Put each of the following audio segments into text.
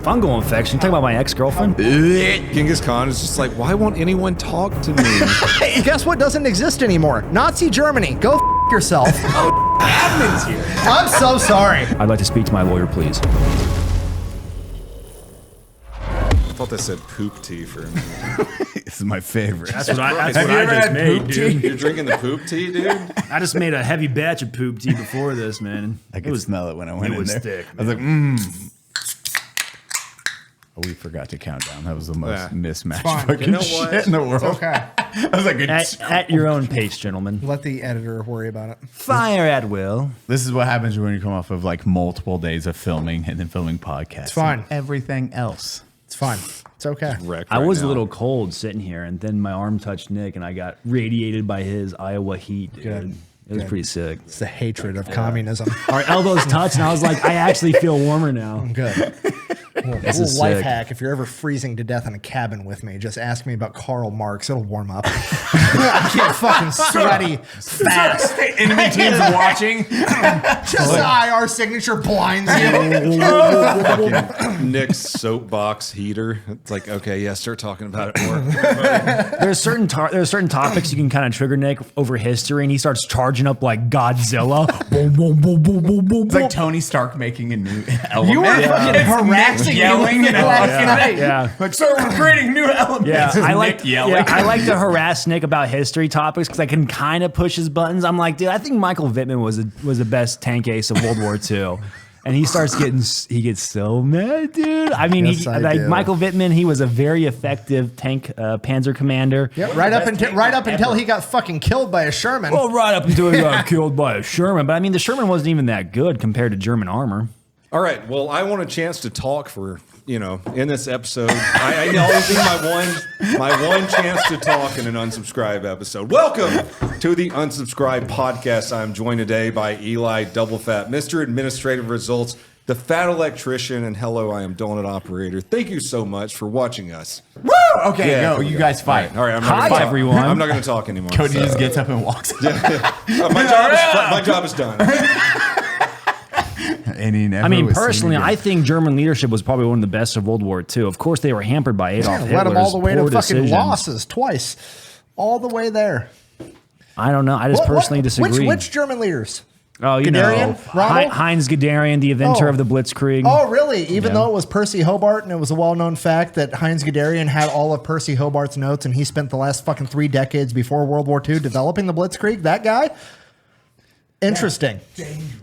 fungal infection. You talking about my ex-girlfriend? Genghis Khan is just like, why won't anyone talk to me? Guess what doesn't exist anymore? Nazi Germany. Go f yourself. Admin's here. I'm so sorry. I'd like to speak to my lawyer, please. I thought that said poop tea for a minute. This is my favorite. That's what I just made, dude. You're drinking the poop tea, dude? I just made a heavy batch of poop tea before this, man. I could smell it when I went in there. Thick, I was like, Oh, we forgot to count down. That was the most mismatched fucking shit in the world. It's okay. I was like, at your own pace, gentlemen. Let the editor worry about it. Fire at will. This is what happens when you come off of like multiple days of filming and then filming podcasts. It's fine. Everything else. It's fine. It's okay. I was a little cold sitting here, and then my arm touched Nick, and I got radiated by his Iowa heat, dude. Good. It was pretty sick. It's the hatred of communism. Our elbows touched, and I was like, I actually feel warmer now. Good. This Little is life sick. hack: if you're ever freezing to death in a cabin with me, just ask me about Karl Marx. It'll warm up. I get fucking sweaty fast. Enemy teams watching. Just our signature blinds you. Fucking Nick's soapbox heater. It's like, okay, yeah, start talking about it more. There's certain topics you can kind of trigger Nick over history, and he starts charging up like Godzilla. Boom, boom, boom, boom, boom, boom. It's like Tony Stark making a new element. You were fucking harassing yelling and Yeah. like, sir, we're creating new elements. Yeah, I like yelling. Yeah, I like to harass Nick about history topics because I can kind of push his buttons. I'm like, dude, I think Michael Vittman was the best tank ace of World War II. And he gets so mad, dude. I mean, Yes, I do. Michael Vittman, he was a very effective tank panzer commander. Yep, right up until he got fucking killed by a Sherman. Well, right up until he got killed by a Sherman. But I mean, the Sherman wasn't even that good compared to German armor. All right, well, I want a chance to talk for, in this episode. I always need my one chance to talk in an unsubscribe episode. Welcome to the Unsubscribe podcast. I'm joined today by Eli Double Fat, Mr. Administrative Results, the Fat Electrician, and hello, I am Donut Operator. Thank you so much for watching us. Woo! Okay, go. You guys fight. All right, I'm not Hi, gonna talk. everyone. I'm not going to talk anymore. Cody just gets up and walks. My job is done. And he never I mean, was seen personally, again. I think German leadership was probably one of the best of World War II. Of course, they were hampered by Adolf Hitler's Led him all the way to poor fucking decisions. losses twice. All the way there. I don't know. I just personally disagree. Which German leaders? Oh, you Guderian? know, Rommel? Heinz Guderian, the inventor of the Blitzkrieg. Oh, really? Even though it was Percy Hobart, and it was a well-known fact that Heinz Guderian had all of Percy Hobart's notes, and he spent the last fucking 3 decades before World War II developing the Blitzkrieg. That guy? Interesting.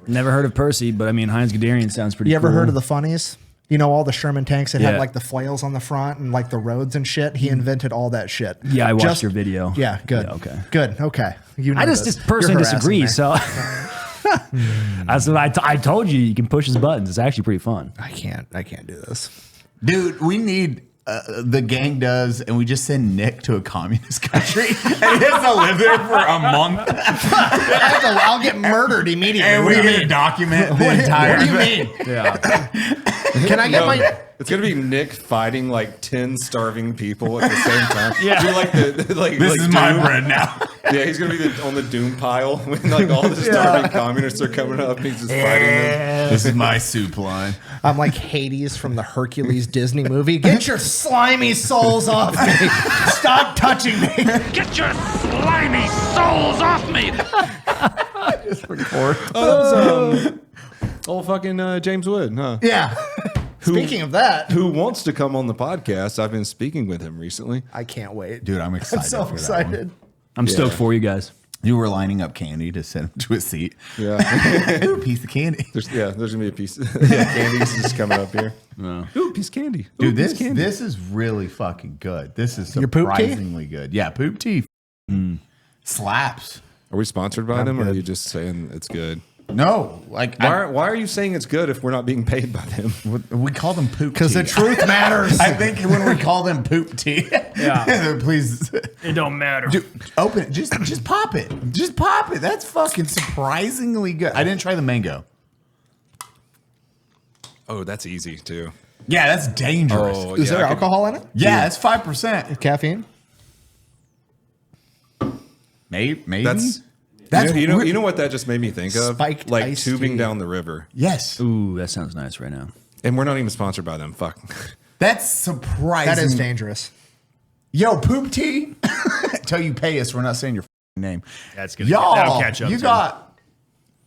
Never heard of Percy, but I mean, Heinz Guderian sounds pretty You ever cool. heard of the funnies? You know, all the Sherman tanks that had Yeah. like the flails on the front and like the roads and shit? He invented all that shit. Yeah, I watched your video. Yeah, good. Yeah, okay. Good, okay. You know I just this. personally You're harassing disagree, me. so... That's what I told you. You can push his buttons. It's actually pretty fun. I can't do this. Dude, we need the gang does, and we just send Nick to a communist country, and he has to live there for a month. I'll get murdered immediately. And we get to document the entire. What do you mean? Yeah. Can I get my... It's gonna be Nick fighting like 10 starving people at the same time. Yeah. Do like This like is my Doom. bread now. Yeah, he's gonna be on the doom pile when like all the starving communists are coming up. He's just fighting them. This is my soup line. I'm like Hades from the Hercules Disney movie. Get your slimy souls off me. Stop touching me. Get your slimy souls off me! Oh, that was old fucking James Wood, huh? Yeah. Speaking of that, Who wants to come on the podcast? I've been speaking with him recently. I can't wait. Dude, I'm excited. I'm so for that one. excited. I'm stoked for you guys. You were lining up candy to send him to a seat. Yeah, Ooh, piece of candy. there's gonna be a piece. Yeah, candy's just coming up here. Ooh, piece of candy. Ooh, Dude, piece of candy. this is really fucking good. This is Your poop tea? surprisingly good. Yeah, poop tea slaps. Are we sponsored by them, or are good. you just saying it's good? No, like Why are you saying it's good if we're not being paid by them? we call them poop Because tea. the truth matters. I think when we call them poop tea, please It don't matter. Dude, open it. Just pop it. Just pop it. That's fucking surprisingly good. I didn't try the mango. Oh, that's easy too. Yeah, that's dangerous. Oh, Is yeah, there I could- alcohol in it? Yeah, it's 5%. Caffeine? Maybe. That's you know weird. what that just made me think of? Spiked like iced tubing tea. down the river. Yes. Ooh, that sounds nice right now. And we're not even sponsored by them. Fuck. That's surprising. That is dangerous. Yo, Poop Tea. Until you pay us, we're not saying your name. That's good. Y'all, That'll catch up you to got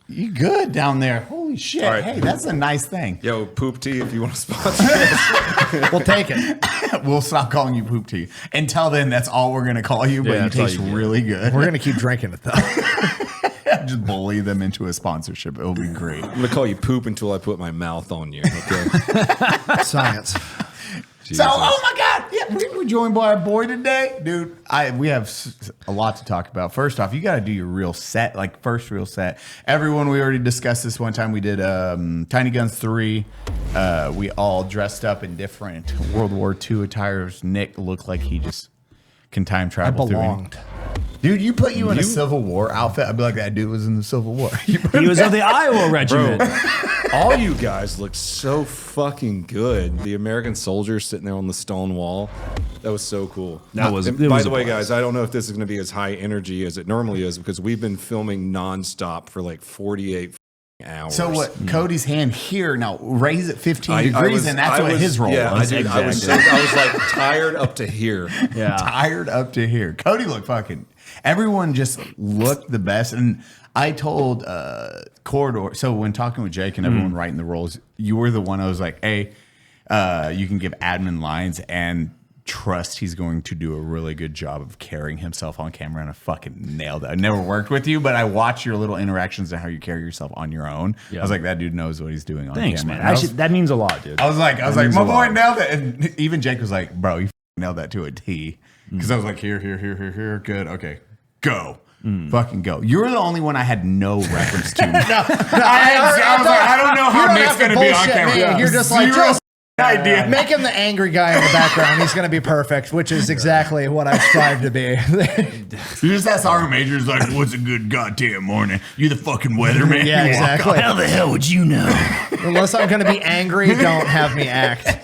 you good down there. Holy shit. All right. Hey, that's a nice thing. Yo, Poop Tea, if you want to sponsor us. We'll take it. We'll stop calling you Poop Tea. Until then, that's all we're going to call you, but Yeah, you that's all taste you get. really good. We're gonna keep drinking it though. Just bully them into a sponsorship. It'll be great. I'm going to call you Poop until I put my mouth on you. Okay. Science. So, oh my God, yeah, we're joined by our boy today, dude. We have a lot to talk about. First off, you got to do your real set, like first real set. Everyone, we already discussed this one time. We did Tiny Guns 3. We all dressed up in different World War II attires. Nick looked like he just can time I travel. belonged. Dude, you put you in a Civil War outfit. I'd be like, that dude was in the Civil War. He was of the Iowa Regiment. All you guys look so fucking good. The American soldiers sitting there on the stone wall. That was so cool. That was- And it by was the a way, blast. guys, I don't know if this is going to be as high energy as it normally is because we've been filming nonstop for like 48 hours. So what? Cody's hand here now raise it 15 I degrees, was- and that's I what was- his roll yeah, was. I was like tired up to here. Yeah. Tired up to here. Cody looked fucking. Everyone just looked the best, and I told Corridor. So when talking with Jake and everyone writing the roles, you were the one I was like, "Hey, you can give admin lines and trust he's going to do a really good job of carrying himself on camera." And I fucking nailed it. I never worked with you, but I watch your little interactions and how you carry yourself on your own. Yeah. I was like, that dude knows what he's doing on Thanks, camera. man. And I was- Actually, that means a lot, dude. I was like, means my a boy lot. nailed it. And even Jake was like, bro, you nailed that to a T. Because I was like, here, good, okay, go. Fucking go. You're the only one I had no reference to. I was like, I don't know how You don't Nick's have to going to be on bullshit camera. me. You're just like, Zero just idea. make him the angry guy in the background. He's going to be perfect, which is exactly what I strive to be. You just ask Sergeant Major's like, what's a good goddamn morning? You the fucking weatherman? Yeah, You walk exactly. on. How the hell would you know? Unless I'm going to be angry, don't have me act.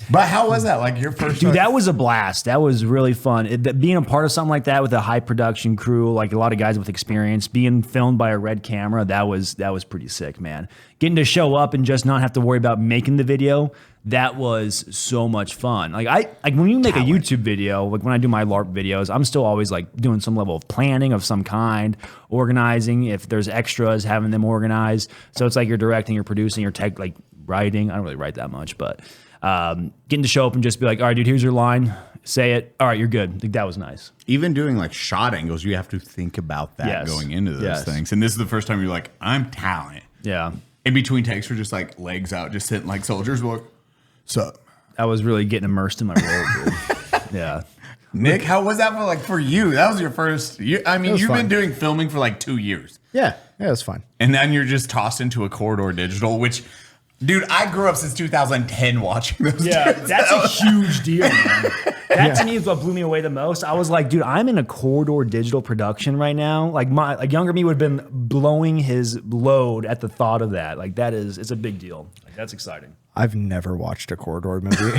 But how was that? Like your first Dude, that was a blast. That was really fun. Being a part of something like that with a high production crew, like a lot of guys with experience, being filmed by a red camera, that was pretty sick, man. Getting to show up and just not have to worry about making the video, that was so much fun. Like when you make a YouTube video, like when I do my LARP videos, I'm still always like doing some level of planning of some kind, organizing. If there's extras, having them organized. So it's like you're directing, you're producing, you're like writing. I don't really write that much, but getting to show up and just be like, all right, dude, here's your line. Say it. All right, you're good. Like, that was nice. Even doing like shot angles, you have to think about that Yes. going into those Yes. things. And this is the first time you're like, I'm talent. Yeah. In between takes, we're just like legs out, just sitting like soldiers. We're like, sup? I was really getting immersed in my role, dude. Yeah. Nick, how was that for you? That was your first year. I mean, was you've fun. been doing filming for like 2 years. Yeah, it was fun. And then you're just tossed into a corridor digital, which, dude, I grew up since 2010 watching those. Yeah, dudes. that's a huge deal, man. That to me is what blew me away the most. I was like, dude, I'm in a corridor digital production right now. Like younger me would have been blowing his load at the thought of that. Like it's a big deal. Like, that's exciting. I've never watched a corridor movie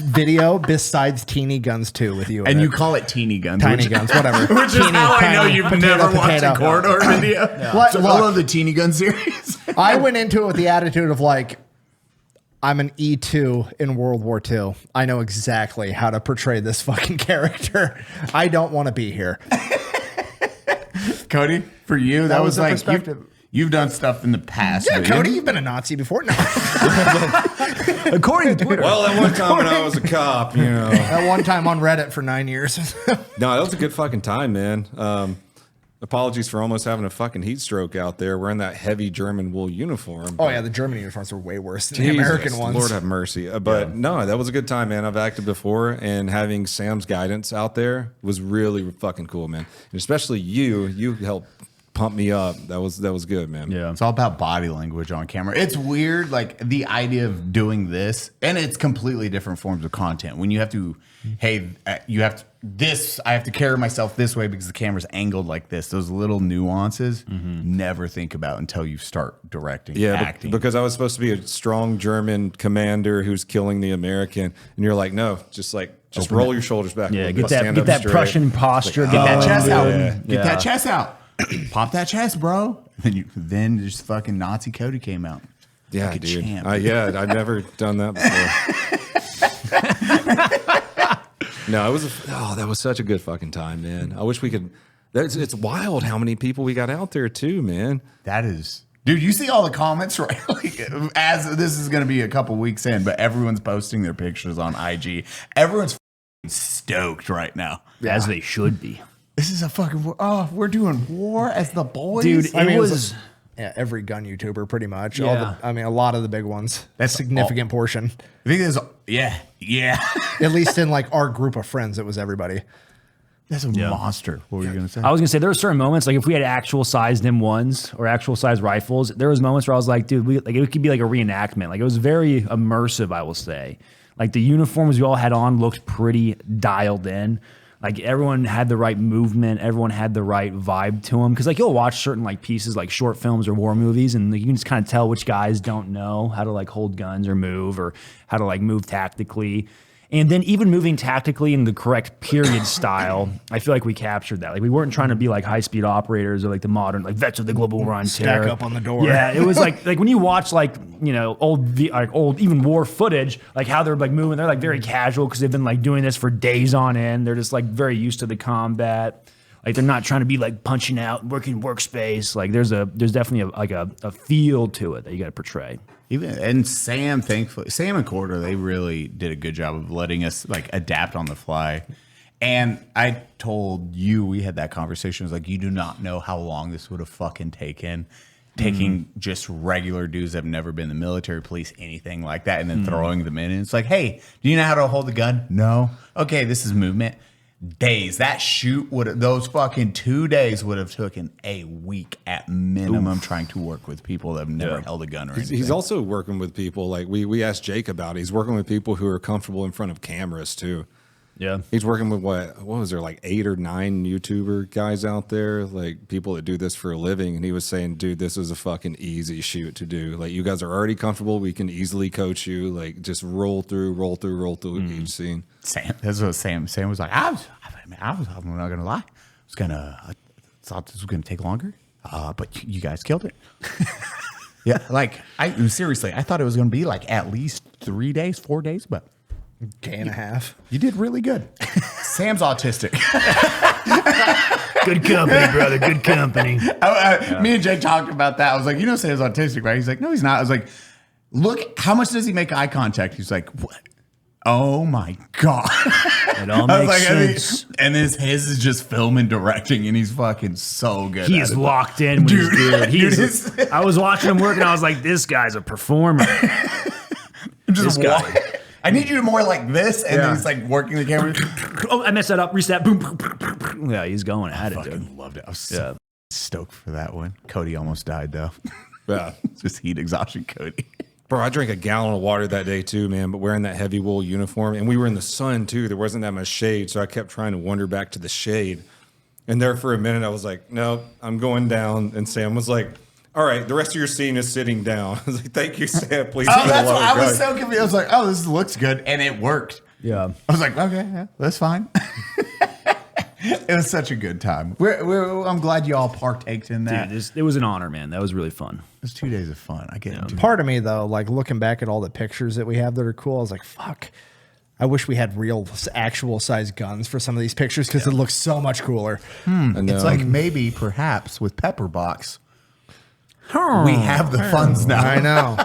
video besides Teeny Guns 2 with you. in And it. you call it teeny guns. Tiny which, Guns, whatever. Which is Teeny, how I know tiny, you've potato, never watched potato. a corridor video. What? So I Look. love the teeny gun series. I went into it with the attitude of like, I'm an E2 in World War II. I know exactly how to portray this fucking character. I don't want to be here. Cody, for you, that was was the like perspective. you've done stuff in the past. Yeah, with you. Cody, you've been a Nazi before. No. According to Twitter. Well, at one time when I was a cop, you know. At one time on Reddit for 9 years. No, that was a good fucking time, man. Apologies for almost having a fucking heat stroke out there wearing that heavy German wool uniform. Oh yeah, the German uniforms are way worse than Jesus, the American ones. Lord have mercy. But no, that was a good time, man. I've acted before, and having Sam's guidance out there was really fucking cool, man. And especially you helped pump me up. That was good, man. Yeah. It's all about body language on camera. It's weird, like the idea of doing this, and it's completely different forms of content. When you have to, hey, you have to, I have to carry myself this way because the camera's angled like this. Those little nuances, never think about until you start directing, acting. Because I was supposed to be a strong German commander who's killing the American, and you're like, no, just roll your shoulders back. Yeah, a little get bit, stand that up straight. Prussian posture. Get that chest out. Yeah. Get that chest out. Pop that chest, bro. And then just fucking Nazi Cody came out. Yeah, like a dude. champ. Yeah, I've never done that before. No, that was such a good fucking time, man. I wish we could. It's wild how many people we got out there too, man. That is, dude. You see all the comments, right? Like, as this is going to be a couple weeks in, but everyone's posting their pictures on IG. Everyone's stoked right now. As they should be. This is a fucking. Oh, we're doing war as the boys, Dude, it was every gun YouTuber pretty much. Yeah. A lot of the big ones. That's That's significant portion. I think there's. Yeah. At least in like our group of friends, it was everybody. That's a monster. What were you gonna say? I was gonna say there were certain moments, like if we had actual sized M1s or actual sized rifles, there was moments where I was like, dude, it could be like a reenactment. Like it was very immersive, I will say. Like the uniforms we all had on looked pretty dialed in. Like everyone had the right movement, everyone had the right vibe to them. Because like you'll watch certain like pieces, like short films or war movies, and like, you can just kind of tell which guys don't know how to like hold guns or move, or how to like move tactically. And then even moving tactically in the correct period style, I feel like we captured that. Like we weren't trying to be like high-speed operators or like the modern like vets of the global war on terror. Stack up on the door. Yeah, it was like when you watch like, you know, old even war footage, like how they're like moving, they're like very casual because they've been like doing this for days on end. They're just like very used to the combat. Like they're not trying to be like punching out, working workspace. Like there's definitely a feel to it that you got to portray. And Sam, thankfully, Sam and Corder, they really did a good job of letting us like adapt on the fly. And I told you, we had that conversation. It was like, you do not know how long this would have fucking taking just regular dudes that have never been in the military, police, anything like that, and then throwing them in. And it's like, hey, do you know how to hold a gun? No. Okay, this is movement. Days. That shoot those fucking 2 days would have taken a week at minimum. Trying to work with people that have never held a gun or anything. He's also working with people like we asked Jake about it. He's working with people who are comfortable in front of cameras too. Yeah. He's working with what was there, like 8 or 9 YouTuber guys out there, like people that do this for a living. And he was saying, dude, this is a fucking easy shoot to do. Like you guys are already comfortable. We can easily coach you. Like just roll through each scene. Sam, that's what Sam was like. I'm not gonna lie. I thought this was gonna take longer, but you guys killed it. Yeah, like seriously, I thought it was gonna be like at least 3 days, 4 days, but Day and a half. you did really good. Sam's autistic. Good company, brother. Good company. Me and Jay talked about that. I was like, you know, Sam's autistic, right? He's like, no, he's not. I was like, look, how much does he make eye contact? He's like, what? Oh my God. It all makes sense. And his is just film and directing, and he's fucking so good. He's at it. locked in with his dude. I was watching him work and I was like, this guy's a performer. Just I need you to more like this, and then he's like working the camera. Oh, I messed that up. Reset. Boom. Yeah, he's going at it, dude. Fucking loved it. I was so stoked for that one. Cody almost died though. Yeah. Just heat exhaustion, Cody. Bro, I drank a gallon of water that day too, man, but wearing that heavy wool uniform. And we were in the sun too. There wasn't that much shade. So I kept trying to wander back to the shade. And there for a minute, I was like, no, I'm going down. And Sam was like, all right, the rest of your scene is sitting down. I was like, thank you, Sam. Please. That's why I was so confused. I was like, oh, this looks good. And it worked. Yeah. I was like, okay, yeah, that's fine. It was such a good time. I'm glad you all partaked in that. Dude, it was an honor, man. That was really fun. It was 2 days of fun. I get it. Part of me though, like looking back at all the pictures that we have that are cool, I was like, fuck. I wish we had real, actual size guns for some of these pictures because it looks so much cooler. It's like maybe, perhaps, with Pepperbox, we have the funds now. I know.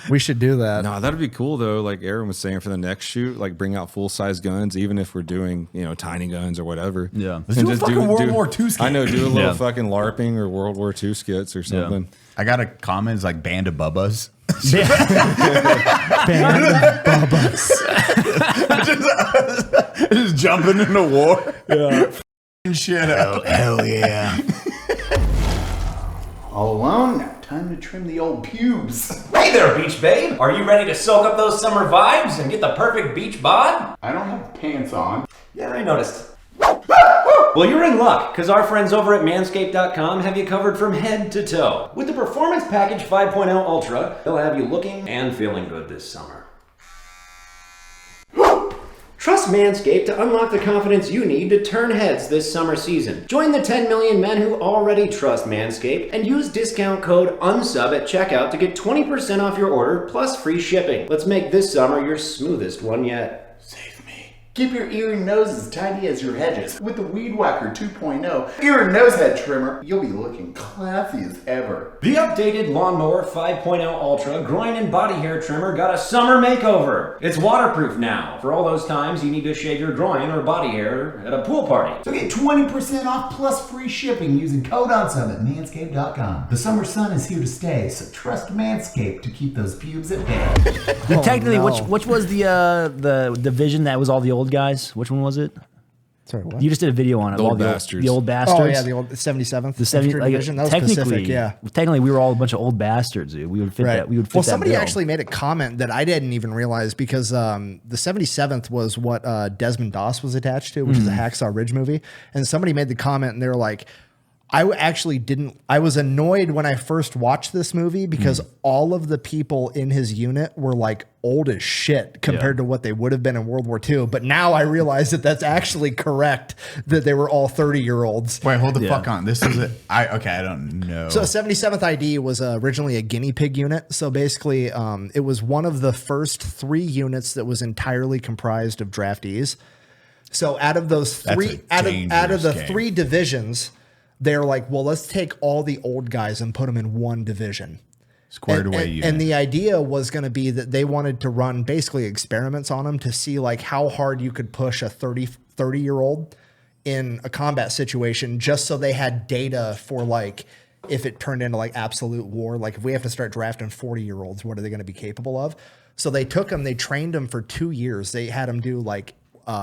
We should do that. No, that'd be cool though. Like Aaron was saying, for the next shoot, like bring out full size guns, even if we're doing, you know, tiny guns or whatever. Yeah. Let's do a fucking World War II skit. I know, do a little fucking LARPing or World War II skits or something. Yeah. I got a comment, it's like Band of Bubbas. Band of Bubbas. Just jumping into war. Yeah. Shit up. Hell yeah. All alone? Now time to trim the old pubes. Hey there, beach babe. Are you ready to soak up those summer vibes and get the perfect beach bod? I don't have pants on. Yeah, I noticed. Well, you're in luck, because our friends over at MANSCAPED.com have you covered from head to toe. With the Performance Package 5.0 Ultra, they'll have you looking and feeling good this summer. Trust Manscaped to unlock the confidence you need to turn heads this summer season. Join the 10 million men who already trust Manscaped and use discount code UNSUB at checkout to get 20% off your order plus free shipping. Let's make this summer your smoothest one yet. Keep your ear and nose as tidy as your hedges with the Weed Whacker 2.0 ear and nose head trimmer. You'll be looking classy as ever. The updated Lawnmower 5.0 Ultra groin and body hair trimmer got a summer makeover. It's waterproof now for all those times you need to shave your groin or body hair at a pool party. So get 20% off plus free shipping using code UNSUB at manscaped.com. The summer sun is here to stay, so trust Manscaped to keep those pubes at bay. Technically, no. which was the division that was all the old guys? Which one was it? Sorry, what? You just did a video on it. The all Old the Bastards. The old bastards. Oh yeah, the old 77th. The 70 Infantry division. That was Pacific. Yeah. Technically, we were all a bunch of old bastards. Dude. We would fit that. We would fit Well, that somebody bill. actually made a comment that I didn't even realize because the 77th was what Desmond Doss was attached to, which is a Hacksaw Ridge movie. And somebody made the comment, and they were like, I actually didn't. I was annoyed when I first watched this movie because all of the people in his unit were like old as shit compared to what they would have been in World War II. But now I realize that that's actually correct, that they were all 30-year-olds. Wait, hold the fuck on. This is it. I don't know. So 77th ID was originally a guinea pig unit. So basically, it was one of the first 3 units that was entirely comprised of draftees. So out of those three, out of the 3 divisions, they're like, well, let's take all the old guys and put them in one division. Squared away unit. And the idea was going to be that they wanted to run basically experiments on them to see like how hard you could push a 30-year-old in a combat situation, just so they had data for like if it turned into like absolute war. Like if we have to start drafting 40-year-olds, what are they going to be capable of? So they took them, they trained them for 2 years. They had them do like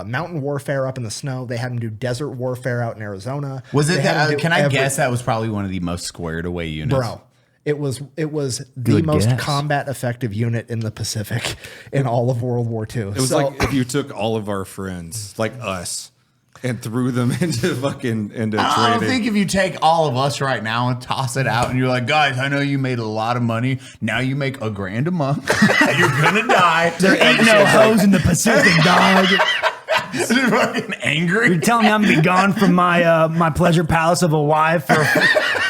mountain warfare up in the snow. They had them do desert warfare out in Arizona. Was it They had them that? do Can I guess that was probably one of the most squared away units? Bro, it was the Good most guess. combat effective unit in the Pacific in all of World War II. It was like if you took all of our friends, like us, and threw them into training. I don't think if you take all of us right now and toss it out and you're like, guys, I know you made a lot of money. Now you make $1,000 a month. You're going to die. There ain't no hoes in the Pacific, dog. They're fucking angry. You're telling me I'm gonna be gone from my my pleasure palace of a wife for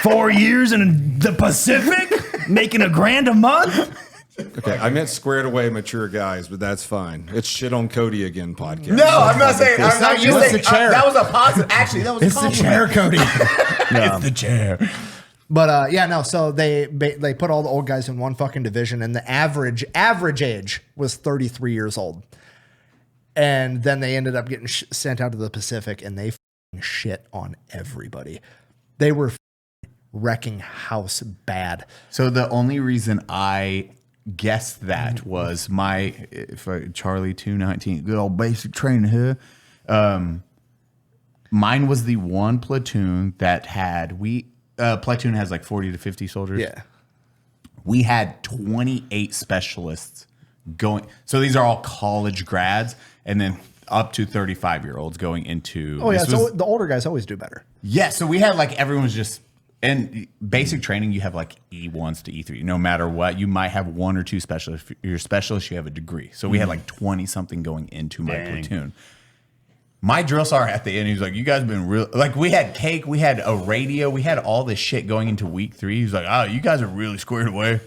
4 years in the Pacific, making $1,000 a month? Okay, I meant squared away mature guys, but that's fine. It's shit on Cody again podcast. No, I'm not saying. I'm not not you, it's using the chair. that was a positive. Actually, that was a It's the compliment. chair, Cody. It's the chair. But yeah, no. So they put all the old guys in one fucking division, and the average age was 33 years old. And then they ended up getting sent out to the Pacific, and they shit on everybody. They were wrecking house bad. So the only reason I guessed that was Charlie 219, good old basic training here. Mine was the one platoon that had platoon has like 40 to 50 soldiers. Yeah. We had 28 specialists going. So these are all college grads, and then up to 35-year-olds going into. Oh yeah. So the older guys always do better. Yeah, so we had like everyone was just in basic training. You have like E1s to E3. No matter what, you might have 1 or 2 specialists. If you're a specialist, you have a degree. So we had like 20 something going into my platoon. My drill sergeant at the end, he was like, "You guys have been real." Like we had cake, we had a radio, we had all this shit going into week 3. He was like, "Oh, you guys are really squared away."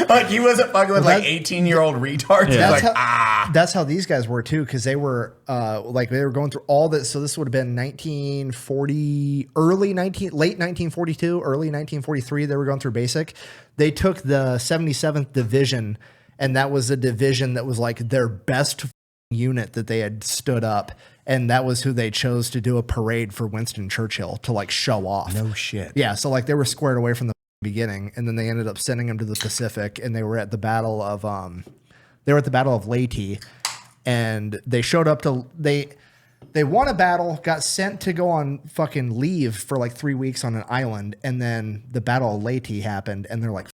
Like he wasn't fucking with like 18-year-old retards. He was like, That's how these guys were too, because they were like they were going through all this. So this would have been 1940, late 1942, early 1943. They were going through basic. They took the 77th Division, and that was a division that was like their best unit that they had stood up, and that was who they chose to do a parade for Winston Churchill to like show off. No shit. Yeah, so like they were squared away from the beginning, and then they ended up sending them to the Pacific, and they were at the Battle of Leyte, and they showed up to they won a battle, got sent to go on fucking leave for like 3 weeks on an island, and then the Battle of Leyte happened, and they're like,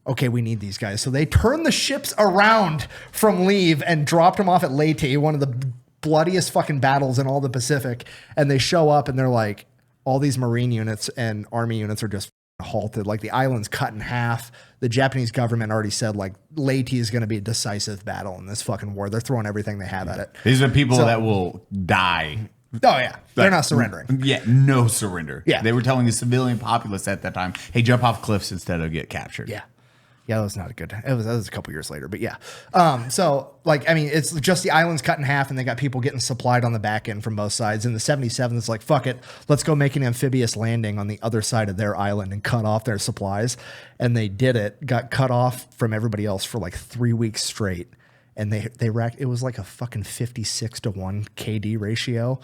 okay, we need these guys. So they turned the ships around from leave and dropped them off at Leyte, one of the bloodiest fucking battles in all the Pacific. And they show up and they're like, all these Marine units and Army units are just halted. Like the island's cut in half. The Japanese government already said like Leyte is going to be a decisive battle in this fucking war. They're throwing everything they have at it. These are people that will die. Oh yeah, they're not surrendering. Yeah, no surrender. Yeah, they were telling the civilian populace at that time, "Hey, jump off cliffs instead of get captured." Yeah, that was not a good. That was a couple years later, but yeah. So like, I mean, it's just the island's cut in half, and they got people getting supplied on the back end from both sides. And the 77th is like, fuck it, let's go make an amphibious landing on the other side of their island and cut off their supplies. And they did it. Got cut off from everybody else for like 3 weeks straight, and they racked. It was like a fucking 56-1 KD ratio.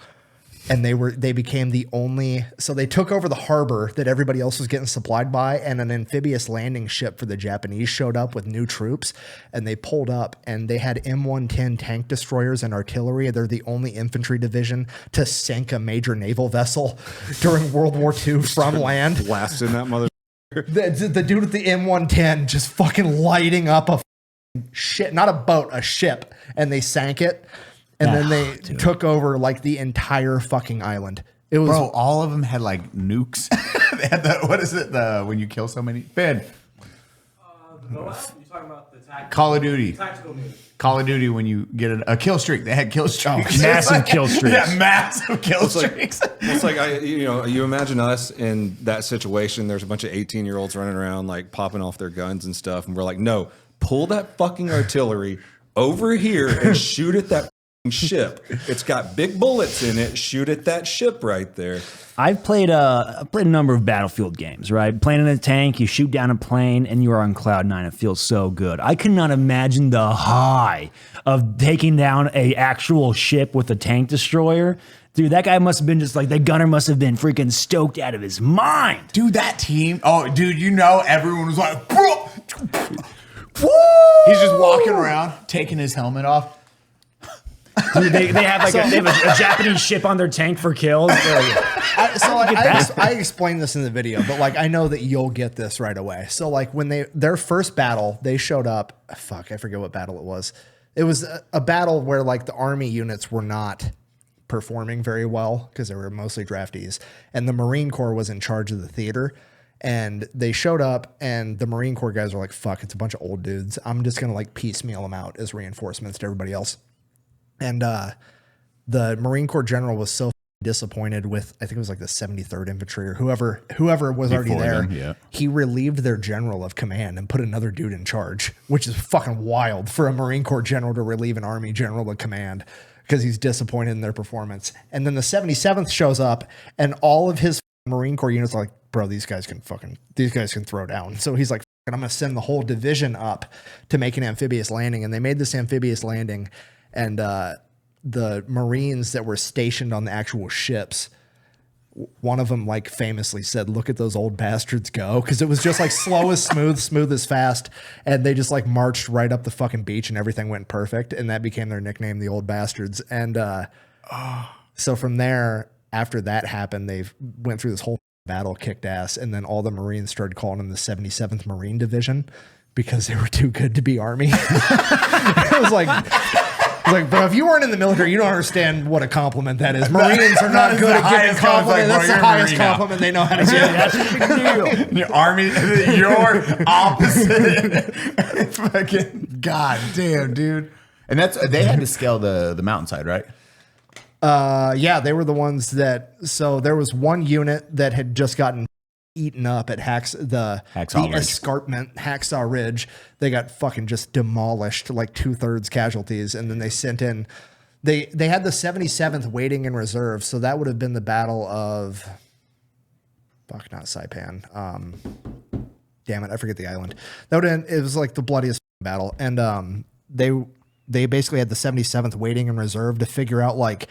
And they became the only, so they took over the harbor that everybody else was getting supplied by, and an amphibious landing ship for the Japanese showed up with new troops, and they pulled up, and they had M110 tank destroyers and artillery. They're the only infantry division to sink a major naval vessel during World War II from land. Blasting that mother. The dude with the M110 just fucking lighting up a shit, not a boat, a ship, and they sank it. And then they took over like the entire fucking island. It was all of them had like nukes. They had what is it? When you kill so many? Ben. You're talking about the tactical. Call of Duty. Tactical move. Call of Duty when you get a kill streak. They had kill streaks. Massive kill streaks. Yeah, massive kill streaks. It's like you imagine us in that situation. There's a bunch of 18-year-olds running around like popping off their guns and stuff, and we're like, no, pull that fucking artillery over here and shoot at that ship. It's got big bullets in it. Shoot at that ship right there. I've played a number of Battlefield games, right? Playing in a tank, you shoot down a plane, and you are on cloud nine. It feels so good. I cannot imagine the high of taking down a actual ship with a tank destroyer. Dude, that guy must have been just like, the gunner must have been freaking stoked out of his mind. Dude, that team. Oh, dude, everyone was like, bro. He's just walking around, taking his helmet off. Dude, they have like they have a Japanese ship on their tank for kills. I explained this in the video, but like I know that you'll get this right away. So like when their first battle, they showed up. Fuck, I forget what battle it was. It was a battle where like the army units were not performing very well because they were mostly draftees, and the Marine Corps was in charge of the theater. And they showed up, and the Marine Corps guys were like, "Fuck, it's a bunch of old dudes. I'm just gonna like piecemeal them out as reinforcements to everybody else." And the Marine Corps general was so disappointed with, I think it was like the 73rd Infantry or whoever was already there. Yeah. He relieved their general of command and put another dude in charge, which is fucking wild for a Marine Corps general to relieve an Army general of command because he's disappointed in their performance. And then the 77th shows up, and all of his Marine Corps units are like, bro, these guys can throw down. So he's like, I'm going to send the whole division up to make an amphibious landing. And they made this amphibious landing. And the Marines that were stationed on the actual ships, one of them like famously said, "Look at those old bastards go," because it was just like slow as smooth as fast, and they just like marched right up the fucking beach, and everything went perfect, and that became their nickname, the old bastards. And so from there, after that happened, they went through this whole battle, kicked ass, and then all the Marines started calling them the 77th Marine Division because they were too good to be Army. It was like, bro, if you weren't in the military, you don't understand what a compliment that is. Marines are not good at giving compliments. That's the highest compliment they know how to give. That's a big deal. Your Army, your opposite. Fucking goddamn, dude. And they had to scale the mountainside, right? Yeah, they were the ones that. So there was one unit that had just gotten eaten up at the escarpment, Hacksaw Ridge. They got fucking just demolished, like 2/3 casualties, and then they sent in. They had the 77th waiting in reserve, so that would have been the battle of. Fuck, not Saipan. Damn it, I forget the island. It was like the bloodiest battle, and they basically had the 77th waiting in reserve to figure out like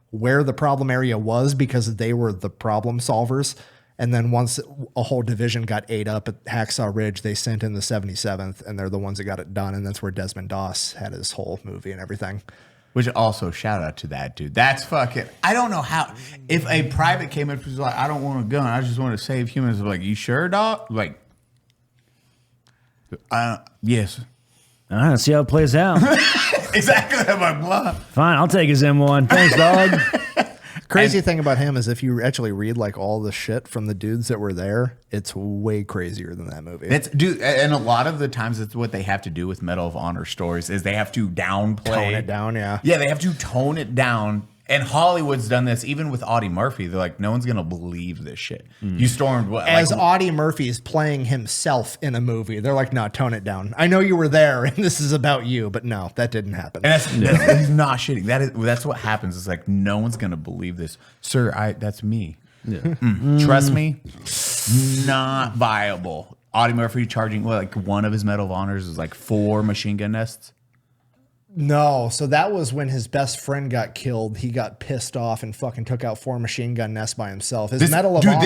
where the problem area was because they were the problem solvers. And then once a whole division got ate up at Hacksaw Ridge, they sent in the 77th, and they're the ones that got it done. And that's where Desmond Doss had his whole movie and everything. Which also, shout out to that dude. That's fucking, I don't know how, if a private came up and was like, I don't want a gun, I just want to save humans. I'm like, you sure, dog? Like, yes. All right, let's see how it plays out. Exactly. I'm like, blah. Fine, I'll take his M1. Thanks, dog. Crazy thing about him is if you actually read like all the shit from the dudes that were there, it's way crazier than that movie. It's dude, and a lot of the times it's what they have to do with Medal of Honor stories is they have to downplay, Tone it down, yeah. Yeah, they have to tone it down. And Hollywood's done this even with Audie Murphy. They're like, no one's gonna believe this shit. You stormed what? As like, Audie Murphy is playing himself in a movie, they're like, no, tone it down. I know you were there and this is about you, but no, that didn't happen. and that's he's not shitting. That's what happens. It's like no one's gonna believe this, sir. That's me. Yeah. Trust me, not viable. Audie Murphy charging like one of his Medal of Honors is like 4 machine gun nests. No, so that was when his best friend got killed. He got pissed off and fucking took out 4 machine gun nests by himself. His Medal of Honor.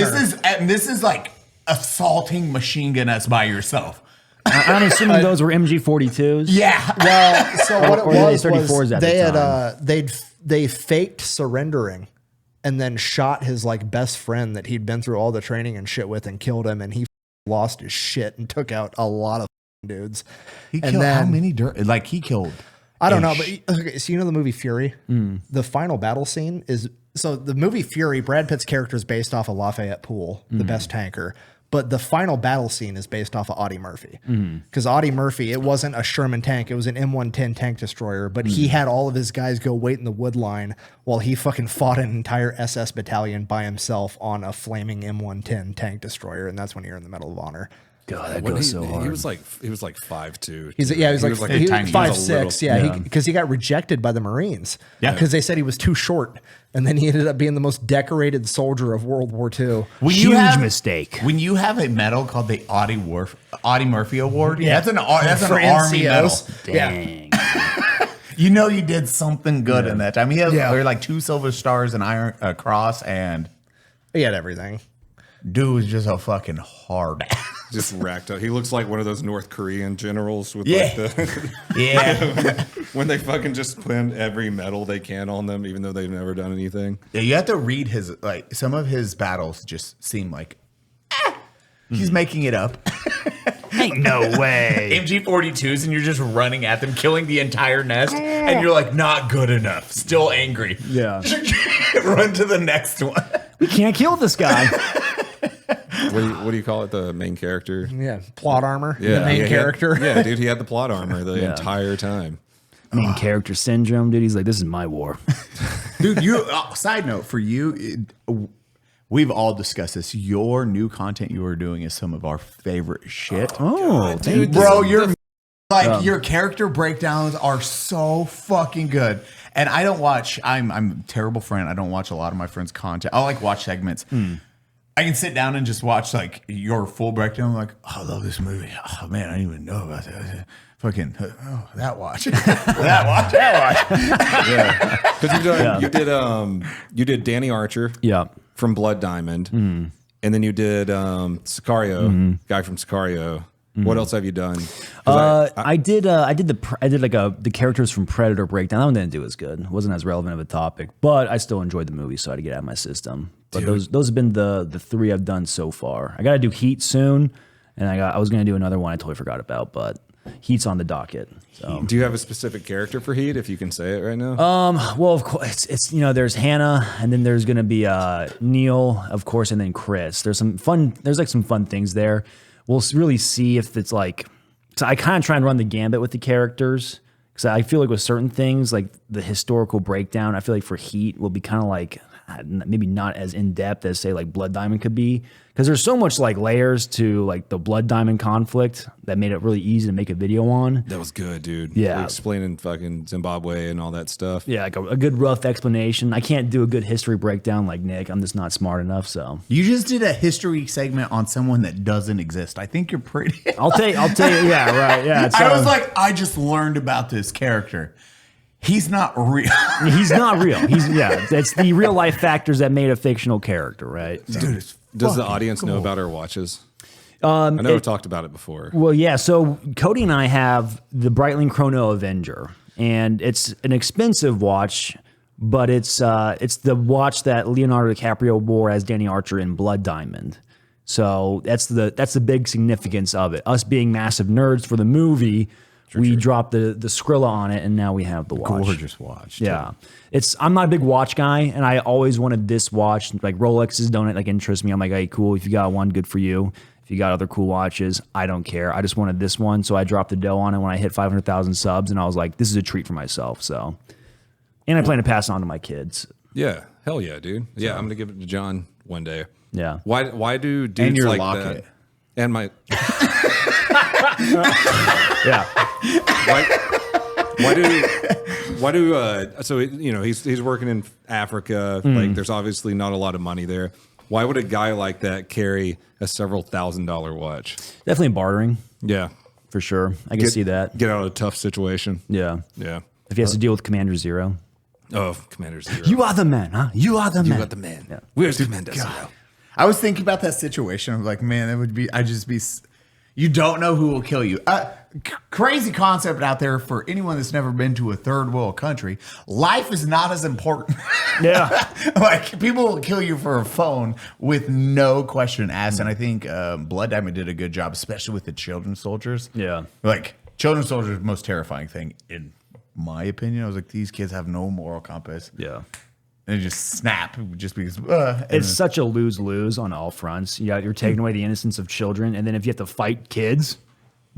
This is like assaulting machine gun nests by yourself. I'm assuming those were MG42s. Yeah. Well, so what it Or was the 34s at they the had they faked surrendering and then shot his like best friend that he'd been through all the training and shit with and killed him, and he lost his shit and took out a lot of dudes. He And killed how then- many? Like he killed. I don't know, but okay, so you know the movie Fury? The final battle scene is so the movie Fury, Brad Pitt's character is based off of Lafayette Poole, the best tanker. But the final battle scene is based off of Audie Murphy. Because Audie Murphy, it wasn't a Sherman tank, it was an M110 tank destroyer, but he had all of his guys go wait in the wood line while he fucking fought an entire SS battalion by himself on a flaming M110 tank destroyer, and that's when he earned the Medal of Honor. God, that When goes so hard. He was like 5'2". He's he was like tiny. 5'6", Yeah. because he got rejected by the Marines. Yeah. Because they said he was too short, and then he ended up being the most decorated soldier of World War II. Huge mistake. When you have a medal called the Audie Murphy Award, Yeah. that's an For army medal. NCOs. Dang. You know you did something good in that time. He had Yeah. there were like 2 silver stars, an iron cross, and He had everything. dude was just a fucking hard. Just racked up. He looks like one of those North Korean generals with Yeah. like the Yeah. when they fucking just pin every medal they can on them, even though they've never done anything. Yeah, you have to read his like some of his battles just seem like he's making it up. Ain't no way. MG42s and you're just running at them, killing the entire nest, and you're like, not good enough. Still angry. Yeah. Run to the next one. We can't kill this guy. What do you call it? The main character? Yeah, plot armor. Yeah, the main he had- character. yeah, dude, he had the plot armor the Yeah. entire time. Main character syndrome, dude. He's like, this is my war. Dude, you side note for you, we've all discussed this. Your new content you are doing is some of our favorite shit. Oh, Dude, Bro, your character breakdowns are so fucking good. And I don't watch. I'm a terrible friend. I don't watch a lot of my friends' content. I like watch segments. I can sit down and just watch like your full breakdown. I'm like, oh, I love this movie. Oh man, I didn't even know about that. Fucking that watch, that watch. Yeah, because you did Danny Archer. Yeah. From Blood Diamond, and then you did Sicario, guy from Sicario. What else have you done? 'Cause I did the characters from Predator breakdown. That one didn't do as good. It wasn't as relevant of a topic, but I still enjoyed the movie, so I had to get it out of my system. But those have been the 3 I've done so far. I got to do Heat soon, and I was going to do another one I totally forgot about, but Heat's on the docket. So. do you have a specific character for Heat, if you can say it right now? Well, of course, it's there's Hannah, and then there's gonna be Neil, of course, and then Chris. There's some fun things there. We'll really see if it's like. So I kind of try and run the gambit with the characters because I feel like with certain things, like the historical breakdown, I feel like for Heat will be kind of like maybe not as in depth as say like Blood Diamond could be. Because there's so much like layers to like the Blood Diamond conflict that made it really easy to make a video on. That was good, dude. Yeah. Like explaining fucking Zimbabwe and all that stuff. Yeah, like a good rough explanation. I can't do a good history breakdown like Nick. I'm just not smart enough. So You just did a history segment on someone that doesn't exist. I think you're pretty. I'll tell you. Yeah, right. Yeah. I was like, I just learned about this character. He's not real. he's not real. That's the real life factors that made a fictional character, right? So. Dude, it's Does the fucking audience know cool. about our watches? I know we've talked about it before. Well, yeah. So Cody and I have the Breitling Chrono Avenger, and it's an expensive watch, but it's the watch that Leonardo DiCaprio wore as Danny Archer in Blood Diamond. So that's the big significance of it. Us being massive nerds for the movie, we dropped the Skrilla on it, and now we have the watch. Gorgeous watch. Yeah, I'm not a big watch guy, and I always wanted this watch. Like Rolexes don't like interest me. I'm like, hey, cool. If you got one, good for you. If you got other cool watches, I don't care. I just wanted this one, so I dropped the dough on it when I hit 500,000 subs, and I was like, this is a treat for myself. So, and I plan to pass it on to my kids. Yeah, hell yeah, dude. Yeah, I'm gonna give it to John one day. Yeah. Why do dudes And your like locket. that? And my Yeah. why do so you know he's working in Africa, like there's obviously not a lot of money there. Why would a guy like that carry a several $1,000 watch? Definitely bartering, Yeah. for sure. I can see that. Get out of a tough situation. Yeah. Yeah. If he has to deal with Commander Zero. Oh, Commander Zero. You are the man, huh? You are the man. got the man. Yeah. Where's Commander Zero? I was thinking about that situation. I'm like, man, it would be. You don't know who will kill you. Crazy concept out there for anyone that's never been to a third world country. Life is not as important. Yeah. Like people will kill you for a phone with no question asked. And I think Blood Diamond did a good job, especially with the children soldiers. Yeah. Like children soldiers, are the most terrifying thing in my opinion. I was like, these kids have no moral compass. Yeah. And they just snap just because. It's such a lose-lose on all fronts. Yeah, you're taking away the innocence of children, and then if you have to fight kids,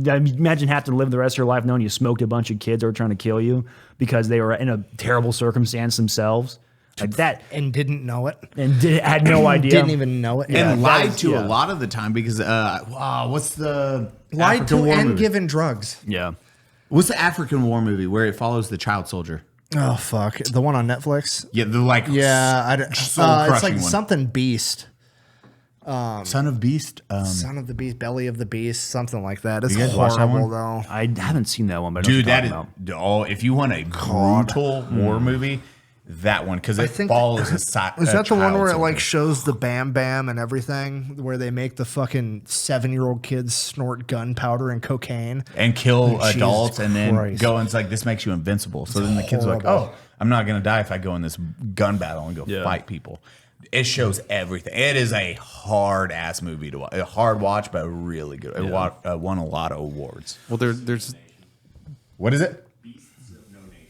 imagine having to live the rest of your life knowing you smoked a bunch of kids that were trying to kill you because they were in a terrible circumstance themselves. Like that, And didn't know it. and had no idea. Didn't even know it. and lied to yeah. a lot of the time because what's the Lied African to war and movie? given drugs. Yeah. What's the African war movie where it follows the child soldier? Oh, fuck. The one on Netflix? Yeah, the like It's soul-crushing like one. something beast. Son of Beast. Son of the beast, belly of the beast, something like that. It's You guys watch that horrible, one? though. I haven't seen that one, but I know Dude, what that you're is talking if you want a brutal war movie, that one because it think- follows a Is that the one child where it soldier. like shows the Bam Bam and everything, where they make the fucking 7-year-old kids snort gunpowder and cocaine? and kill Jesus adults and then Christ. go and it's like this makes you invincible. So then the kids are like, horrible. oh, I'm not gonna die if I go in this gun battle and go fight people. It shows everything. It is a hard ass movie to watch. A hard watch, but really good. It won a lot of awards. Well, there's What is it?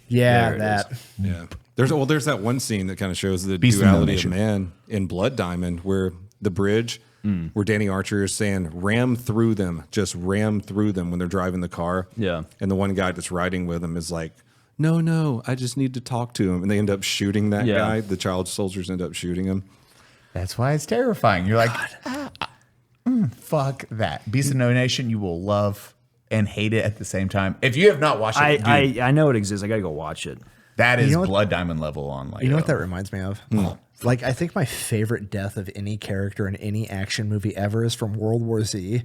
Yeah, There it that. yeah. There's that one scene that kind of shows the Beast of duality of Nation. man in Blood Diamond, where the bridge, where Danny Archer is saying, "Ram through them, just ram through them" when they're driving the car. Yeah. And the one guy that's riding with him is like, "No, I just need to talk to him," and they end up shooting that Yeah. guy. The child soldiers end up shooting him. That's why it's terrifying. You're like, fuck that. Beast of No Nation, you will love and hate it at the same time. If you have not watched it, dude, I know it exists. I gotta go watch it. that is know what- Blood Diamond level on like. You know what that reminds me of? Like, I think my favorite death of any character in any action movie ever is from World War Z,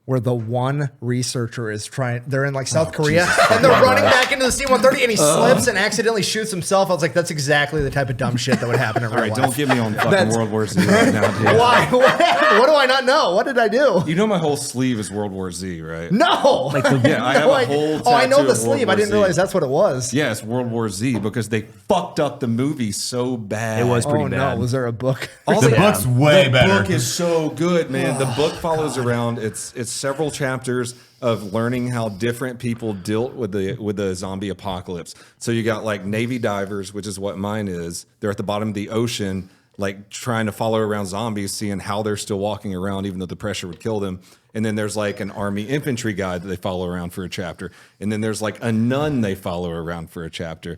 where the one researcher is they're in like South Korea, and they're running back into the C-130, and he slips and accidentally shoots himself. I was like, that's exactly the type of dumb shit that would happen in real All right, life. don't get me on fucking That's- World War Z right now, dude. Why? What happened? What do I not know? What did I do? You know my whole sleeve is World War Z, right? No. Yeah, I have No, a whole Oh, I know tattoo the of World sleeve. I War didn't Z. realize that's what it was. Yes, World War Z, because they fucked up the movie so bad. It was pretty Oh bad. no! Was there a book? All The book's way the better. book is so good, man. The book follows around. It's several chapters of learning how different people dealt with the zombie apocalypse. So you got like Navy divers, which is what mine is. They're at the bottom of the ocean, like trying to follow around zombies, seeing how they're still walking around, even though the pressure would kill them. And then there's like an army infantry guy that they follow around for a chapter. And then there's like a nun they follow around for a chapter.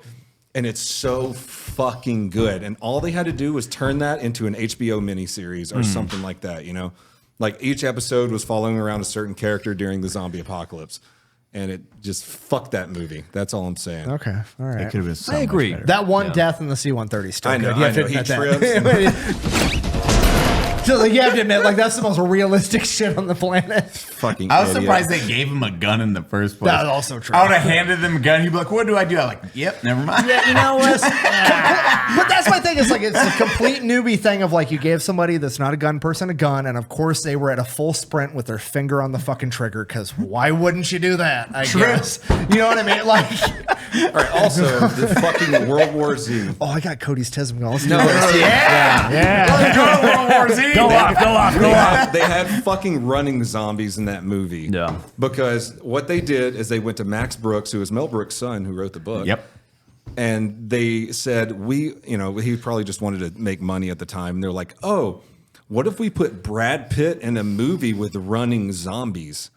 And it's so fucking good. And all they had to do was turn that into an HBO miniseries or something like that, you know? Like each episode was following around a certain character during the zombie apocalypse. And it just fucked that movie. That's all I'm saying. Okay, all right. It could have been so I agree. much better. That one death in the C-130 still I know, good. You have to I know. He admit that. So like, you have to admit, like, that's the most realistic shit on the planet. Fucking I was idiot. surprised they gave him a gun in the first place. That's also true. I would have handed them a gun. He'd be like, what do I do? I'm like, yep, never mind. Yeah, you know what? But that's my thing. Is like, it's a complete newbie thing of like, you gave somebody that's not a gun person a gun, and of course they were at a full sprint with their finger on the fucking trigger, because why wouldn't you do that? I guess. You know what I mean? Like, All right. Also, the fucking World War Z. Oh, I got Cody's Tism going. Let's do No, this. World War Z. Go off. They had fucking running zombies in that movie. Yeah. Because what they did is they went to Max Brooks, who was Mel Brooks' son, who wrote the book. Yep. And they said, he probably just wanted to make money at the time. And they're like, oh, what if we put Brad Pitt in a movie with running zombies?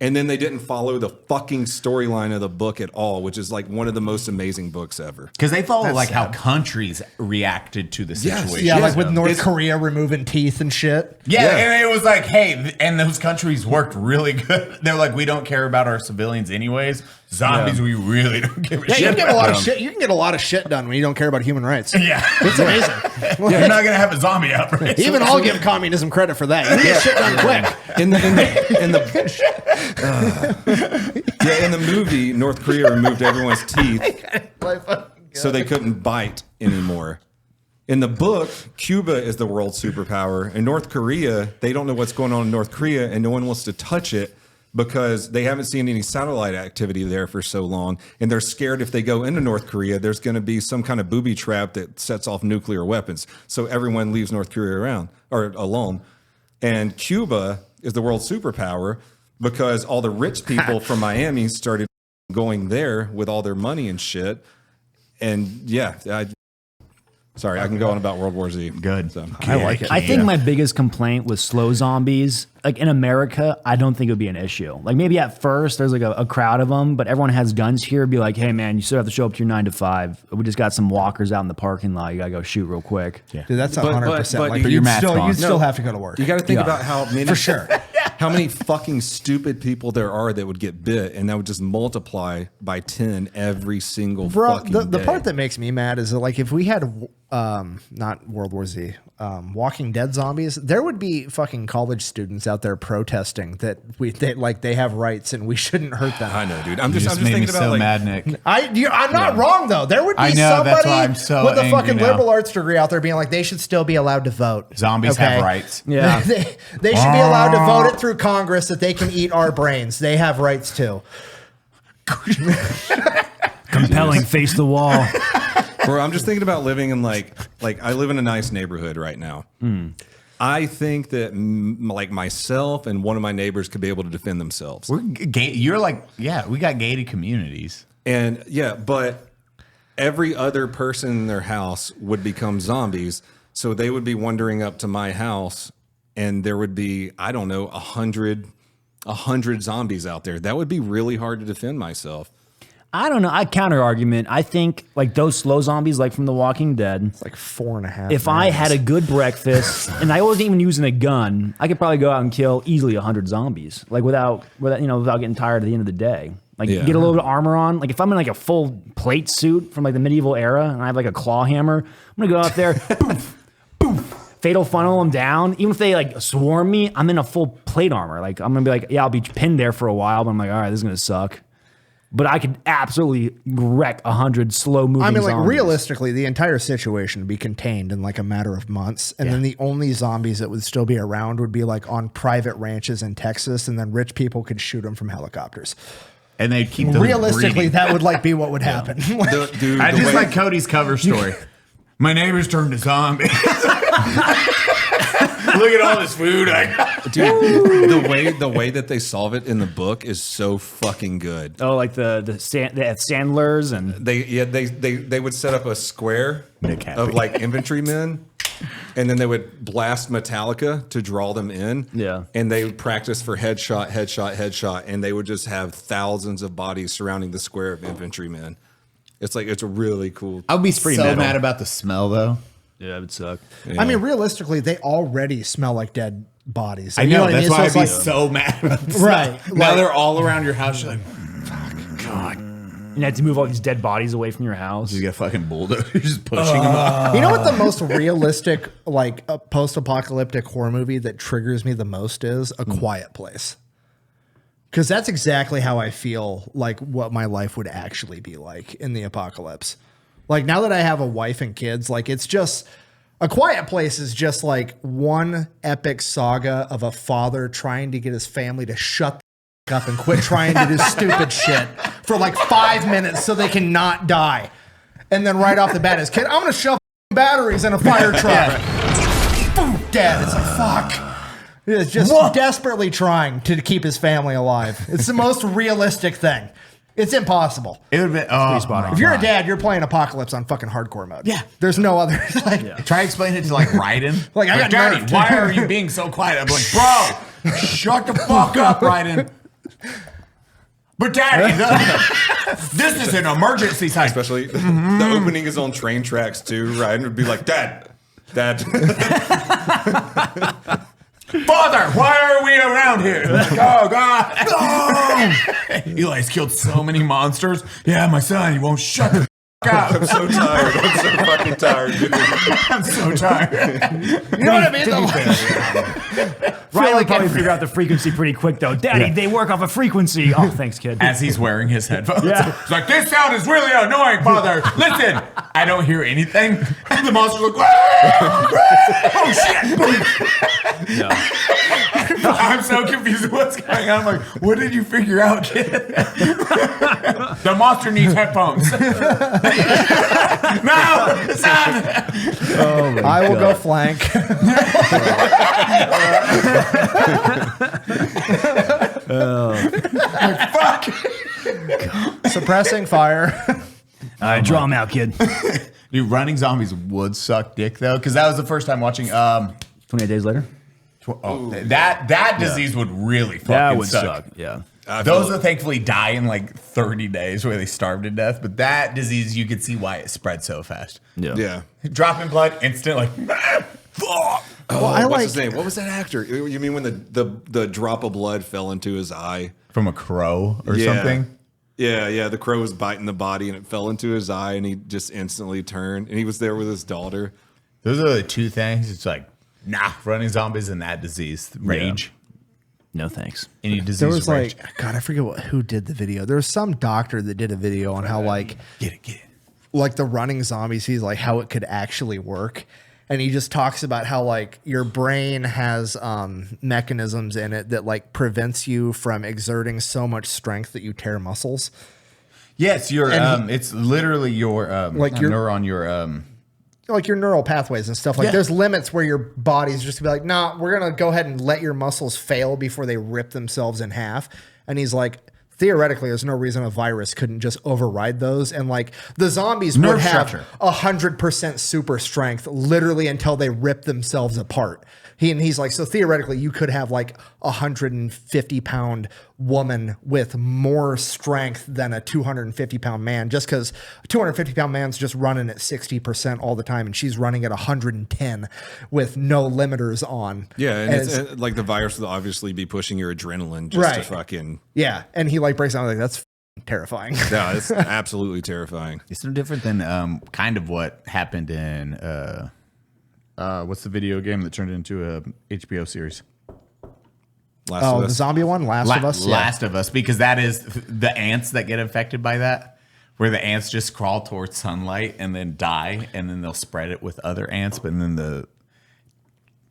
And then they didn't follow the fucking storyline of the book at all, which is like one of the most amazing books ever. Because they follow like how countries reacted to the Yes. situation. Yeah, like with North It's- Korea removing teeth and shit. Yeah, Yeah. and it was like, hey, and those countries worked really good. They're like, we don't care about our civilians anyways. Zombies, we really don't give a Yeah, shit. you can get a lot of about shit. You can get a lot of shit done when you don't care about human rights. them. Yeah, It's amazing. you're not gonna have a zombie outbreak. Even I'll give communism credit for that. You can get shit done quick. In the movie, North Korea removed everyone's teeth so they couldn't bite anymore. In the book, Cuba is the world superpower. In North Korea, they don't know what's going on in North Korea, and no one wants to touch it because they haven't seen any satellite activity there for so long, and they're scared if they go into North Korea, there's going to be some kind of booby trap that sets off nuclear weapons. So everyone leaves North Korea alone. And Cuba is the world superpower because all the rich people from Miami started going there with all their money and shit. And yeah, sorry, I can go on about World War Z. Good. So. I like it. I think my biggest complaint with slow zombies, like in America, I don't think it would be an issue. Like maybe at first there's like a crowd of them, but everyone has guns here. Be like, hey man, you still have to show up to your 9 to 5. We just got some walkers out in the parking lot. You gotta go shoot real quick. Yeah. Dude, that's But- 100%. but Like, your you'd math's wrong. you'd still have to go to work. You got to think Yeah. about how many For sure. how many fucking stupid people there are that would get bit, and that would just multiply by 10 every single Bro, fucking the day. part that makes me mad is that, like, if we had not World War Z, Walking Dead zombies, there would be fucking college students out there protesting that they have rights and we shouldn't hurt them. I know, dude. I'm You just just made me thinking about so like, mad, Nick. I'm not wrong though. There would be I know, that's somebody why I'm so with a angry fucking now. liberal arts degree out there being like, they should still be allowed to vote. Zombies have rights. Yeah. they should be allowed to vote it through Congress that they can eat our brains. They have rights too. Compelling, face the wall. Bro, I'm just thinking about living in like I live in a nice neighborhood right now. I think that like myself and one of my neighbors could be able to defend themselves. We're gay. You're like, yeah, we got gated communities. And yeah, but every other person in their house would become zombies. So they would be wandering up to my house and there would be, I don't know, 100 zombies out there. That would be really hard to defend myself. I don't know. I counter argument. I think like those slow zombies, like from The Walking Dead. It's like 4.5. If I had a good breakfast and I wasn't even using a gun, I could probably go out and kill easily 100 zombies, like without getting tired at the end of the day. Like Yeah. get a little bit of armor on. Like if I'm in like a full plate suit from like the medieval era and I have like a claw hammer, I'm gonna go out there, poof, poof, fatal funnel them down. Even if they like swarm me, I'm in a full plate armor. Like I'm gonna be like, yeah, I'll be pinned there for a while, but I'm like, all right, this is gonna suck. But I could absolutely wreck 100 slow moving. I mean, like zombies. realistically, the entire situation would be contained in like a matter of months, and then the only zombies that would still be around would be like on private ranches in Texas, and then rich people could shoot them from helicopters. And they'd keep those Realistically, breeding. that would like be what would happen. Dude, I the just way- like Cody's cover story. My neighbors turned to zombies. Look at all this food I got. Dude, the way that they solve it in the book is so fucking good. Oh, like the Sandlers and They would set up a square Nick happy. of like infantrymen, and then they would blast Metallica to draw them in. Yeah. And they would practice for headshot, and they would just have thousands of bodies surrounding the square of infantrymen. It's a really cool. I would be pretty so metal. mad about the smell, though. yeah, it would suck. I mean, realistically, they already smell like dead bodies. I know, what that's mean? why I'd it's be like- so mad about the smell. Right. Now Like- they're all around your house. You're like, You have to move all these dead bodies away from your house. you got fucking bulldozer just pushing them up. You know what the most realistic, like post-apocalyptic horror movie that triggers me the most is A Quiet Place. Because that's exactly how I feel like what my life would actually be like in the apocalypse. Like now that I have a wife and kids, like it's just A Quiet Place is just like one epic saga of a father trying to get his family to shut up and quit trying to do stupid shit for like 5 minutes so they can not die. And then right off the bat is, kid, I'm going to shove batteries in a fire truck. Boom, dead. It's like, fuck. It's just desperately trying to keep his family alive. It's the most realistic thing. It's impossible. It would be. Oh, if you're a dad, you're playing Apocalypse on fucking hardcore mode. Yeah. There's no other. Try explaining it to like Raiden. Like, I got Daddy, nerfed. why are you being so quiet? I'm like, bro, shut the fuck up, Raiden. But Daddy, this is an emergency sign. Especially the opening is on train tracks too. Ryan would be like, Dad. Father, why are we around here? Like, oh, God. Eli's killed so many monsters. Yeah, my son, he won't shut the fuck up. I'm so tired. I'm so fucking tired, dude. I'm so tired. You know what I mean? Ryan would probably figure out the frequency pretty quick, though. Daddy, they work off a frequency. Oh, thanks, kid. As he's wearing his headphones. Yeah. He's like, this sound is really annoying, Father. Listen. I don't hear anything. And the monster's like, oh, shit. Yeah. I'm so confused with what's going on. I'm like, what did you figure out, kid? The monster needs headphones. No, son. Oh, I will go flank. Fuck. Suppressing fire. All right, draw him out, kid. Dude, running zombies would suck dick, though, because that was the first time watching. 28 days later? That disease would really fucking That would suck. suck. Yeah. Those that thankfully die in like 30 days where they starve to death. But that disease, you could see why it spread so fast. Yeah. Dropping blood, instant, like, fuck. Oh, what's his name? What was that actor? You mean when the drop of blood fell into his eye? From a crow or Yeah. something? Yeah. The crow was biting the body and it fell into his eye and he just instantly turned. And he was there with his daughter. Those are the two things. It's like, nah, running zombies and that disease. Rage. No thanks. Any disease. There was rage. like, God, I forget who did the video. There was some doctor that did a video on how like, Get it. like the running zombies, he's like how it could actually work. And he just talks about how like your brain has mechanisms in it that like prevents you from exerting so much strength that you tear muscles. Yes, your it's literally your Like your- neuron, your Like your neural pathways and stuff. Like Yeah. there's limits where your body's just gonna be like, nah, we're gonna go ahead and let your muscles fail before they rip themselves in half. And he's like, theoretically, there's no reason a virus couldn't just override those. And like the zombies Nerve would have structure. 100% super strength literally until they rip themselves apart. He's like, so theoretically, you could have like 150-pound woman with more strength than a 250-pound man, just because a 250-pound man's just running at 60% all the time, and she's running at 110 with no limiters on. Yeah, and it's like the virus will obviously be pushing your adrenaline just to Right. fucking. Yeah, and he like breaks down like that's terrifying. Yeah, it's absolutely terrifying. It's no different than kind of what happened in what's the video game that turned into a HBO series? Last of The Us. zombie one, Last of Us. Last of Us, because that is the ants that get affected by that, where the ants just crawl towards sunlight and then die, and then they'll spread it with other ants, but then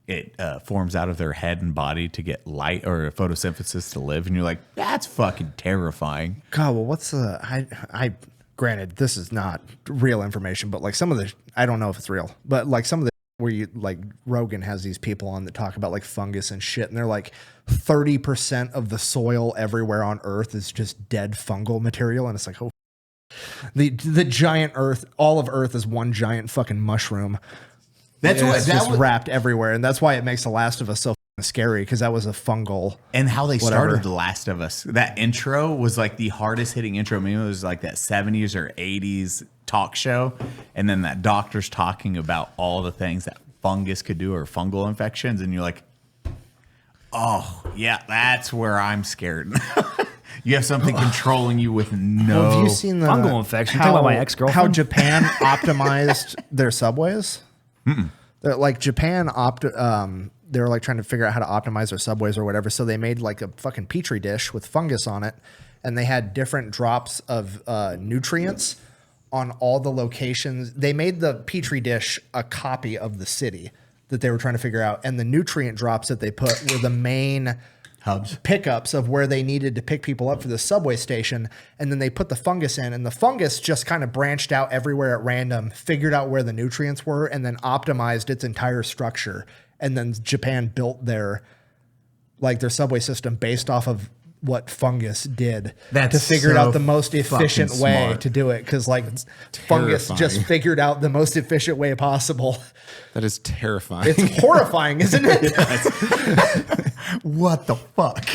it forms out of their head and body to get light or photosynthesis to live, and you're like, that's fucking terrifying. God, well, what's the I granted this is not real information, but like some of the I don't know if it's real, but like some of the where you like Rogan has these people on that talk about like fungus and shit, and they're like 30% of the soil everywhere on Earth is just dead fungal material, and it's like, oh, the giant Earth, all of Earth is one giant fucking mushroom. That's And what it's that just was, wrapped everywhere, and that's why it makes The Last of Us so fucking scary, because that was a fungal. and how they Whatever. started The Last of Us. That intro was like the hardest hitting intro. Maybe it was like that 70s or 80s talk show. And then that doctor's talking about all the things that fungus could do or fungal infections. And you're like, oh, yeah, that's where I'm scared. You have something controlling you with no. Have you seen the Fungal infection. Talking about my ex-girlfriend? How Japan optimized their subways? They're like Japan they were like trying to figure out how to optimize their subways or whatever. So they made like a fucking petri dish with fungus on it, and they had different drops of nutrients on all the locations. They made the petri dish a copy of the city that they were trying to figure out, and the nutrient drops that they put were the main pickups of where they needed to pick people up for the subway station, and then they put the fungus in, and the fungus just kind of branched out everywhere at random, figured out where the nutrients were, and then optimized its entire structure. And then Japan built their subway system based off of what fungus did to figure out the most efficient way to do it. Because fungus just figured out the most efficient way possible. That is terrifying. It's horrifying, isn't it? What the fuck?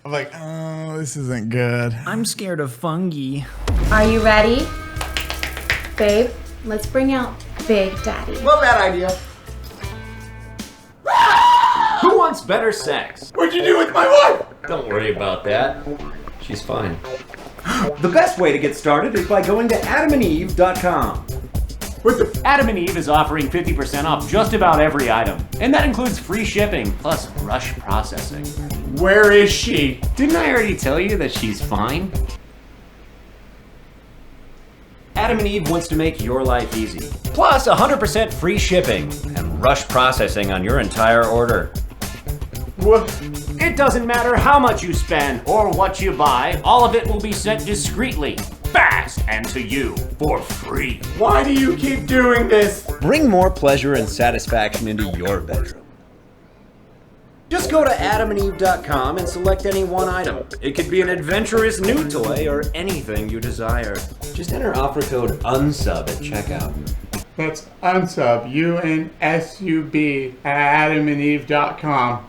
I'm like, oh, this isn't good. I'm scared of fungi. Are you ready? Babe, let's bring out Big Daddy. Love that idea. Who wants better sex? What'd you do with my wife? Don't worry about that. She's fine. The best way to get started is by going to adamandeve.com. Adam and Eve is offering 50% off just about every item. And that includes free shipping, plus rush processing. Where is she? Didn't I already tell you that she's fine? Adam and Eve wants to make your life easy. Plus 100% free shipping and rush processing on your entire order. What? It doesn't matter how much you spend or what you buy, all of it will be sent discreetly, fast, and to you for free. Why do you keep doing this? Bring more pleasure and satisfaction into your bedroom. Just go to adamandeve.com and select any one item. It could be an adventurous new toy or anything you desire. Just enter offer code UNSUB at checkout. That's Unsub, UNSUB, at adamandeve.com.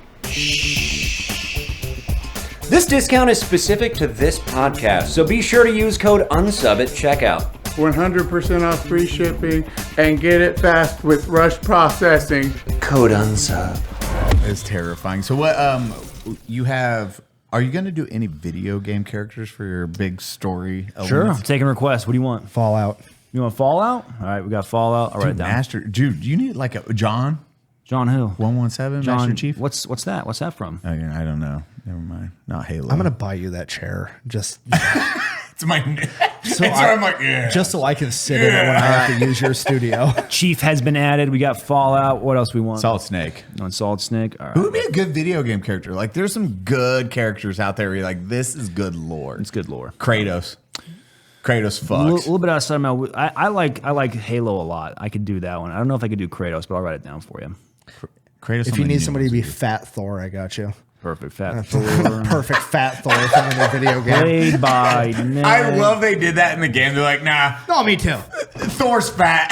This discount is specific to this podcast, so be sure to use code UNSUB at checkout. 100% off free shipping and get it fast with rush processing. Code UNSUB. It's terrifying. So what you have, are you going to do any video game characters for your big story elements? Sure, I'm taking requests. What do you want? Fallout. You want Fallout? All right, we got Fallout. I'll write it down. Dude, you need like a John who? 117, John Master Chief? What's that? What's that from? Oh, yeah, I don't know. Never mind. Not Halo. I'm gonna buy you that chair. Just It's my. so I'm like, yeah. just so I can sit in it when I have to use your studio. Chief has been added. We got Fallout. What else we want? Solid Snake. On Solid Snake. All right. Who would be a good video game character? Like, there's some good characters out there where you're like, this is good lore. It's good lore. Kratos fucks. A little bit outside of my. I like Halo a lot. I could do that one. I don't know if I could do Kratos, but I'll write it down for you. Kratos. If you need somebody to be Fat Thor, I got you. Perfect. Fat Thor. Perfect Fat Thor from a video game. Played by Nick. I love they did that in the game. They're like, nah, Oh, me too. Thor's fat.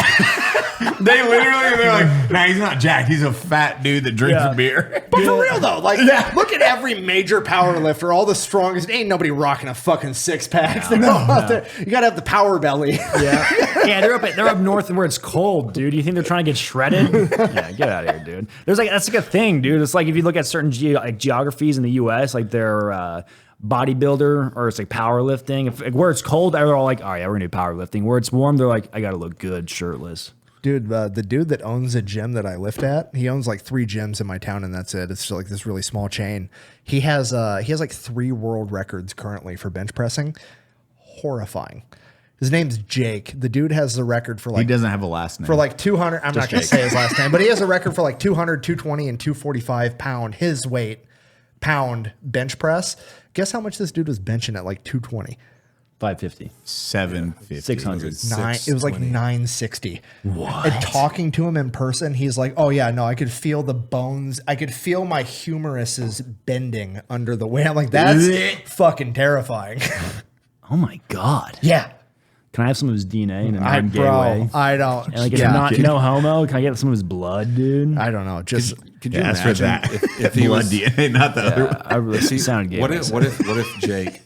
They're like, nah, he's not jacked. He's a fat dude that drinks a beer. But for real though, look at every major power lifter, all the strongest. Ain't nobody rocking a fucking six pack. You gotta have the power belly. Yeah, they're up north where it's cold, dude. You think they're trying to get shredded? Yeah, get out of here, dude. That's like a thing, dude. It's like if you look at certain geographies in the U.S., like they're bodybuilder or it's like powerlifting. Where it's cold, they're all like, all right, we're gonna do powerlifting. Where it's warm, they're like, I gotta look good shirtless. Dude, the dude that owns a gym that I lift at, he owns like 3 gyms in my town, and that's it. It's just like this really small chain. He has like 3 world records currently for bench pressing. Horrifying. His name's Jake. The dude has the record for like... He doesn't have a last name. For like 200... I'm not going to say his last name, but he has a record for like 200, 220, and 245 pound, his weight, pound bench press. Guess how much this dude was benching at like 220? 550. 750. 600. It was like 960. What? And talking to him in person, he's like, oh yeah, no, I could feel the bones. I could feel my humeruses bending under the weight. I'm like, that's fucking terrifying. Oh my God. Yeah. Can I have some of his DNA in a non-gay way? I don't. And like, if no homo, can I get some of his blood, dude? I don't know. Just could you imagine if he was DNA, not the other? I really sounded gay. What if Jake?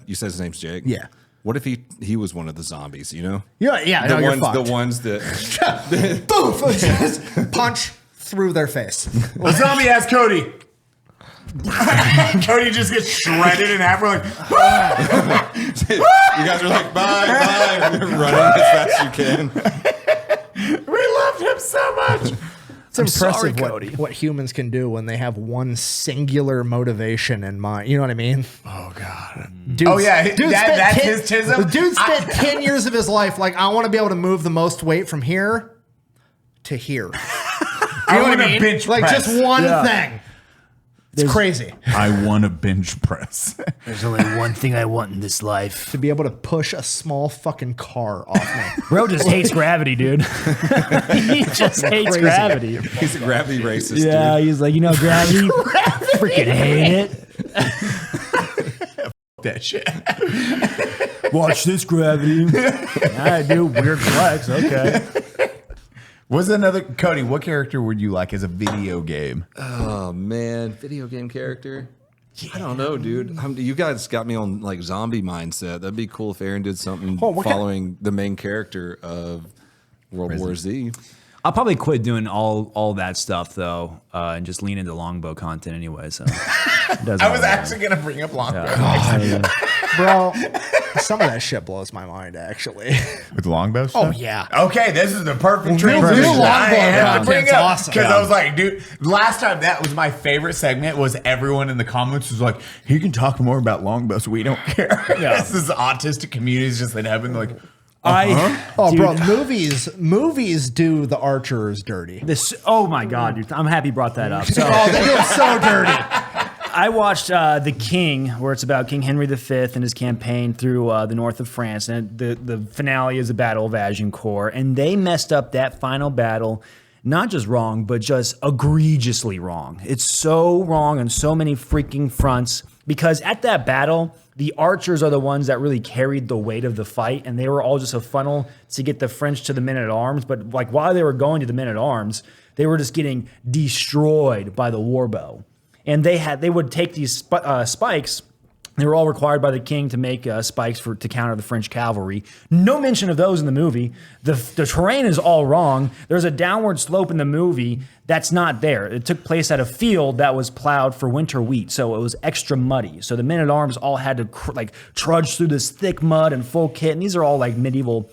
You said his name's Jake. Yeah. What if he was one of the zombies? You know? Yeah. The No, ones, you're fucked. the ones that. Boom! Just punch through their face. A zombie ass Cody. Cody just gets shredded in half. We're like, You guys are like, bye, running as fast as you can. we loved him so much. It's impressive Cody. what humans can do when they have one singular motivation in mind. You know what I mean? Oh God. That's his tism. The dude spent 10 years of his life like, I want to be able to move the most weight from here to here. I want to bench Like press. just one thing. It's crazy. I want to bench press. There's only one thing I want in this life. To be able to push a small fucking car off me. Bro just hates gravity, dude. He just hates gravity. He's a gravity racist, Yeah, dude. he's like, gravity. Freaking hate it. That shit. Watch this gravity. I do weird flex. Okay. What's another Cody? What character would you like as a video game? Oh man, video game character. I don't know, dude. You guys got me on like zombie mindset. That'd be cool if Aaron did something following the main character of World War Z. I'll probably quit doing all that stuff though, and just lean into longbow content anyway. So I was actually gonna bring up longbow, Bro. Some of that shit blows my mind, actually. with longbow stuff. Oh yeah. Okay, this is the perfect New transition. longbow I had to bring content's up awesome. because I was like, dude, last time that was my favorite segment. Was everyone in the comments was like, he can talk more about longbows. We don't care. This is autistic communities just in heaven. Like, Oh, bro, movies do the archers dirty. Oh my god, dude! I'm happy you brought that up. So, They do it so dirty. I watched The King, where it's about King Henry V and his campaign through the north of France, and the finale is the Battle of Agincourt, and they messed up that final battle, not just wrong, but just egregiously wrong. It's so wrong on so many freaking fronts, because at that battle, the archers are the ones that really carried the weight of the fight, and they were all just a funnel to get the French to the men-at-arms, but like while they were going to the men-at-arms, they were just getting destroyed by the warbow. And they would take these spikes. They were all required by the king to make spikes to counter the French cavalry. No mention of those in the movie. The terrain is all wrong. There's a downward slope in the movie that's not there. It took place at a field that was plowed for winter wheat, so it was extra muddy. So the men-at-arms all had to trudge through this thick mud and full kit. And these are all like medieval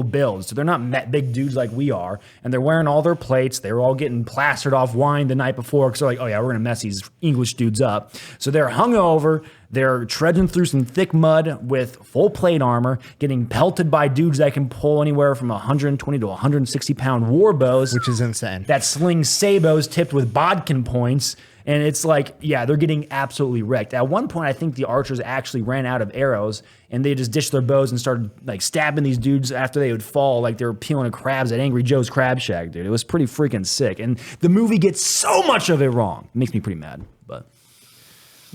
builds. So they're not big dudes like we are. And they're wearing all their plates. They were all getting plastered off wine the night before because they're like, oh yeah, we're gonna mess these English dudes up. So they're hungover. They're trudging through some thick mud with full plate armor, getting pelted by dudes that can pull anywhere from 120 to 160 pound war bows, Which is insane. that sling sabos tipped with bodkin points. And it's like, yeah, they're getting absolutely wrecked. At one point, I think the archers actually ran out of arrows and they just ditched their bows and started like stabbing these dudes after they would fall like they were peeling crabs at Angry Joe's Crab Shack, dude. It was pretty freaking sick. And the movie gets so much of it wrong. It makes me pretty mad, but...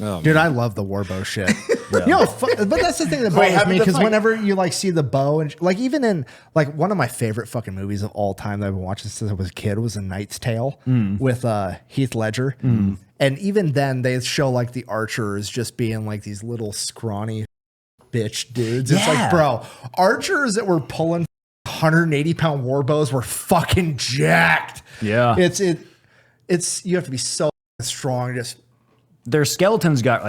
Oh, Dude, I love the warbow shit. But that's the thing that bothers me, because whenever you like see the bow and like even in like one of my favorite fucking movies of all time that I've been watching since I was a kid was A Knight's Tale with Heath Ledger. And even then they show like the archers just being like these little scrawny bitch dudes. It's like, bro, archers that were pulling 180 pound warbows were fucking jacked. Yeah. It's you have to be so strong. Just their skeletons got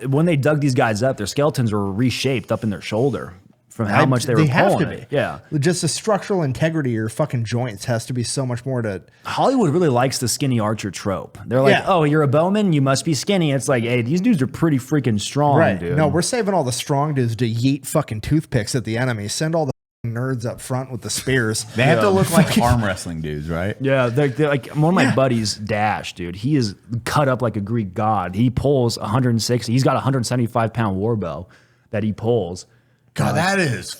when they dug these guys up, their skeletons were reshaped up in their shoulder from how much they were pulling it. Yeah. Just the structural integrity of your fucking joints has to be so much more to... Hollywood really likes the skinny archer trope. They're like, oh, you're a bowman, you must be skinny. It's like, hey, these dudes are pretty freaking strong, dude. No, we're saving all the strong dudes to yeet fucking toothpicks at the enemy. Send all the nerds up front with the spears. They have to look like arm wrestling dudes, right? Yeah, they're like one of my buddies, Dash, dude. He is cut up like a Greek god. He pulls 160. He's got a 175 pound warbow that he pulls. God, that is.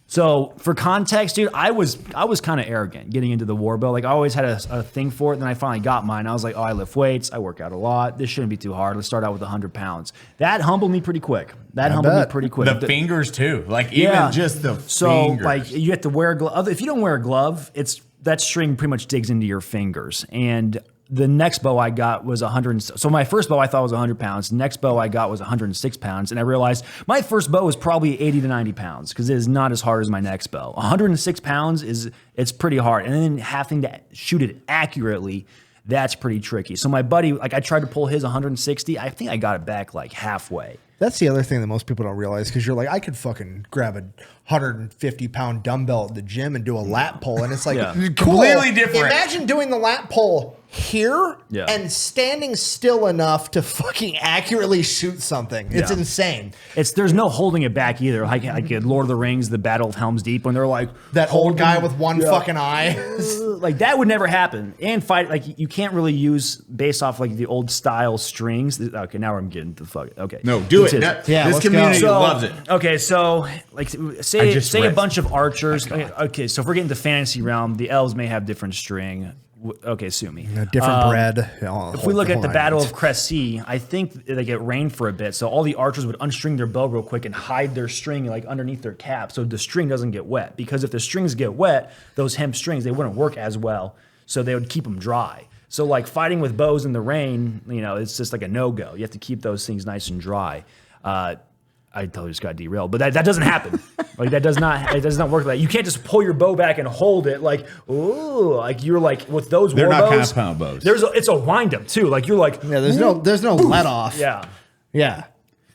So for context, dude, I was kind of arrogant getting into the warbow. Like I always had a thing for it. Then I finally got mine. I was like, oh, I lift weights. I work out a lot. This shouldn't be too hard. Let's start out with 100 pounds. That humbled me pretty quick. The fingers too. Like even just the fingers. Like you have to wear a glove. If you don't wear a glove, that string pretty much digs into your fingers. And the next bow I got was 100. So my first bow I thought was 100 pounds. The next bow I got was 106 pounds. And I realized my first bow is probably 80 to 90 pounds because it is not as hard as my next bow. 106 pounds it's pretty hard. And then having to shoot it accurately, that's pretty tricky. So my buddy, like I tried to pull his 160. I think I got it back like halfway. That's the other thing that most people don't realize, because you're like, I could fucking grab a 150 pound dumbbell at the gym and do a lat pull. And it's like, completely different. Imagine doing the lat pull here Yeah. and standing still enough to fucking accurately shoot something. It's Yeah. insane. There's no holding it back either. Like Lord of the Rings, the Battle of Helm's Deep, when they're like That old guy holding- with one fucking eye. like that would never happen. And fight like you can't really use based off like the old style strings. Okay, now I'm getting the fuck. Okay, No, do it. It's No, Yeah, this let's community go. loves it. Okay, so like say just a read- bunch of archers. Okay, so if we're getting the fantasy realm, the elves may have different string. Okay, sue me. Different bread. If we look at the Battle of Cressy, I think they get rained for a bit, so all the archers would unstring their bow real quick and hide their string like underneath their cap, so the string doesn't get wet. Because if the strings get wet, those hemp strings they wouldn't work as well, so they would keep them dry. So like fighting with bows in the rain, it's just like a no-go. You have to keep those things nice and dry. I totally just got derailed, but that doesn't happen. Like it does not work like that. You can't just pull your bow back and hold it like, ooh, like you're like with those They're war not bows. compound bows. It's a wind up too. Like you're like, Yeah, there's no let off. yeah. Yeah.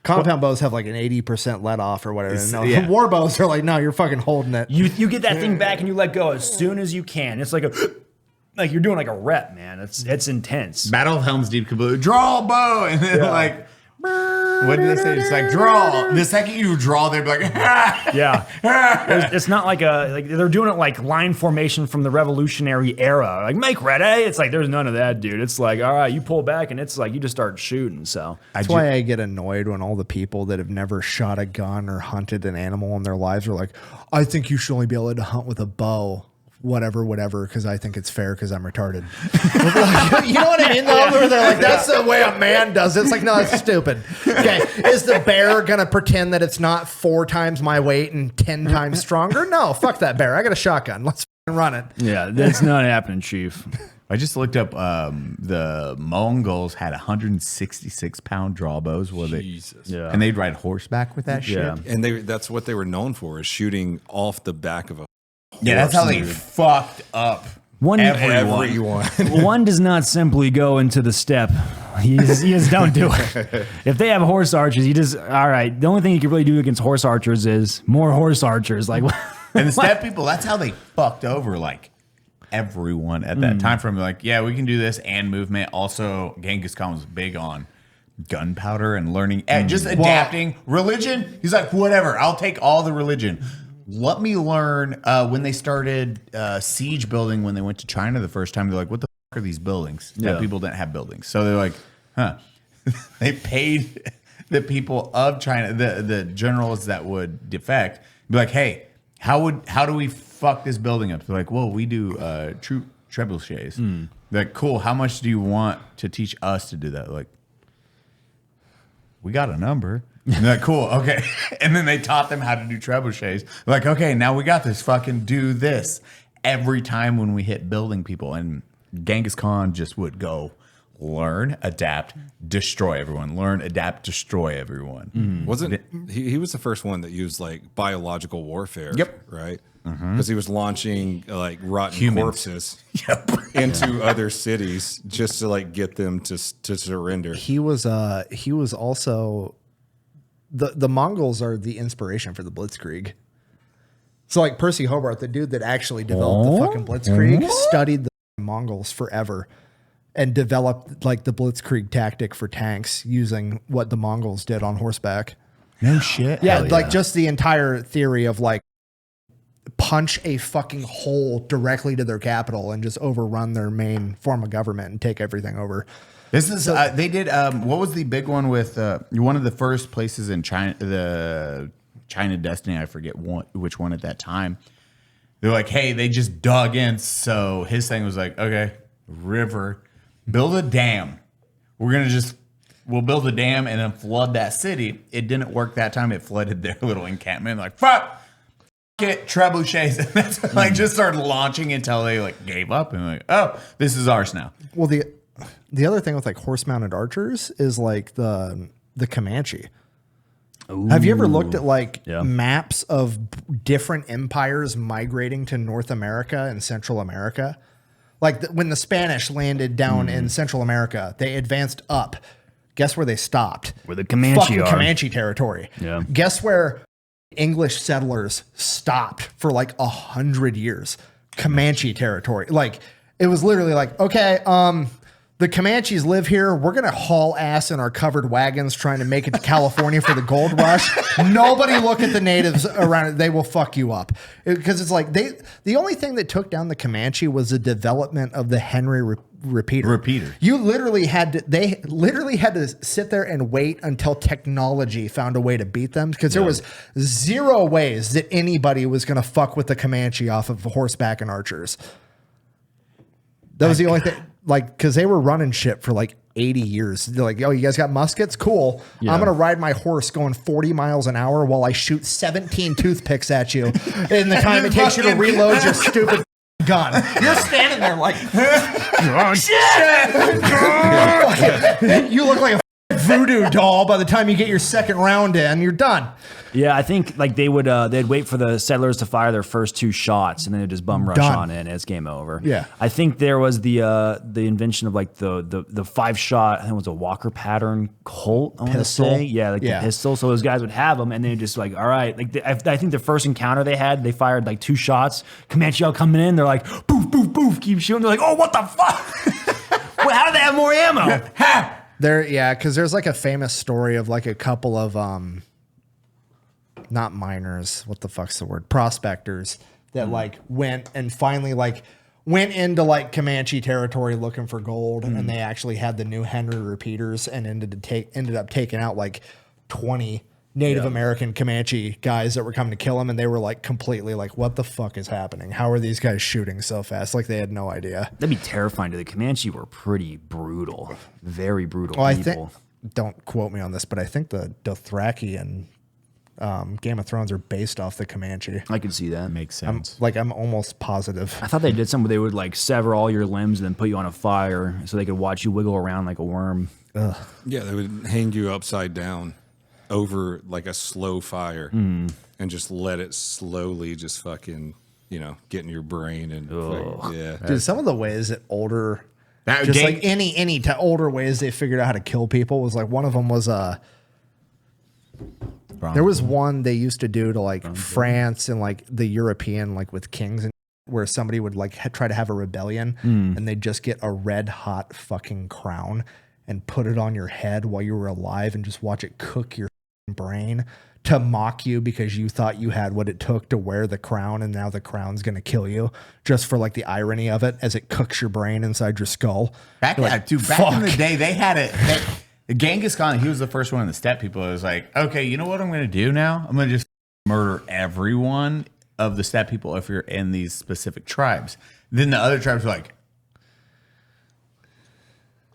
Compound bows have like an 80% let off or whatever. No, yeah. war bows are like, no, you're fucking holding it. You get that thing back and you let go as soon as you can. It's like like you're doing like a rep, man. It's intense. Battle of Helm's Deep completely draw bow, and then like, what did they say? It's like draw. The second you draw, they're like, Yeah. It's not like they're doing it like line formation from the Revolutionary era. Like make ready. It's like there's none of that, dude. It's like all right, you pull back and it's like you just start shooting. So That's why I get annoyed when all the people that have never shot a gun or hunted an animal in their lives are like, I think you should only be able to hunt with a bow. Whatever, because I think it's fair because I'm retarded. You know what I mean, though? Where they're like, that's the way a man does it. It's like, no, that's stupid. Okay, is the bear going to pretend that it's not 4 times my weight and 10 times stronger? No, fuck that bear. I got a shotgun. Let's run it. yeah, that's not happening, Chief. I just looked up. The Mongols had 166-pound draw bows. Yeah. And they'd ride horseback with that shit. Yeah. And that's what they were known for, is shooting off the back of a Yeah, that's how they fucked up everyone. One does not simply go into the step. You just don't do it. If they have horse archers, all right. The only thing you can really do against horse archers is more horse archers. Like, And the step people, that's how they fucked over like everyone at that time frame. Like, yeah, we can do this and movement. Also, Genghis Khan was big on gunpowder and learning and just adapting religion. He's like, whatever, I'll take all the religion. Let me learn. When they started siege building, when they went to China the first time, they're like, what the fuck are these buildings? Yeah. That people didn't have buildings. So they're like, huh. They paid the people of China, the generals that would defect, be like, hey, how do we fuck this building up? They're like, well, we do troop trebuchets. They're like, cool. How much do you want to teach us to do that? Like, we got a number. And they're like, cool, okay. And then they taught them how to do trebuchets. Like, okay, now we got this. Fucking do this every time when we hit building people. And Genghis Khan just would go learn, adapt, destroy everyone. Learn, adapt, destroy everyone. Wasn't he was the first one that used like biological warfare? Yep. Right. Because he was launching like rotten corpses into other cities just to like get them to surrender. He was also the Mongols are the inspiration for the Blitzkrieg. So like Percy Hobart, the dude that actually developed the fucking Blitzkrieg, studied the Mongols forever and developed like the Blitzkrieg tactic for tanks using what the Mongols did on horseback. No shit. Yeah, Hell like just the entire theory of like punch a fucking hole directly to their capital and just overrun their main form of government and take everything over. This is they did. What was the big one with one of the first places in China? The China Destiny. I forget which one at that time. They're like, hey, they just dug in. So his thing was like, okay, river, build a dam. We'll build a dam and then flood that city. It didn't work that time. It flooded their little encampment. Like, fuck it, trebuchets. And that's like just started launching until they like gave up and like, oh, this is ours now. Well, the other thing with like horse-mounted archers is like the Comanche. Ooh. Have you ever looked at like maps of different empires migrating to North America and Central America? Like when the Spanish landed down in Central America, they advanced up. Guess where they stopped? Where the Comanche fucking are. Comanche territory. Yeah. Guess where English settlers stopped for like 100 years? Comanche territory. Like It was literally like, okay, the Comanches live here. We're going to haul ass in our covered wagons trying to make it to California for the gold rush. Nobody look at the natives around it. They will fuck you up. Because it's like the only thing that took down the Comanche was the development of the Henry repeater. You literally they literally had to sit there and wait until technology found a way to beat them, because there was zero ways that anybody was going to fuck with the Comanche off of horseback and archers. That was the only thing. Like, because they were running shit for like 80 years. They're like, oh, you guys got muskets? Cool. Yeah. I'm going to ride my horse going 40 miles an hour while I shoot 17 toothpicks at you in the time it takes you to reload your stupid gun. You're standing there like, shit. You look like a voodoo doll by the time you get your second round in. You're done. Yeah, I think like they'd wait for the settlers to fire their first 2 shots, and then they'd just bum rush on in, and it's game over. Yeah, I think there was the invention of like the 5-shot. I think it was a Walker pattern Colt. I want to say, the pistol. So those guys would have them, and then just like, all right, like I think the first encounter they had, they fired like 2 shots. Comanche all coming in, they're like, boof, boof, boof, keep shooting. They're like, oh, what the fuck? Well, how do they have more ammo? Because there's like a famous story of like a couple of not miners, what the fuck's the word? Prospectors that like went and finally like went into like Comanche territory looking for gold, and they actually had the new Henry repeaters and ended up taking out like 20 Native American Comanche guys that were coming to kill them, and they were like completely like, what the fuck is happening? How are these guys shooting so fast? Like they had no idea. That'd be terrifying. The Comanche were pretty brutal, very brutal people. I think, don't quote me on this, but I think the Dothraki and Game of Thrones are based off the Comanche. I could see that. Makes sense. I'm almost positive. I thought they did something where they would like sever all your limbs and then put you on a fire so they could watch you wiggle around like a worm. Ugh. Yeah, they would hang you upside down over like a slow fire and just let it slowly just fucking, get in your brain and Dude, some of the ways that older older ways they figured out how to kill people was like, one of them was there was one they used to do to like France and like the European, like with kings, and where somebody would like try to have a rebellion and they'd just get a red hot fucking crown and put it on your head while you were alive and just watch it cook your brain to mock you because you thought you had what it took to wear the crown, and now the crown's going to kill you, just for like the irony of it as it cooks your brain inside your skull. Back in the day, they had it. Genghis Khan, he was the first one in the steppe people. It was like, okay, you know what I'm going to do now? I'm going to just murder everyone of the steppe people if you're in these specific tribes. Then the other tribes were like,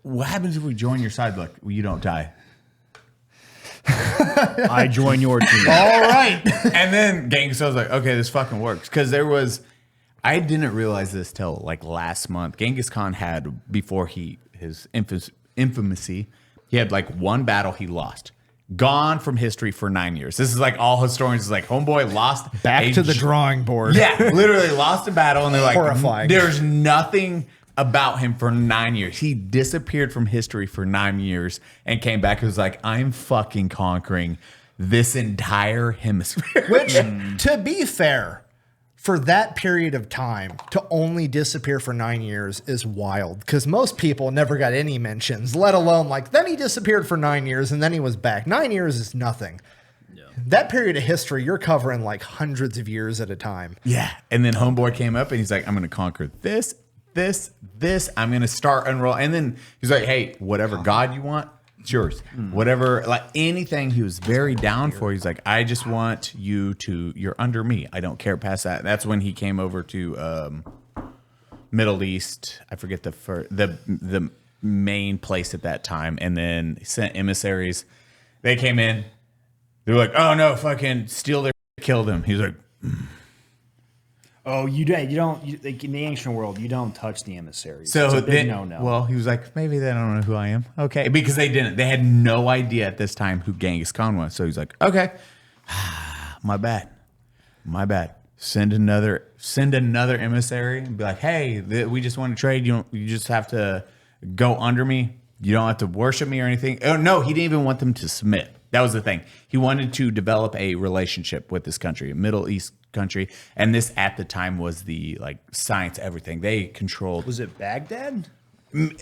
what happens if we join your side? Like, well, you don't die. I join your team. All right. And then Genghis Khan was like, okay, this fucking works. Because I didn't realize this till like last month. Genghis Khan had, before his infamy, he had like one battle he lost. Gone from history for 9 years. This is like all historians is like, homeboy lost. Back to the drawing board. Yeah, literally lost a battle, and they're like, horrifying. There's nothing about him for 9 years. He disappeared from history for 9 years and came back and was like, I'm fucking conquering this entire hemisphere. Which, to be fair, for that period of time to only disappear for 9 years is wild, because most people never got any mentions, let alone like, then he disappeared for 9 years and then he was back. 9 years is nothing. Yeah. That period of history, you're covering like hundreds of years at a time. Yeah. And then homeboy came up and he's like, I'm going to conquer this. I'm going to start unroll. And then he's like, hey, whatever God you want, it's yours. Whatever, like anything he was very down for. He's like, I just want you're under me. I don't care past that. That's when he came over to Middle East. I forget the main place at that time. And then sent emissaries. They came in. They were like, oh no, fucking steal their, kill them. He's like, oh, you don't like in the ancient world, you don't touch the emissaries. So no. Well, he was like, maybe they don't know who I am. Okay, because they didn't. They had no idea at this time who Genghis Khan was. So he's like, okay, my bad. Send another emissary and be like, hey, we just want to trade. You just have to go under me. You don't have to worship me or anything. Oh no, he didn't even want them to submit. That was the thing. He wanted to develop a relationship with this country, a Middle East country, and this at the time was the like science, everything they controlled. Was it Baghdad?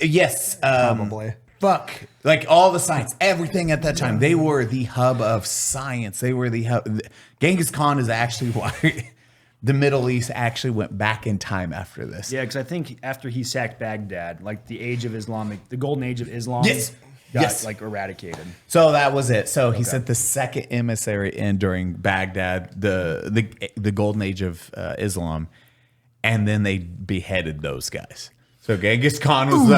Yes, Probably. fuck, like all the science, everything at that time. They were the hub of science. They were the hub. Genghis Khan is actually why the Middle East actually went back in time after this. Yeah, because I think after he sacked Baghdad, like the age of Islamic, the golden age of Islam, Yes. got Yes. like eradicated. So that was it. So he sent the second emissary in during Baghdad, the golden age of Islam, and then they beheaded those guys. So Genghis Khan was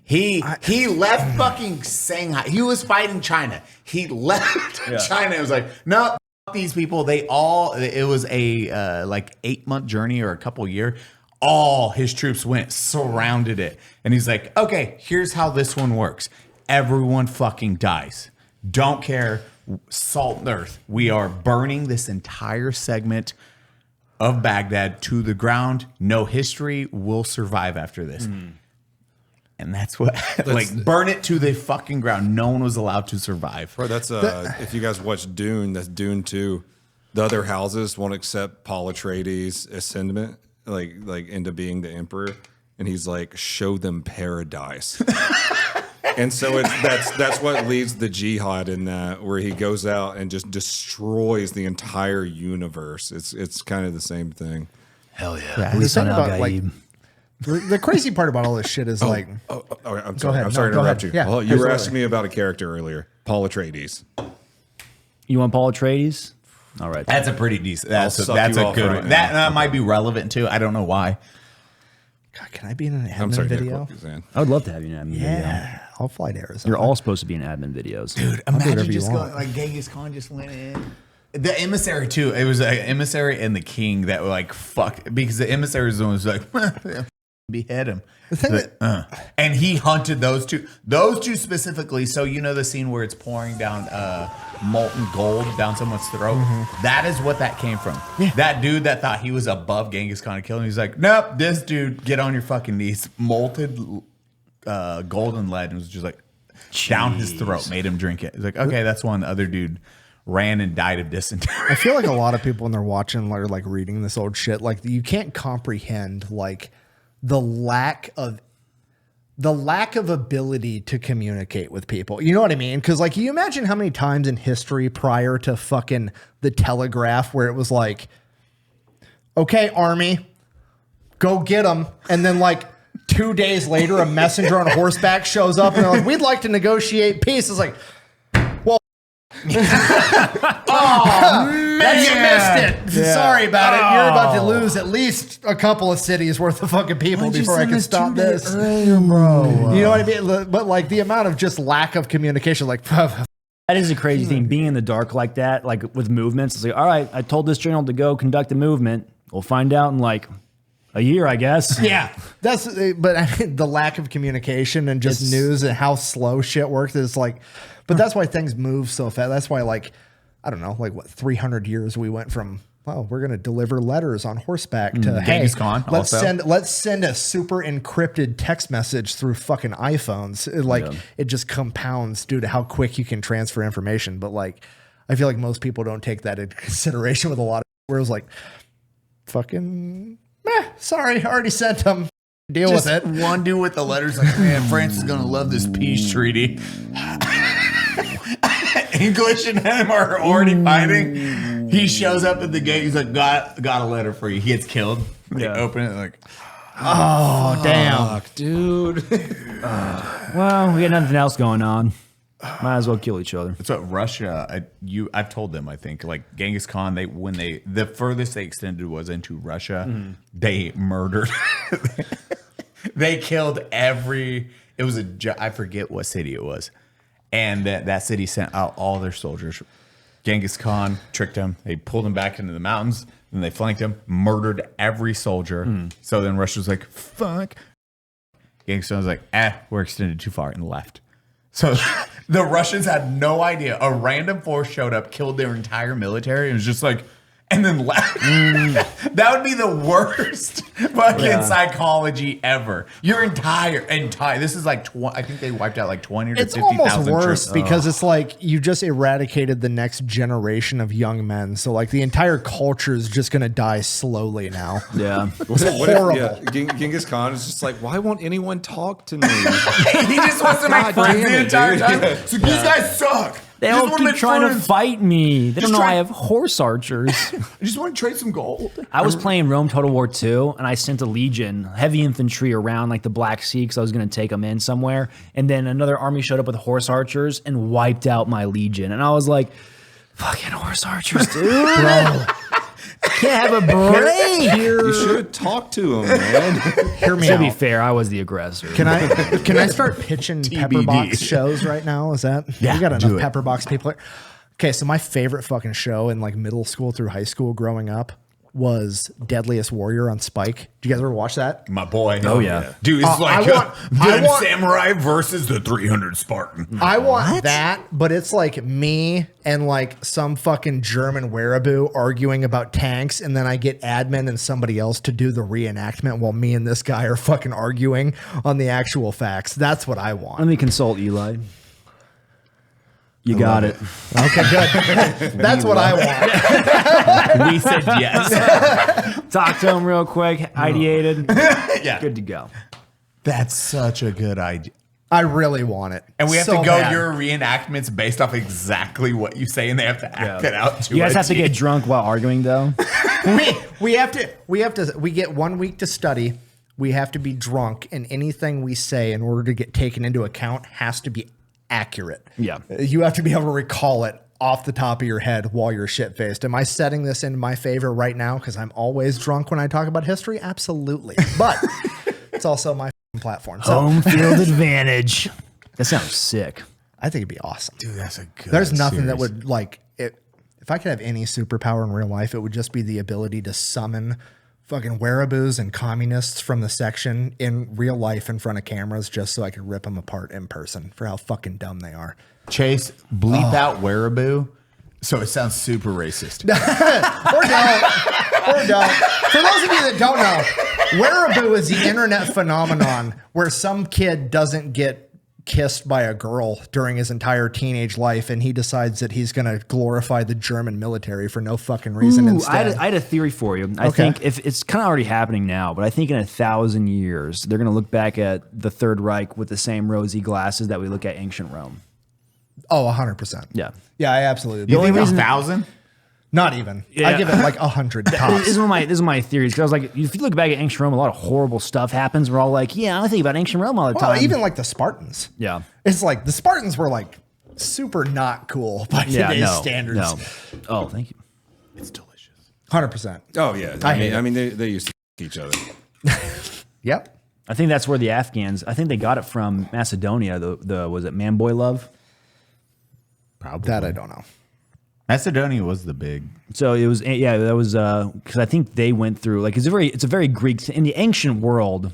he left fucking Shanghai. He was fighting China. He left China and was like, no, f- these people. It was a like 8-month journey or a couple year. All his troops went, surrounded it. And he's like, okay, here's how this one works. Everyone fucking dies. Don't care. Salt the earth. We are burning this entire segment of Baghdad to the ground. No history will survive after this. And that's what, like, burn it to the fucking ground. No one was allowed to survive. Bro, that's if you guys watch Dune, that's Dune 2. The other houses won't accept Paul Atreides' ascendment, like into being the emperor, and he's like, show them paradise. And so that's what leads the jihad in that, where he goes out and just destroys the entire universe. It's kind of the same thing. Hell yeah. Yeah, the thing about like the crazy part about all this shit is like. Oh, I'm Go sorry. ahead. I'm sorry No, to go interrupt ahead. you. Yeah, Well, you were absolutely. asking me about a character earlier, Paul Atreides. You want Paul Atreides? All right. That's a pretty decent. That's I'll a, suck that's you a off good right one. now. That might be relevant too. I don't know why. God, can I be in an I'm admin sorry, Nick, video? what you're saying. I would love to have you in an admin video. Yeah, I'll fly to Arizona. You're all supposed to be in admin videos. Dude, do imagine whatever you just want. going like Genghis Khan just went in. The emissary too. It was an emissary and the king that were like fuck, because the emissary was the one who was like behead him. The thing And he hunted those two specifically. So you know the scene where it's pouring down molten gold down someone's throat. That is what that came from. That dude that thought he was above Genghis Khan and killed him. He's like, nope, this dude, get on your fucking knees. Molten gold and lead, and was just like down his throat, made him drink it. He's like, okay, that's one. The other dude ran and died of dysentery. I feel like a lot of people when they're watching or like reading this old shit, like you can't comprehend like the lack of ability to communicate with people. You know what I mean? Because like you imagine how many times in history prior to fucking the telegraph where it was like, okay, army, go get them. And then like 2 days later, a messenger on horseback shows up and they're like, we'd like to negotiate peace. It's like, well, you missed it. Sorry about it. You're about to lose at least a couple of cities worth of fucking people before I can stop this. earlier, bro. You know what I mean? But like the amount of just lack of communication, like That is a crazy thing. Being in the dark like that, like with movements, it's like, all right, I told this general to go conduct a movement. We'll find out in like a year, I guess. yeah, but I mean, the lack of communication and just news and how slow shit works is like, but that's why things move so fast. That's why like, I don't know, like what, 300 years we went from, oh, we're going to deliver letters on horseback to, hey, Genghis Khan let's also. send a super encrypted text message through fucking iPhones. It just compounds due to how quick you can transfer information. But like, I feel like most people don't take that into consideration with a lot of, where it was like, fucking, sorry, I already sent them. Deal with it. One dude with the letters like, man, France is gonna love this peace treaty. English and him are already fighting. He shows up at the gate. He's like, got a letter for you. He gets killed. They open it like, Oh, damn. Dude. Well, we got nothing else going on. Might as well kill each other. that's what Russia. I've told them. I think like Genghis Khan. The furthest they extended was into Russia. They murdered. They killed every. It was I forget what city it was, and that city sent out all their soldiers. Genghis Khan tricked them. They pulled him back into the mountains, and they flanked him, murdered every soldier. So then Russia was like, "Fuck." Genghis Khan was like, we're extended too far," and left. So the Russians had no idea. A random force showed up, killed their entire military, and was just like, and then laugh. That would be the worst fucking psychology ever. Your entire. This is like, I think they wiped out like 20 to It's 50,000 almost worse troops. because it's like you just eradicated the next generation of young men. So like the entire culture is just going to die slowly now. Yeah. It's horrible. Genghis Khan is just like, why won't anyone talk to me? He just wants to make God friends damn the it, entire dude. time. Yeah. So these guys suck. They I just all wanna keep make trying to friends. fight me. They don't know try- I have horse archers. I just want to trade some gold. I was playing Rome Total War 2, and I sent a legion, heavy infantry, around like the Black Sea because I was going to take them in somewhere. And then another army showed up with horse archers and wiped out my legion. And I was like, fucking horse archers, dude. Bro. Can't have a brain. You should have talked to him, man. Hear me To out. be fair, I was the aggressor. Can I start pitching Pepperbox shows right now? Is that we got enough do it. Pepperbox people here? Okay, so my favorite fucking show in like middle school through high school growing up was Deadliest Warrior on Spike. Did you guys ever watch that? My boy. Oh, yeah. Dude, it's like I good want- samurai versus the 300 Spartan. I want that, but it's like me and like some fucking German wereaboo arguing about tanks, and then I get admin and somebody else to do the reenactment while me and this guy are fucking arguing on the actual facts. That's what I want. Let me consult Eli. You got it. Okay, good. That's what I want. We said yes. Talk to him real quick, ideated. Yeah. Good to go. That's such a good idea. I really want it. And we have So to go bad. your reenactments based off exactly what you say, and they have to act it out to You guys a have to T. get drunk while arguing, though. we get 1 week to study. We have to be drunk, and anything we say in order to get taken into account has to be accurate. Yeah. You have to be able to recall it off the top of your head while you're shit-faced. Am I setting this in my favor right now because I'm always drunk when I talk about history? Absolutely. But it's also my platform. So Home field advantage. That sounds sick. I think it'd be awesome. Dude, that's a good There's nothing that series. would like it. If I could have any superpower in real life, it would just be the ability to summon fucking wereaboos and communists from the section in real life in front of cameras just so I could rip them apart in person for how fucking dumb they are. Chase, bleep out wereaboo, so it sounds super racist. Or don't. For those of you that don't know, wereaboo is the internet phenomenon where some kid doesn't get kissed by a girl during his entire teenage life, and he decides that he's going to glorify the German military for no fucking reason Ooh, instead. I had a theory for you. I Okay. think if it's kind of already happening now, but I think in 1,000 years, they're going to look back at the Third Reich with the same rosy glasses that we look at ancient Rome. Oh, 100%. Yeah. Yeah, I absolutely. You think reason- 1,000? Not even. Yeah. I give it like 100 This tops. is one of my theories. Because I was like, if you look back at ancient Rome, a lot of horrible stuff happens. We're all like, yeah, I think about ancient Rome all the Well, time. even like the Spartans. Yeah. It's like the Spartans were like super not cool by today's standards. No. Oh, thank you. It's delicious. 100%. Oh yeah, I hate I mean they used to each other. Yep. I think that's where the Afghans, I think they got it from Macedonia. The was it Man Boy Love? Probably. That I don't know. Macedonia was the big. So it was, yeah, that was because I think they went through like it's a very Greek in the ancient world.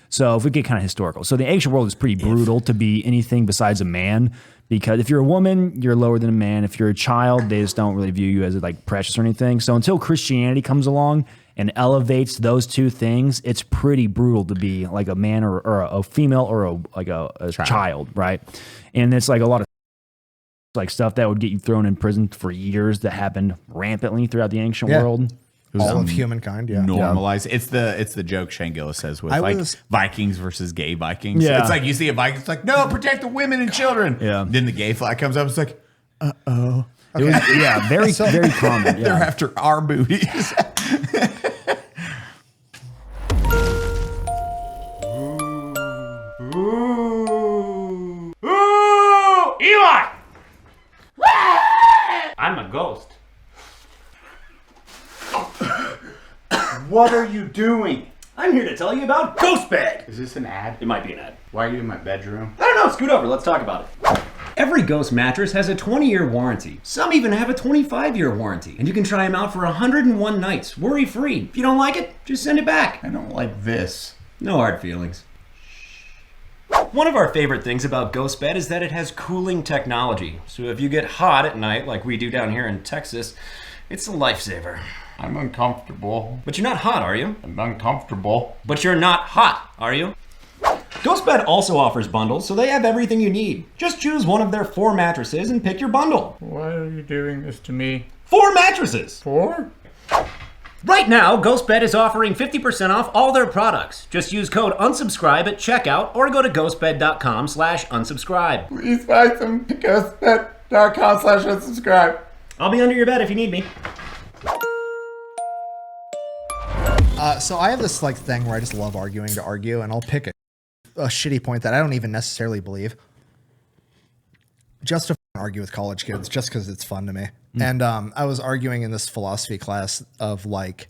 So if we get kind of historical, so the ancient world is pretty brutal to be anything besides a man, because if you're a woman, you're lower than a man. If you're a child, they just don't really view you as like precious or anything. So until Christianity comes along and elevates those two things, it's pretty brutal to be like a man or a female or a child, right? And it's like a lot of like stuff that would get you thrown in prison for years that happened rampantly throughout the ancient Yeah. world. All of humankind, yeah. Normalized. It's the joke Shane Gillis says with I like was- Vikings versus gay Vikings. Yeah. It's like you see a Viking, it's like, no, protect the women and children. Yeah. Then the gay flag comes up, it's like, It was, yeah, very very common. they're Yeah. after our booties. Eli! I'm a ghost. What are you doing? I'm here to tell you about GHOSTBED. Is this an ad? It might be an ad. Why are you in my bedroom? I don't know, scoot over, let's talk about it. Every Ghost mattress has a 20-year warranty. Some even have a 25-year warranty. And you can try them out for 101 nights, worry-free. If you don't like it, just send it back. I don't like this. No hard feelings. One of our favorite things about GHOSTBED is that it has cooling technology. So if you get hot at night, like we do down here in Texas, It's a lifesaver. I'm uncomfortable. But you're not hot, are you? I'm uncomfortable. But you're not hot, are you? GHOSTBED also offers bundles, so they have everything you need. Just choose one of their 4 mattresses and pick your bundle. Why are you doing this to me? 4 mattresses! 4? Right now, GHOSTBED is offering 50% off all their products. Just use code UNSUBSCRIBE at checkout or go to ghostbed.com/unsubscribe. Please buy some ghostbed.com/unsubscribe. I'll be under your bed if you need me. So I have this like thing where I just love arguing to argue, and I'll pick a shitty point that I don't even necessarily believe, just to argue with college kids, just because it's fun to me. And I was arguing in this philosophy class of like,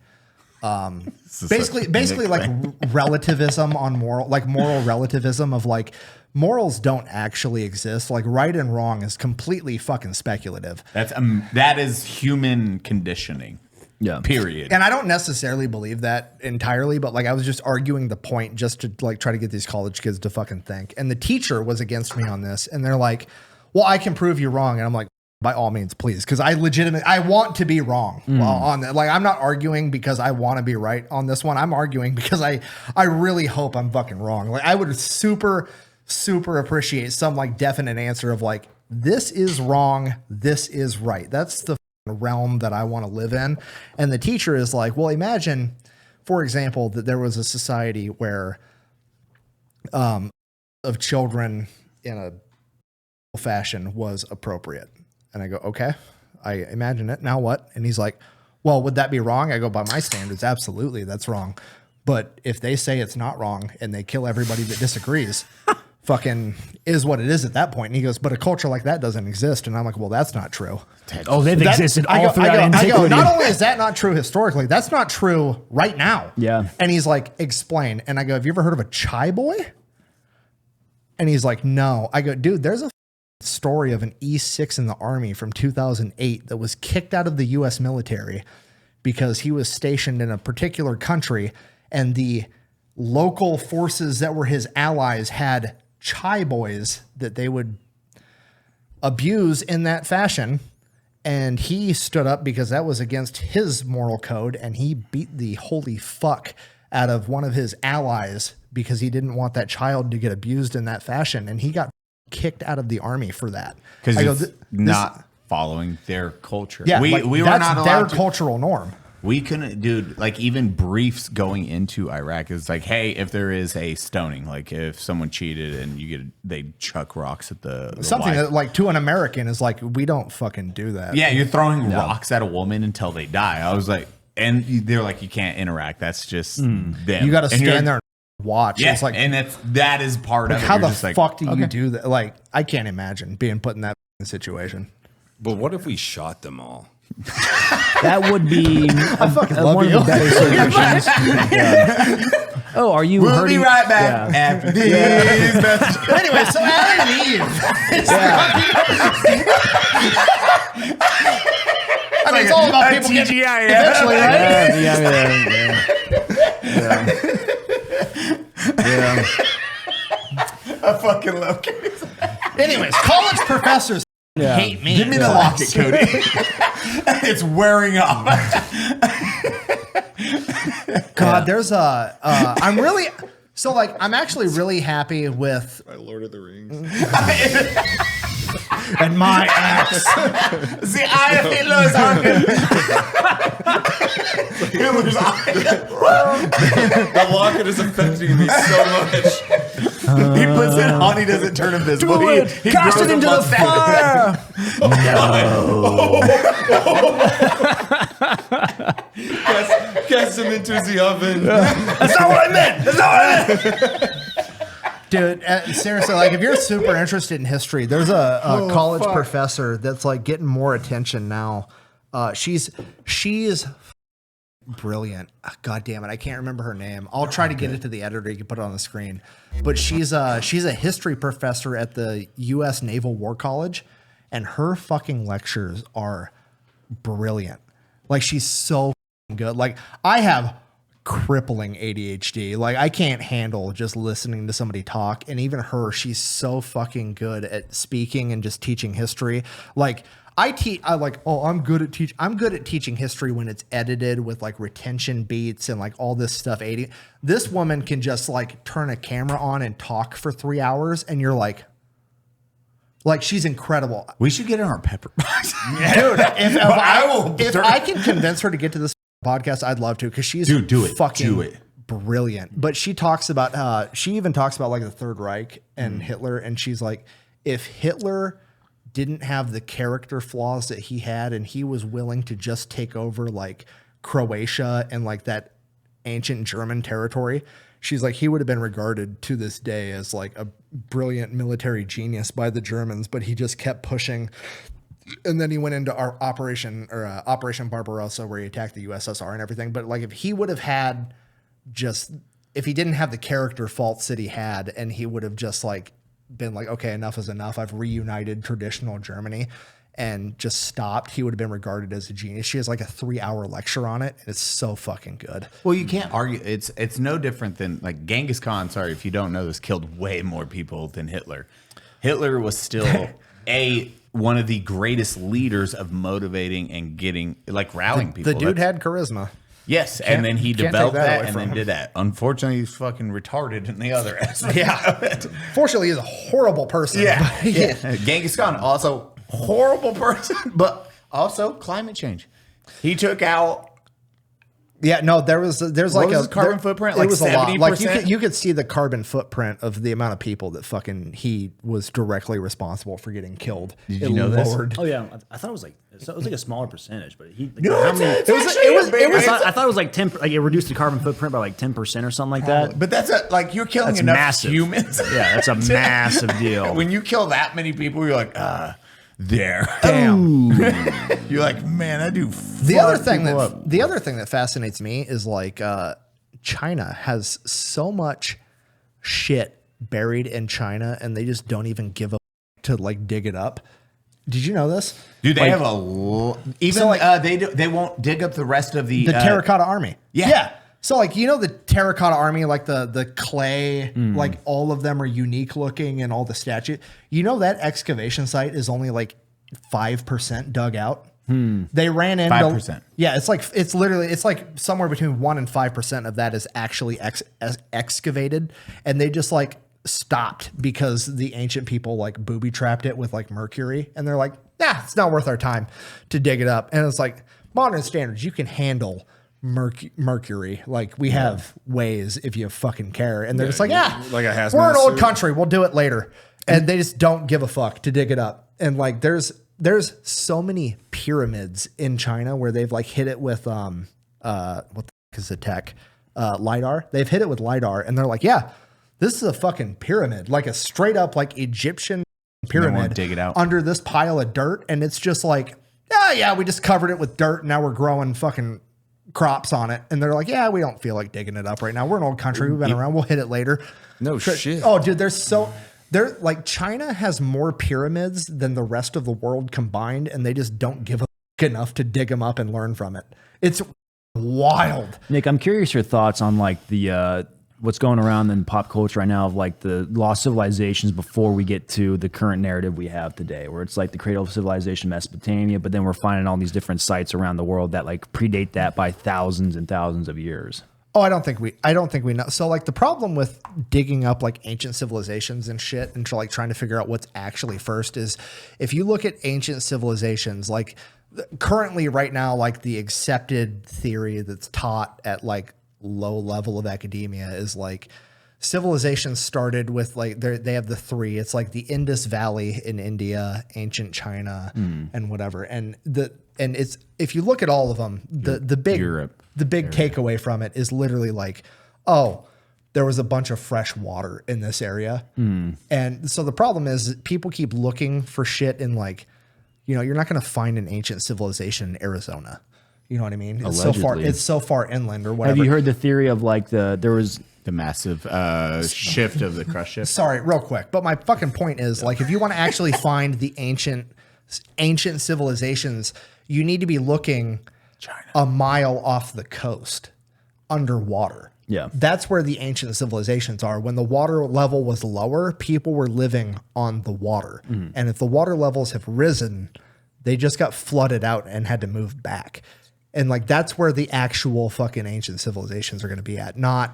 basically like relativism on moral relativism of like morals don't actually exist. Like right and wrong is completely fucking speculative. That is human conditioning. Yeah. Period. And I don't necessarily believe that entirely, but like I was just arguing the point just to like try to get these college kids to fucking think. And the teacher was against me on this, and they're like, well, I can prove you wrong. And I'm like, by all means, please. Because I want to be wrong on that. Like, I'm not arguing because I want to be right on this one. I'm arguing because I really hope I'm fucking wrong. Like, I would super appreciate some like definite answer of like, this is wrong, this is right. That's the realm that I want to live in. And the teacher is like, well, imagine, for example, that there was a society where of children in a fashion was appropriate. And I go, okay, I imagine it. Now what? And he's like, well, would that be wrong? I go, by my standards, absolutely, that's wrong. But if they say it's not wrong and they kill everybody that disagrees, fucking is what it is at that point. And he goes, but a culture like that doesn't exist. And I'm like, well, that's not true. Oh, they've existed all throughout antiquity. I go, not only is that not true historically, that's not true right now. Yeah. And he's like, explain. And I go, have you ever heard of a chai boy? And he's like, no. I go, dude, there's a story of an E6 in the Army from 2008 that was kicked out of the U.S. military because he was stationed in a particular country, and the local forces that were his allies had chai boys that they would abuse in that fashion. And he stood up because that was against his moral code, and he beat the holy fuck out of one of his allies because he didn't want that child to get abused in that fashion. And he got kicked out of the Army for that. Because it's not following their culture. Yeah, we were not allowed their to, cultural norm. We couldn't, dude, like even briefs going into Iraq is like, hey, if there is a stoning, like if someone cheated and they chuck rocks at the something wife. that like to an American is like, we don't fucking do that. Yeah, you're throwing rocks at a woman until they die. I was like, and they're like, you can't interact. That's just them. You got to stand there and watch. Yeah, it's like, and that is part of it. how You're the just like, fuck do you okay. do that? Like, I can't imagine being put in that situation. But what if we shot them all? That would be fucking love one you. of the better solutions. Yeah. Oh, are you We'll hurting? be right back after these messages. Anyway, so Adam and Eve. I mean, it's all about people getting eventually, right? Yeah. I fucking love kids. Anyways, college professors hate me. Give me the locket, Cody. It's wearing off. God, there's I'm really, so like, I'm actually really happy with By Lord of the Rings. and my axe. The eye of Hitler's Hitler's eye. The locket is affecting me so much. He puts it on, he doesn't turn invisible. He Cast grows it a into the mustache. fire. Cast him into the oven. That's not what I meant. That's not what I meant. Dude, seriously, like if you're super interested in history, there's a college professor that's like getting more attention now. She's brilliant. God damn it, I can't remember her name. I'll try to get it to the editor. You can put it on the screen. But she's a history professor at the U.S. Naval War College, and her fucking lectures are brilliant. Like she's so good. Like I have crippling ADHD. Like I can't handle just listening to somebody talk. And even her, she's so fucking good at speaking and just teaching history. Like I'm good at teaching history when it's edited with like retention beats and like all this stuff. This woman can just like turn a camera on and talk for 3 hours, and you're like she's incredible. We should get her on Pepperbox. Dude, if I can convince her to get to this podcast, I'd love to, because she's fucking brilliant. But she talks about she even talks about like the Third Reich and Hitler, and she's like, if Hitler didn't have the character flaws that he had, and he was willing to just take over like Croatia and like that ancient German territory, she's like, he would have been regarded to this day as like a brilliant military genius by the Germans, but he just kept pushing. And then he went into our Operation Barbarossa, where he attacked the USSR and everything. But like, if he didn't have the character faults that he had, and he would have just like been like, okay, enough is enough, I've reunited traditional Germany, and just stopped, he would have been regarded as a genius. She has like a 3-hour lecture on it, and it's so fucking good. Well, you can't argue. It's no different than like Genghis Khan. Sorry if you don't know this, killed way more people than Hitler. Hitler was still one of the greatest leaders of motivating and getting like rallying people. The dude had charisma. Yes, and then he developed that and then did that. Unfortunately, he's fucking retarded in the other aspect. Yeah. Fortunately, he's a horrible person. Yeah. Genghis Khan, also horrible person, but also climate change. He took out. Yeah, no, there's like his carbon footprint? Like it was 70%? A lot. Like you could see the carbon footprint of the amount of people that fucking he was directly responsible for getting killed. Did you know this? Oh yeah, I thought it was like a smaller percentage, but he. Like, No, how many, it was I thought it was like 10. Like it reduced the carbon footprint by like 10% or something like that. But that's you're killing That's enough massive. humans. Yeah, that's a massive deal. When you kill that many people, you're like, there. Damn. You're like, man, I do. The other thing that fascinates me is like China has so much shit buried in China, and they just don't even give a to like dig it up. Did you know this? Dude, they like, have they won't dig up the rest of the terracotta army. Yeah. So like, you know, the terracotta army, like the clay, like all of them are unique looking, and all the statue. You know, that excavation site is only like 5% dug out. They ran into 5%. Yeah, it's like somewhere between 1% and 5% of that is actually excavated, and they just like stopped because the ancient people like booby trapped it with like mercury, and they're like, nah, it's not worth our time to dig it up. And it's like, modern standards, you can handle mercury. Like, we have ways if you fucking care. And they're just like, like a hazmat we're an old suit. country, we'll do it later. And they just don't give a fuck to dig it up. And like, there's so many pyramids in China where they've like hit it with what the fuck is the tech? LiDAR. They've hit it with LiDAR, and they're like, yeah, this is a fucking pyramid, like a straight up like Egyptian pyramid, dig it out under this pile of dirt. And it's just like, yeah, we just covered it with dirt, and now we're growing fucking crops on it. And they're like, yeah, we don't feel like digging it up right now. We're an old country. We've been around. We'll hit it later. No shit. Oh, dude, they're like, China has more pyramids than the rest of the world combined, and they just don't give a fuck enough to dig them up and learn from it. It's wild. Nick, I'm curious your thoughts on like the what's going around in pop culture right now of like the lost civilizations before we get to the current narrative we have today, where it's like the cradle of civilization, Mesopotamia, but then we're finding all these different sites around the world that like predate that by thousands and thousands of years. Oh, I don't think we know. So like, the problem with digging up like ancient civilizations and shit and like trying to figure out what's actually first is, if you look at ancient civilizations, like currently right now, like the accepted theory that's taught at like low level of academia is like, civilizations started with like, they have the three. It's like the Indus Valley in India, ancient China, and whatever. And it's, if you look at all of them, the big Europe. The big takeaway from it is literally like, oh, there was a bunch of fresh water in this area. And so the problem is people keep looking for shit in like, you know, you're not going to find an ancient civilization in Arizona. You know what I mean? It's so far inland or whatever. Have you heard the theory of like there was the massive shift of the crust shift? Sorry, real quick. But my fucking point is, like, if you want to actually find the ancient civilizations, you need to be looking a mile off the coast underwater. Yeah. That's where the ancient civilizations are. When the water level was lower, people were living on the water. And if the water levels have risen, They just got flooded out and had to move back. And like, that's where the actual fucking ancient civilizations are going to be at, not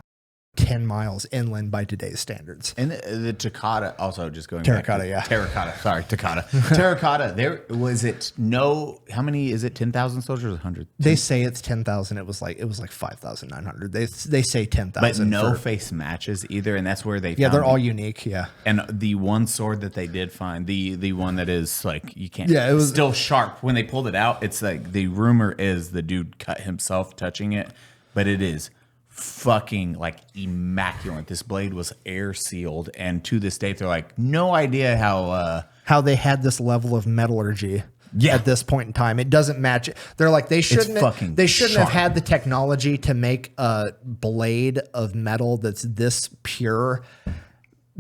10 miles inland by today's standards. And the terracotta, also just going Terracotta, back to terracotta. Sorry, terracotta. Terracotta. There was it. No, how many is it? 10,000 soldiers, or 100? They say it's 10,000. It was like 5,900. They say 10,000. But no face matches either, and that's where they. Yeah, found they're all unique. Yeah, and the one sword that they did find, the one that is like you can't. Yeah, it was still sharp when they pulled it out. It's like the rumor is the dude cut himself touching it, but it is fucking like immaculate. This blade was air sealed, and to this date, they're like no idea how they had this level of metallurgy. At this point in time, it doesn't match. They're like they shouldn't have had the technology to make a blade of metal that's this pure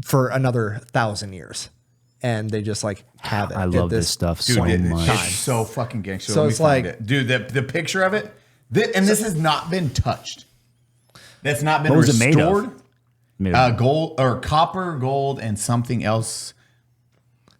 for another 1,000 years, and they just like have it. I love this stuff so much. It's so fucking gangster. So it's like, dude, the picture of it, and this has not been touched. That's not been what was restored. It made of? Gold or copper, gold, and something else.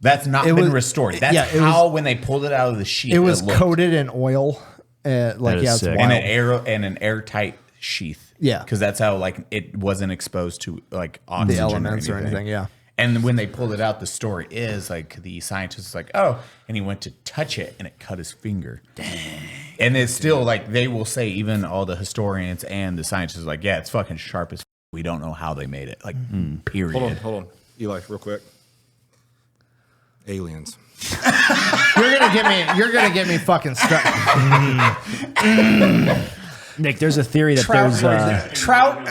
That's not been restored. That's when they pulled it out of the sheath. It was coated in oil. It's sick. wild. And an airtight sheath. Yeah, because that's how like it wasn't exposed to like oxygen, the elements or anything. Yeah. And when they pulled it out, the story is like the scientist was like, oh, and he went to touch it and it cut his finger. Dang. And it's still like they will say, even all the historians and the scientists like, yeah, it's fucking sharp as we don't know how they made it. Like, period. Hold on. Eli, real quick. Aliens. You're gonna get me fucking stuck. Nick, there's a theory that Trout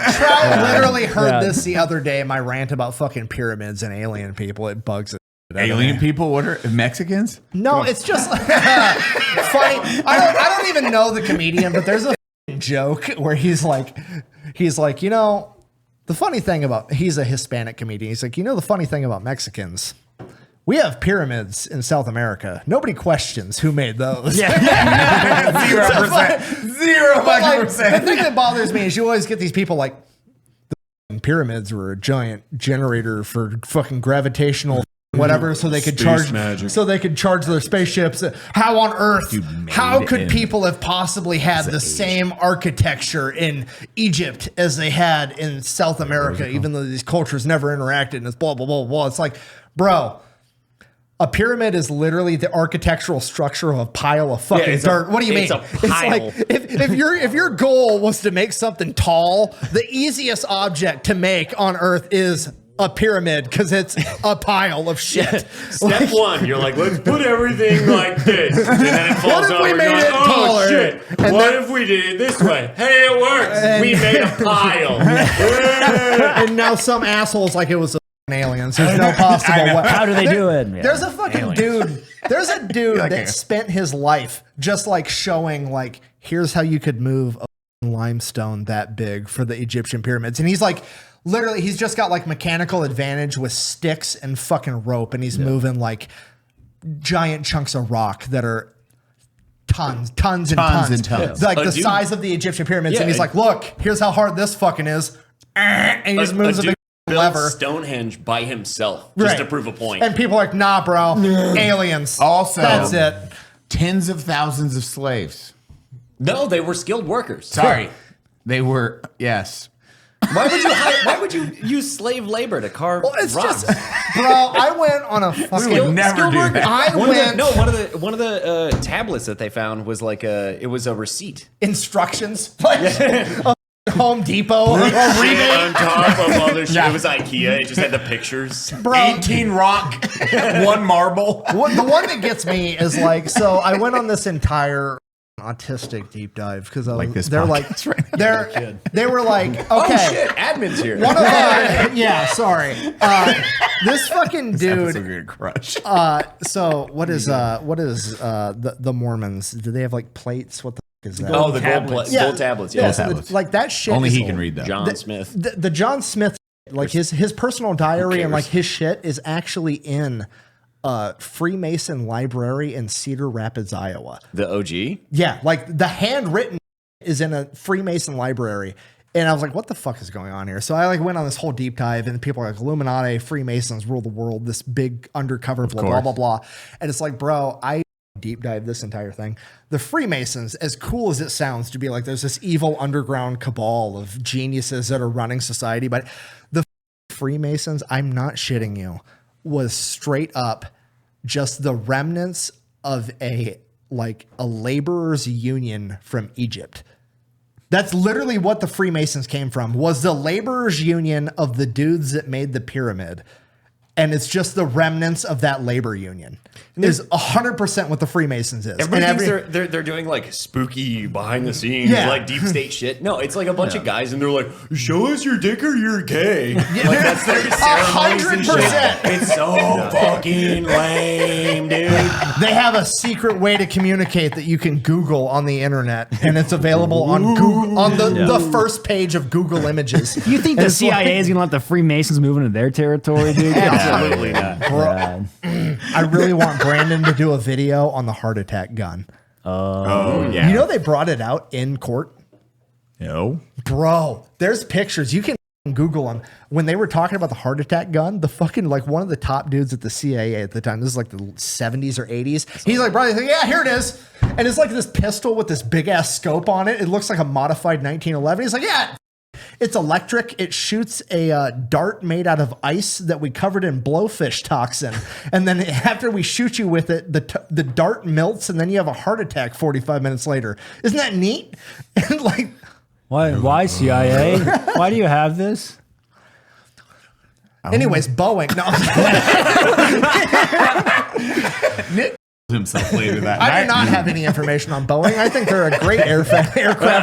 literally heard this the other day in my rant about fucking pyramids and alien people. It bugs it. Alien people? What are Mexicans? No, it's just funny. I don't even know the comedian, but there's a joke where he's like, you know, the funny thing about, he's a Hispanic comedian. He's like, you know, the funny thing about Mexicans, we have pyramids in South America. Nobody questions who made those. Yeah. 0%. 0%. The thing that bothers me is you always get these people like, the pyramids were a giant generator for fucking gravitational whatever, so they could charge their spaceships. How on earth, how could people have possibly had the same architecture in Egypt as they had in South America, even though these cultures never interacted, and it's blah, blah, blah, blah. It's like, bro, a pyramid is literally the architectural structure of a pile of fucking dirt. What do you mean? It's a pile. It's like if your goal was to make something tall, the easiest object to make on Earth is a pyramid, because it's a pile of shit. Step one, you're like, let's put everything like this. And then it falls over. We made it taller? Shit. And what then, if we did it this way? Hey, it works. We made a pile. And now some asshole's like, it was aliens. There's no possible way. How do they do it? Yeah. There's a fucking dude. There's a dude that spent his life just like showing like, here's how you could move a limestone that big for the Egyptian pyramids. And he's like, literally, he's just got like mechanical advantage with sticks and fucking rope, and he's moving like giant chunks of rock that are tons and tons. Like the size of the Egyptian pyramids. Yeah, and he's like, look, here's how hard this fucking is. And he just moves a big lever. Stonehenge by himself just to prove a point. And people are like, nah, bro, aliens. Also, that's it. Tens of thousands of slaves. No, they were skilled workers. Sorry. They were, yes. Why would you use slave labor to carve it's rocks? just, bro, I went on a fucking would never do that. One of the tablets that they found was like it was a receipt. Instructions. Like a Home Depot. On top of other shit. It was IKEA. It just had the pictures. Bro, 18 rock, 1 marble. The one that gets me is like, so I went on this entire autistic deep dive because they were like, okay, oh shit, admin's here. One of sorry, this fucking dude. A good crush. So what is the Mormons? Do they have like plates? What the fuck is that? Oh, the gold tablets. Yeah, like that shit. Only he can read that. John Smith. The John Smith, like his personal diary and like his shit is actually in Freemason library in Cedar Rapids, Iowa. The OG? Yeah, like the handwritten is in a Freemason library. And I was like, what the fuck is going on here? So I like went on this whole deep dive, and people are like, Illuminati, Freemasons rule the world, this big undercover, blah, blah, blah, blah. And it's like, bro, I deep dive this entire thing. The Freemasons, as cool as it sounds to be like there's this evil underground cabal of geniuses that are running society, but the Freemasons, I'm not shitting you, was straight up just the remnants of a laborers union from Egypt. That's literally what the Freemasons came from, was the laborers union of the dudes that made the pyramid. And it's just the remnants of that labor union. Is 100% what the Freemasons is. Everybody thinks they're doing like spooky behind the scenes, like deep state shit. No, it's like a bunch of guys and they're like, show us your dick or you're gay. Like that's their ceremonies and shit. It's so fucking lame, dude. They have a secret way to communicate that you can Google on the internet, and it's available on Google on the first page of Google Images. You think the CIA is gonna let the Freemasons move into their territory, dude? Absolutely not. Bro, I really want Brandon to do a video on the heart attack gun. Oh yeah. You know they brought it out in court? No. Bro, there's pictures. You can Google them. When they were talking about the heart attack gun, the fucking one of the top dudes at the CIA at the time, this is like the 70s or 80s. He's like, bro, yeah, here it is. And it's like this pistol with this big ass scope on it. It looks like a modified 1911. He's like, yeah, it's electric. It shoots a dart made out of ice that we covered in blowfish toxin. And then after we shoot you with it, the dart melts and then you have a heart attack 45 minutes later. Isn't that neat? And like, Why CIA? Why do you have this? Anyways, Boeing. No, Nick himself later that I night. do not have any information on Boeing. I think they're a great aircraft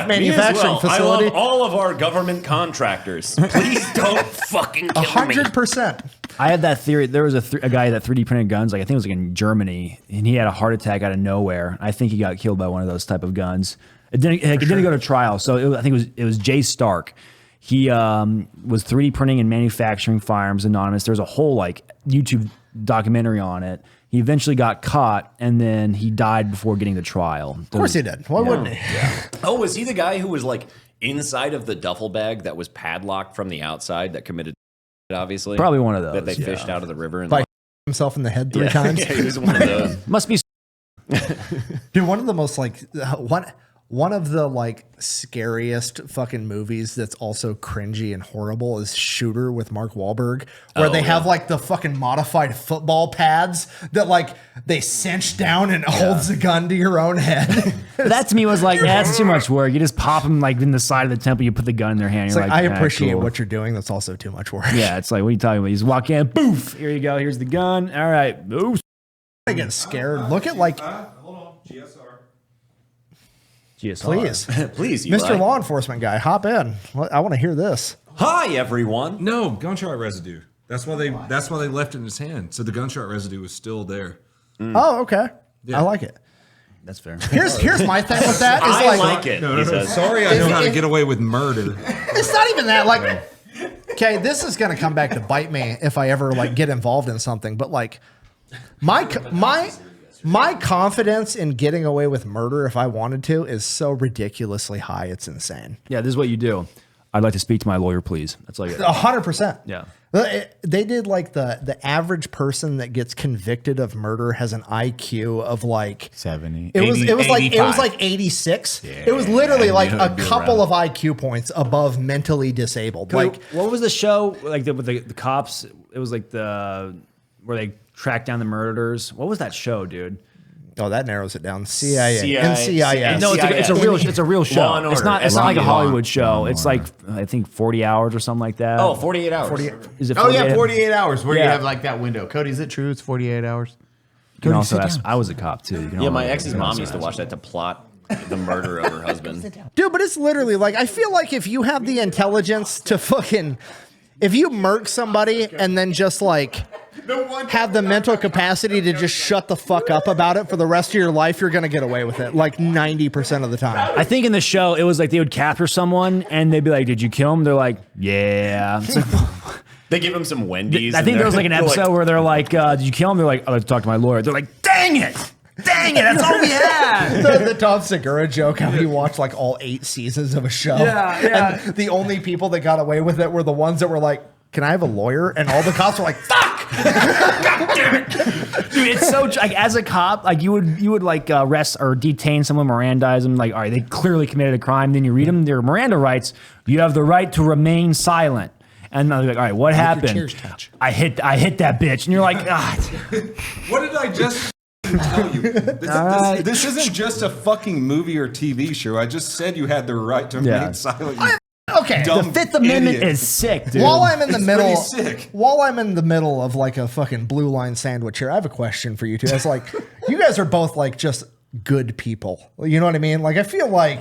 manufacturing facility. I love all of our government contractors. Please don't fucking kill me. 100%. I had that theory. There was a guy that 3D printed guns. Like I think it was like in Germany, and he had a heart attack out of nowhere. I think he got killed by one of those type of guns. It didn't go to trial. So I think it was Jay Stark. He was 3D printing and manufacturing firearms anonymous. There's a whole like YouTube documentary on it. He eventually got caught, and then he died before getting the trial. Of course he did. Why wouldn't he? Yeah. Oh, was he the guy who was like inside of the duffel bag that was padlocked from the outside that committed? Obviously, Probably one of those. that they fished out of the river and By himself in the head three times. Yeah, he was one of those. Must be. Dude, one of the most like one of the like scariest fucking movies that's also cringy and horrible is Shooter with Mark Wahlberg, where they have like the fucking modified football pads that like they cinch down and holds the gun to your own head. That to me was like, that's too much work. You just pop them like in the side of the temple. You put the gun in their hand. It's You're like, like, I appreciate cool. what you're doing. That's also too much work. Yeah, it's like, what are you talking about? You just walk in, boof. Here you go. Here's the gun. All right, oops. I get scared. Look at like, Hold on, GSR. GSR. please, Please, Eli. Mr. Law Enforcement guy, hop in. I want to hear this. Hi, everyone. No, gunshot residue. That's why they left it in his hand. So the gunshot residue was still there. Oh, okay. I like it. That's fair. Here's my thing with that. Is I like, like it. No, he says. Sorry, I know how to get away with murder. it's not even that. Like, okay, this is gonna come back to bite me if I ever like get involved in something. But like, my confidence in getting away with murder, if I wanted to, is so ridiculously high. It's insane. Yeah, this is what you do. I'd like to speak to my lawyer, please. That's like it. 100%. Yeah. They did like the average person that gets convicted of murder has an IQ of like 70. It was 85. like 86. It was literally like a couple of IQ points above mentally disabled. Like, what was the show like with the cops? It was like where they tracked down the murderers. What was that show, dude? oh, that narrows it down. CIA, CIA. NCIS. No, it's a real show. Law and It's Order. not like a Law- Hollywood show. Law and It's like I think 40 hours or something like that. Oh, 48 hours. Is it? Oh, yeah, 48 hours where you Yeah. have like that window. Cody, is it true it's 48 hours? You can Cody, also sit ask. down. I was a cop too. You can Yeah, also- my ex's you can mom also used to ask. watch that to plot the murder of her husband. Dude, but it's literally like, I feel like if you have the intelligence to fucking, if you murk somebody and then just like have the mental capacity to just shut the fuck up about it for the rest of your life, you're going to get away with it like 90% of the time. I think in the show it was like they would capture someone and they'd be like, "Did you kill him?" They're like, "Yeah." It's like, They give him some Wendy's. I think there was like an episode where they're like, "Did you kill him?" They're like, "I'd like to talk to my lawyer." They're like, "Dang it! Dang it! That's all we had." the Tom Segura joke, how he watched like all 8 seasons of a show. Yeah. And the only people that got away with it were the ones that were like, "Can I have a lawyer?" And all the cops were like, "Fuck! God damn it. Dude, it's so like as a cop, like you would like arrest or detain someone, Mirandize them, like all right, they clearly committed a crime. Then you read them their Miranda rights. You have the right to remain silent. And they're like, all right, what happened? I hit that bitch, and you're like, God. What did I just tell you? This isn't just a fucking movie or TV show. I just said you had the right to remain silent. Okay, the Fifth Amendment is sick, dude. While I'm in the middle, sick. While I'm in the middle of like a fucking blue line sandwich here, I have a question for you two. It's like, you guys are both like just good people. You know what I mean? Like, I feel like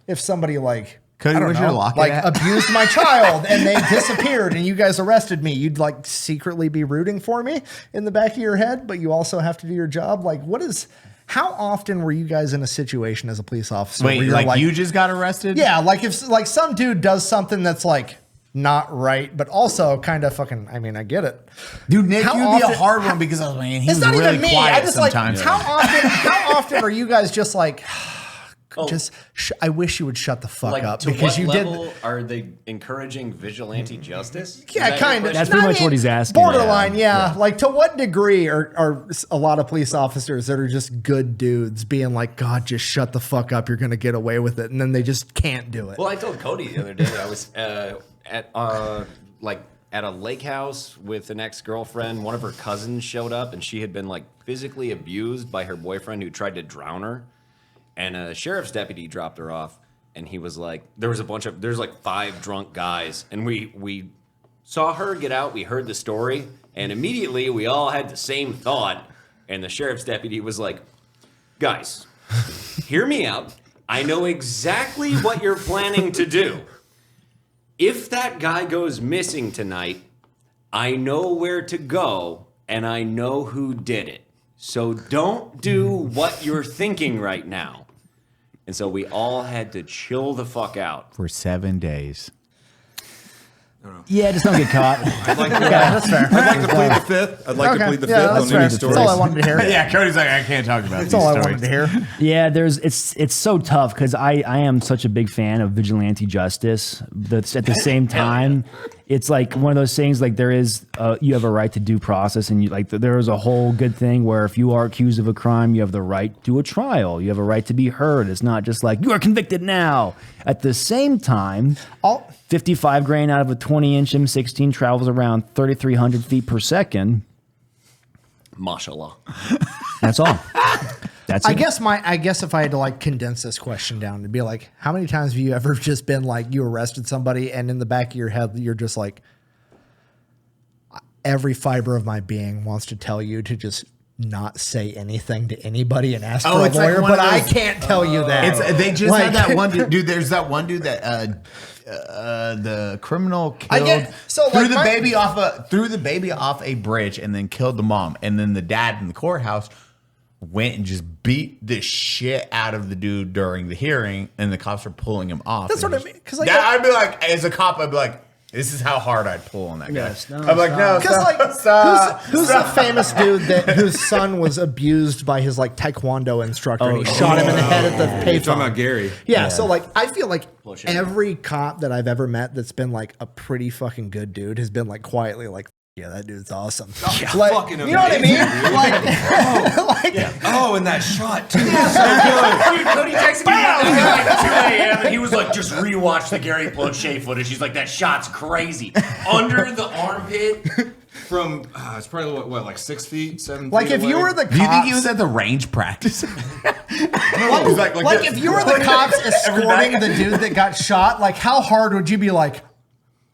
if somebody like, Cody, I don't where's your know, locket like at? abused my child and they disappeared and you guys arrested me, you'd like secretly be rooting for me in the back of your head, but you also have to do your job. Like, how often were you guys in a situation as a police officer? Wait, where you're like you just got arrested? Yeah, like if like some dude does something that's like not right, but also kind of fucking, I mean, I get it. Dude, Nick, How you'd be a often- hard one because, oh man, he It's was not really even me. quiet I just like, sometimes. how often are you guys just like, I wish you would shut the fuck up to because what you level did. are they encouraging vigilante justice? Yeah, kind of. That's pretty much what he's asking. Borderline, yeah. Like, to what degree are a lot of police officers that are just good dudes being like, God, just shut the fuck up, you're going to get away with it, and then they just can't do it? Well, I told Cody the other day I was at a lake house with an ex-girlfriend. One of her cousins showed up, and she had been like physically abused by her boyfriend who tried to drown her. And a sheriff's deputy dropped her off, and he was like, there's like 5 drunk guys, and we saw her get out, we heard the story, and immediately we all had the same thought, and the sheriff's deputy was like, guys, hear me out. I know exactly what you're planning to do. If that guy goes missing tonight, I know where to go, and I know who did it. So don't do what you're thinking right now. And so we all had to chill the fuck out. For 7 days. Yeah, just don't get caught. I'd like That's fair. I'd like to plead the fifth. I'd like to plead the fifth that's on fair. any That's stories. all I wanted to hear. Yeah, Cody's like, I can't talk about That's these all stories. I wanted to hear. Yeah, it's so tough because I am such a big fan of vigilante justice. That's at the same time, it's like one of those things. Like there is, you have a right to due process, and you like there is a whole good thing where if you are accused of a crime, you have the right to a trial. You have a right to be heard. It's not just like you are convicted now. At the same time, 55 grain out of a 20-inch M16 travels around 3,300 feet per second. Mashallah. That's all. That's it. I guess if I had to like condense this question down to be like, how many times have you ever just been like you arrested somebody and in the back of your head you're just like, every fiber of my being wants to tell you to just not say anything to anybody and ask for a it's like lawyer, one but of I those- can't tell you that. They just Like- had that one dude. There's that one dude that the criminal killed threw the baby off a bridge and then killed the mom, and then the dad in the courthouse went and just beat the shit out of the dude during the hearing, and the cops were pulling him off. That's what I mean. Because like, I'd be like, as a cop, I'd be like, this is how hard I'd pull on that guy. No, I'm like, no, because like, stop. who's the famous dude whose son was abused by his like taekwondo instructor? And he shot him in the head at the You're talking payphone. about Gary. Yeah, so like I feel like every cop that I've ever met that's been like a pretty fucking good dude has been like quietly like, yeah, that dude's awesome. Like, fucking you know what I mean? Oh, and that shot too. Dude, Cody texted me at like 2 a.m. and he was like, just rewatch the Gary Plauché footage. He's like, that shot's crazy. Under the armpit. From it's probably what like 6 feet, 7 Like feet if you away. were the cops, Do you think he was at the range practice? like if you were the cops escorting the dude that got shot, like how hard would you be like,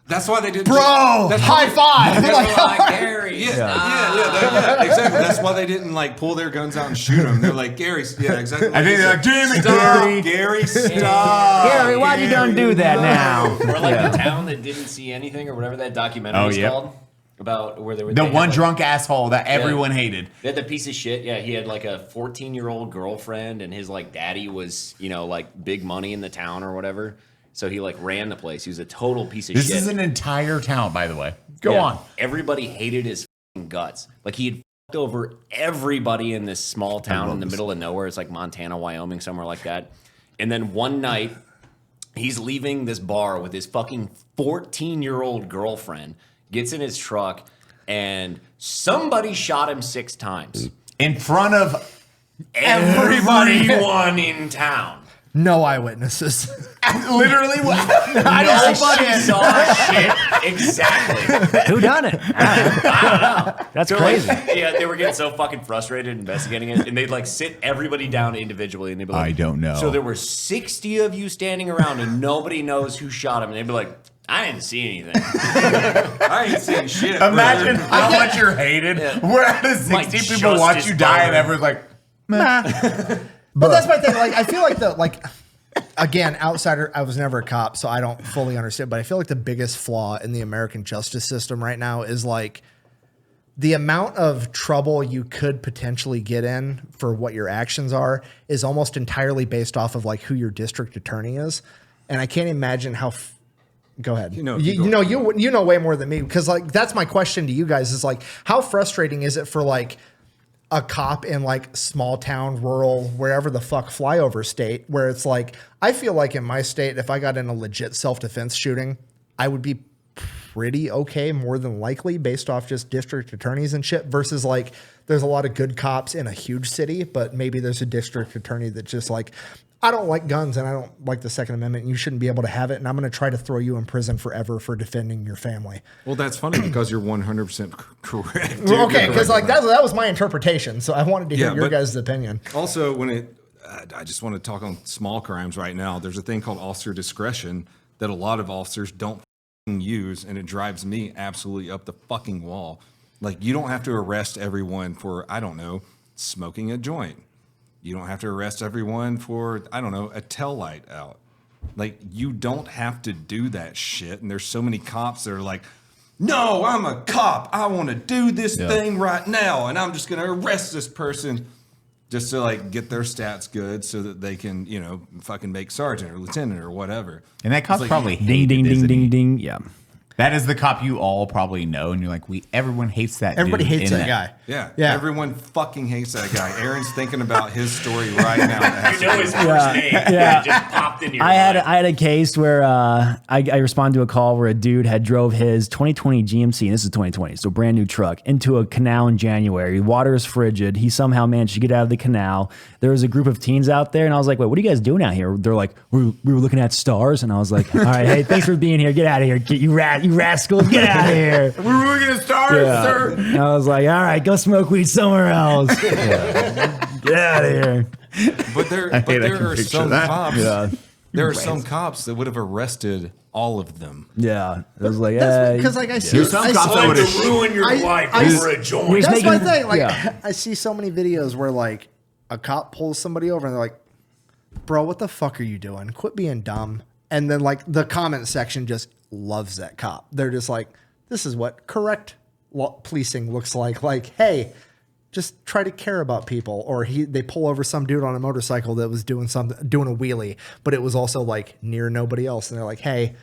That's why they did. bro, That's high five? That's Like, why- how hard- Gary. Yeah, exactly. That's why they didn't like pull their guns out and shoot him. They're like, Gary, yeah, exactly. I think they're like, damn it, stop, Gary. Gary, stop. Gary, why'd you done do that now? Or like the town that didn't see anything or whatever that documentary was yep. called. About where they were The one drunk asshole that everyone hated. They had the piece of shit. Yeah, he had like a 14-year-old girlfriend, and his like daddy was, you know, like big money in the town or whatever. So he like ran the place. He was a total piece of shit. This is an entire town, by the way. Go Yeah. on. Everybody hated his fucking guts. Like he had fucked over everybody in this small town in the middle of nowhere. It's like Montana, Wyoming, somewhere like that. And then one night, he's leaving this bar with his fucking 14-year-old girlfriend. Gets in his truck, and somebody shot him 6 times in front of everyone in town. No eyewitnesses. Literally, Nobody saw shit exactly. Who done it? I don't know. That's crazy. Yeah, they were getting so fucking frustrated investigating it, and they'd like sit everybody down individually, and they'd be like, I don't know. So there were 60 of you standing around, and nobody knows who shot him, and they'd be like, I didn't see anything. I ain't saying shit. Imagine how much you're hated. We're out of 60 people watch you die, and everyone's like, meh. But that's my thing. Like, I feel like again, outsider, I was never a cop, so I don't fully understand. But I feel like the biggest flaw in the American justice system right now is like the amount of trouble you could potentially get in for what your actions are is almost entirely based off of like who your district attorney is. And I can't imagine how. Go ahead. You know way more than me, because like that's my question to you guys is like, how frustrating is it for like a cop in like small town, rural, wherever the fuck flyover state, where it's like, I feel like in my state, if I got in a legit self-defense shooting, I would be pretty okay, more than likely, based off just district attorneys and shit, versus like, there's a lot of good cops in a huge city, but maybe there's a district attorney that's just like, I don't like guns and I don't like the Second Amendment. And you shouldn't be able to have it. And I'm going to try to throw you in prison forever for defending your family. Well, that's funny because you're 100% correct. Dude. Well, okay, because like that was my interpretation. So I wanted to hear your guys' opinion. Also, I just want to talk on small crimes right now. There's a thing called officer discretion that a lot of officers don't use, and it drives me absolutely up the fucking wall. Like, you don't have to arrest everyone for, I don't know, smoking a joint. You don't have to arrest everyone for, I don't know, a tail light out. Like, you don't have to do that shit. And there's so many cops that are like, no, I'm a cop. I want to do this thing right now. And I'm just going to arrest this person just to like get their stats good so that they can, you know, fucking make sergeant or lieutenant or whatever. And that cop's like, probably ding, ding, ding, ding, ding. Yeah. That is the cop you all probably know, and you're like, everyone hates that. Everybody dude hates that guy. Yeah. Everyone fucking hates that guy. Aaron's thinking about his story right now. You know his first name. Yeah. It just popped in your mind. I had a case where I responded to a call where a dude had drove his 2020 GMC, and this is 2020, so brand new truck, into a canal in January. Water is frigid. He somehow managed to get out of the canal. There was a group of teens out there, and I was like, wait, what are you guys doing out here? They're like, we were looking at stars, and I was like, all right, hey, thanks for being here. Get out of here. You rascals. Get out of here. We were looking at stars, sir. And I was like, all right, go smoke weed somewhere else. Get out of here. But there are some cops. Yeah. There are some cops that would have arrested all of them. Yeah. It was like, because like I see, there's some cops that would have ruined your life over a joint. That's my thing. Like I see so many videos where like a cop pulls somebody over and they're like, bro, what the fuck are you doing? Quit being dumb. And then like the comment section just loves that cop. They're just like, this is what correct policing looks like. Like, hey, just try to care about people. Or they pull over some dude on a motorcycle that was doing a wheelie, but it was also like near nobody else. And they're like, hey,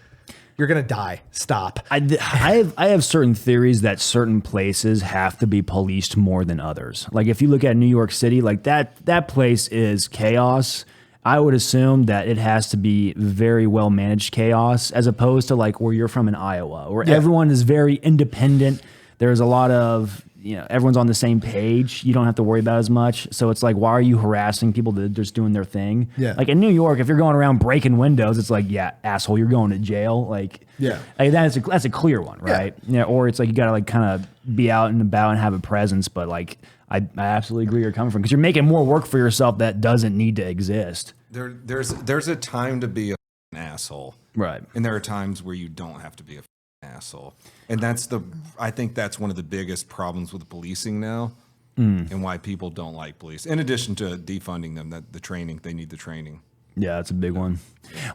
you're going to die. Stop. I have certain theories that certain places have to be policed more than others. Like if you look at New York City, like that place is chaos. I would assume that it has to be very well managed chaos, as opposed to like where you're from in Iowa, where everyone is very independent. There's a lot of, everyone's on the same page. You don't have to worry about as much. So it's like, why are you harassing people that are just doing their thing? Yeah. Like in New York, if you're going around breaking windows, it's like, yeah, asshole, you're going to jail. Like, that's a clear one, right? Yeah. Or it's like you got to like kind of be out and about and have a presence, but like, I absolutely agree where you're coming from, because you're making more work for yourself that doesn't need to exist. There's a time to be an asshole, right? And there are times where you don't have to be an asshole, and I think that's one of the biggest problems with policing now, and why people don't like police. In addition to defunding them, they need the training. Yeah, that's a big one.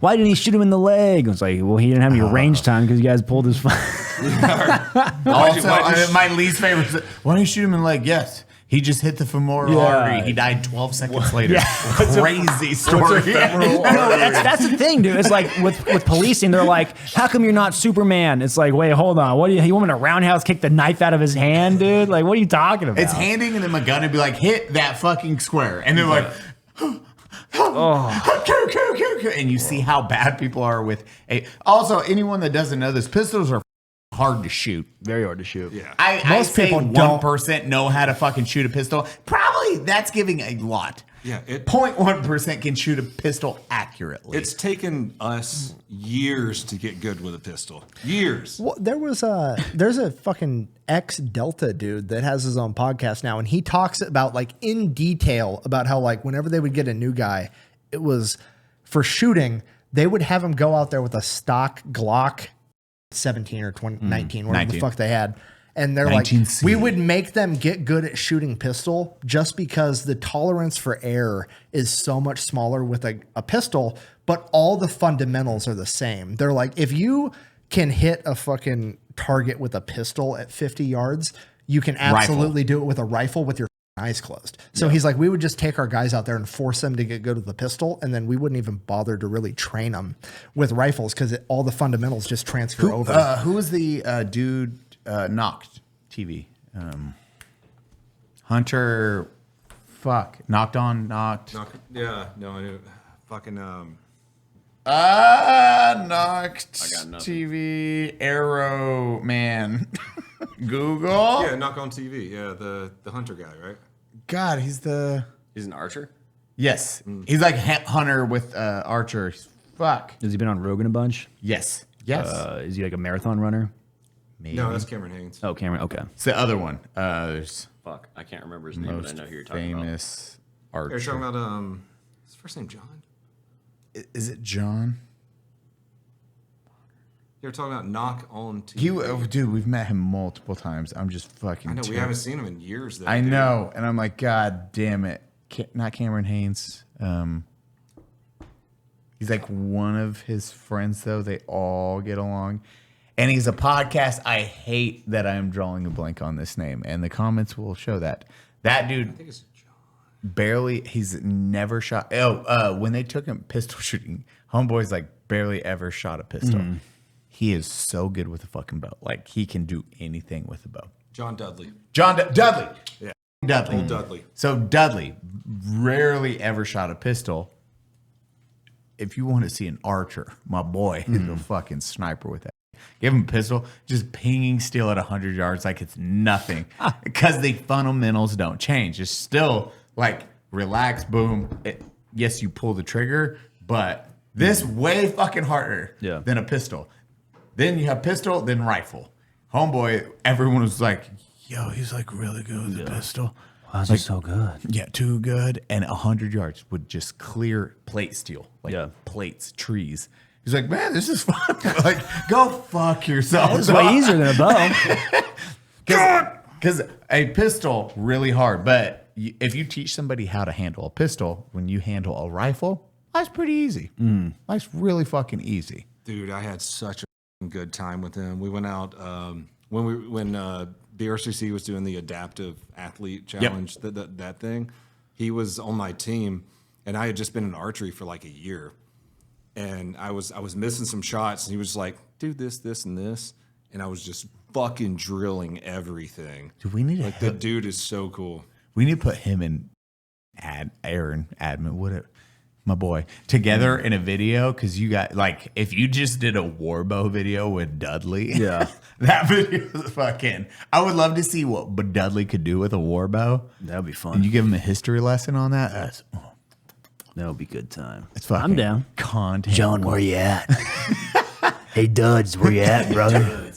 Why didn't he shoot him in the leg? It's like, well, he didn't have any range time because you guys pulled his. Also, my least favorite is, why didn't you shoot him in the leg? Yes. He just hit the femoral artery. He died 12 seconds later. Crazy story. That's the thing, dude. It's like with policing, they're like, how come you're not Superman? It's like, wait, hold on. What do you want me to roundhouse kick the knife out of his hand, dude? Like, what are you talking about? It's handing him a gun and be like, hit that fucking square. And they're like, and you see how bad people are with Also, anyone that doesn't know this, pistols are hard to shoot. Very hard to shoot. Yeah. Most people don't. 1% know how to fucking shoot a pistol. Probably that's giving a lot. Yeah, 0.1% can shoot a pistol accurately. It's taken us years to get good with a pistol. Years. Well, there's a fucking ex-Delta dude that has his own podcast now, and he talks about like in detail about how like whenever they would get a new guy, it was for shooting, they would have him go out there with a stock Glock 17 or 19, whatever the fuck they had. And they're like, 19C. we would make them get good at shooting pistol just because the tolerance for error is so much smaller with a pistol, but all the fundamentals are the same. They're like, if you can hit a fucking target with a pistol at 50 yards, you can absolutely do it with a rifle with your eyes closed. So he's like, we would just take our guys out there and force them to get good with the pistol, and then we wouldn't even bother to really train them with rifles because all the fundamentals just transfer over. Who was the dude knocked TV? Hunter, knocked. Yeah, no, I knew. Fucking Knocked got nothing. TV Arrow Man. Google. yeah, knock on TV. Yeah, the hunter guy, right? God, he's He's an archer. yes. He's like Hunter with Archer. Fuck. Has he been on Rogan a bunch? Yes. Is he like a marathon runner? Maybe. No, that's Cameron Haynes. Oh, Cameron. Okay. It's the other one. There's Fuck, I can't remember his name, but I most know who you're talking about. famous You're archer. talking about his first name John. Is it John? You're talking about knock on TV. Dude, we've met him multiple times. I'm just fucking. I know we haven't seen him in years. Though, I dude. know, and I'm like, God damn it! Not Cameron Haynes. He's like one of his friends, though. They all get along, and he's a podcast. I hate that I'm drawing a blank on this name, and the comments will show that. That dude. I think it's John. Barely, he's never shot. When they took him pistol shooting, homeboy's like barely ever shot a pistol. He is so good with a fucking bow. Like he can do anything with a bow. John Dudley. Dudley. Yeah. Dudley. Old Dudley. So Dudley rarely ever shot a pistol. If you want to see an archer, my boy is a fucking sniper with that. Give him a pistol, just pinging steel at 100 yards like it's nothing. Because the fundamentals don't change. It's still like relax, boom. Yes, you pull the trigger, but this way fucking harder than a pistol. Then you have pistol, then rifle. Homeboy, everyone was like, yo, he's like really good with the pistol. Why is he so good? Yeah, too good. And 100 yards would just clear plate steel. Like plates, trees. He's like, man, this is fun. Like, go fuck yourself. It's way easier than a bow. Because a pistol, really hard. But if you teach somebody how to handle a pistol, when you handle a rifle, that's pretty easy. That's really fucking easy. Dude, I had such a good time with him. We went out when BRCC was doing the adaptive athlete challenge, that thing. He was on my team, and I had just been in archery for like a year, and I was missing some shots, and he was like, "Do this, this, and this," and I was just fucking drilling everything. Do we need the dude is so cool. We need to put him and Aaron Admin, my boy, together in a video, because you got like, if you just did a warbow video with Dudley, that video is fucking. I would love to see what Dudley could do with a warbow. That would be fun. And you give him a history lesson on that. That would be good time. It's fucking. I'm down. Content. John, where you at? Hey, Duds, where you at, brother?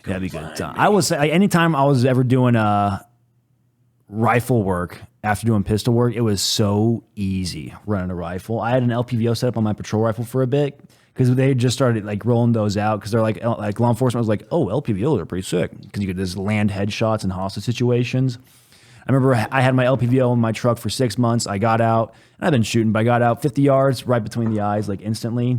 That'd be good time. I will say, like, anytime I was ever doing rifle work after doing pistol work, it was so easy running a rifle. I had an LPVO set up on my patrol rifle for a bit because they just started like rolling those out because they're like law enforcement was like, oh, LPVOs are pretty sick because you could just land headshots in hostage situations. I remember I had my LPVO in my truck for 6 months. I got out and I've been shooting, but I got out 50 yards right between the eyes, like instantly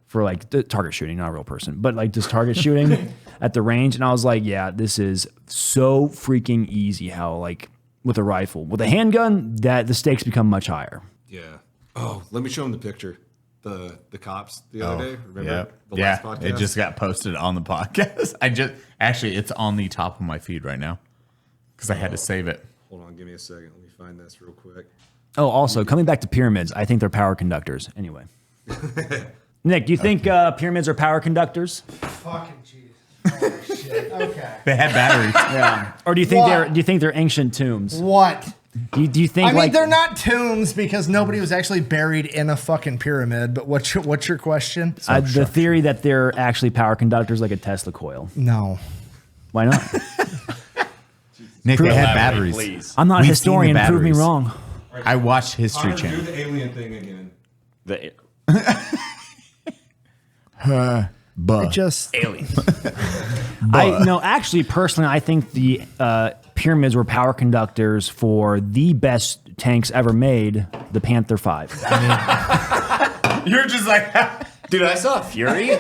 for like target shooting, not a real person, but like just target shooting at the range. And I was like, yeah, this is so freaking easy how like with a rifle. With a handgun, that the stakes become much higher. Yeah. Oh, let me show him the picture. The cops the other day. Remember the yeah, last podcast? it just got posted on the podcast. It's on the top of my feed right now because I had to save it. Hold on, give me a second. Let me find this real quick. Oh, also coming back to pyramids, I think they're power conductors. Anyway, Nick, do you think pyramids are power conductors? Fucking jeez. shit. Okay. They had batteries. Yeah. Or do you think What? they're ancient tombs? What? Do you think I mean, like they're not tombs because nobody was actually buried in a fucking pyramid. But what's your question? the theory that they're actually power conductors like a Tesla coil? No. Why not? Nick, they had Elaborate, batteries. please. I'm not a We've historian. seen the Prove me batteries. wrong. I watched History Connor, do Channel. the alien thing again. It just Aliens. Actually, personally, I think the pyramids were power conductors for the best tanks ever made, the Panther 5. You're just like, Dude, I saw Fury.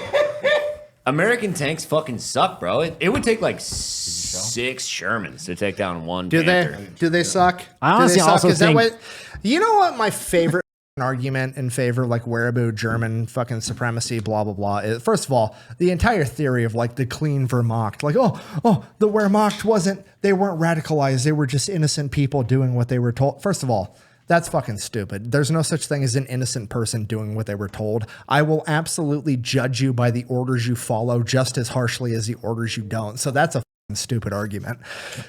American tanks fucking suck, bro. It would take like 6 Shermans to take down one Panther. do they suck? I honestly do they suck? also Is that think- what, you know what my favorite argument in favor of like wearable German fucking supremacy, blah blah blah, is, first of all, the entire theory of like the clean Wehrmacht, like the Wehrmacht they weren't radicalized, they were just innocent people doing what they were told. First of all, that's fucking stupid. There's no such thing as an innocent person doing what they were told. I will absolutely judge you by the orders you follow just as harshly as the orders you don't. So that's a fucking stupid argument.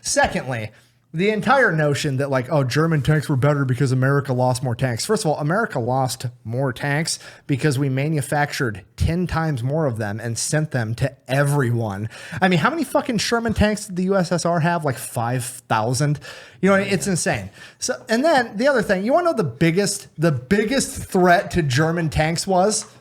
Secondly, the entire notion that like, oh, German tanks were better because America lost more tanks. First of all, America lost more tanks because we manufactured 10 times more of them and sent them to everyone. I mean, how many fucking Sherman tanks did the USSR have? Like 5,000? You know, it's insane. So, and then the other thing, you want to know the biggest threat to German tanks was?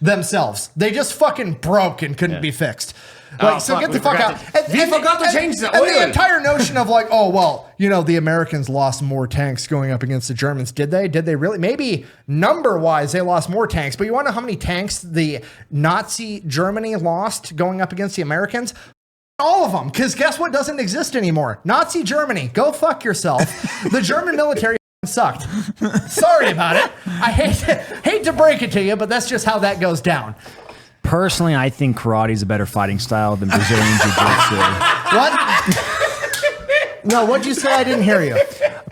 Themselves. They just fucking broke and couldn't be fixed. Like, so get the fuck out. We forgot to change the and oil. the entire notion of like, oh, well, you know, the Americans lost more tanks going up against the Germans. Did they? Did they really? Maybe number-wise they lost more tanks, but you want to know how many tanks the Nazi Germany lost going up against the Americans? All of them, because guess what doesn't exist anymore? Nazi Germany. Go fuck yourself. The German military sucked. Sorry about it. I hate to break it to you, but that's just how that goes down. Personally, I think karate is a better fighting style than Brazilian Jiu-Jitsu. What? No, what'd you say? I didn't hear you.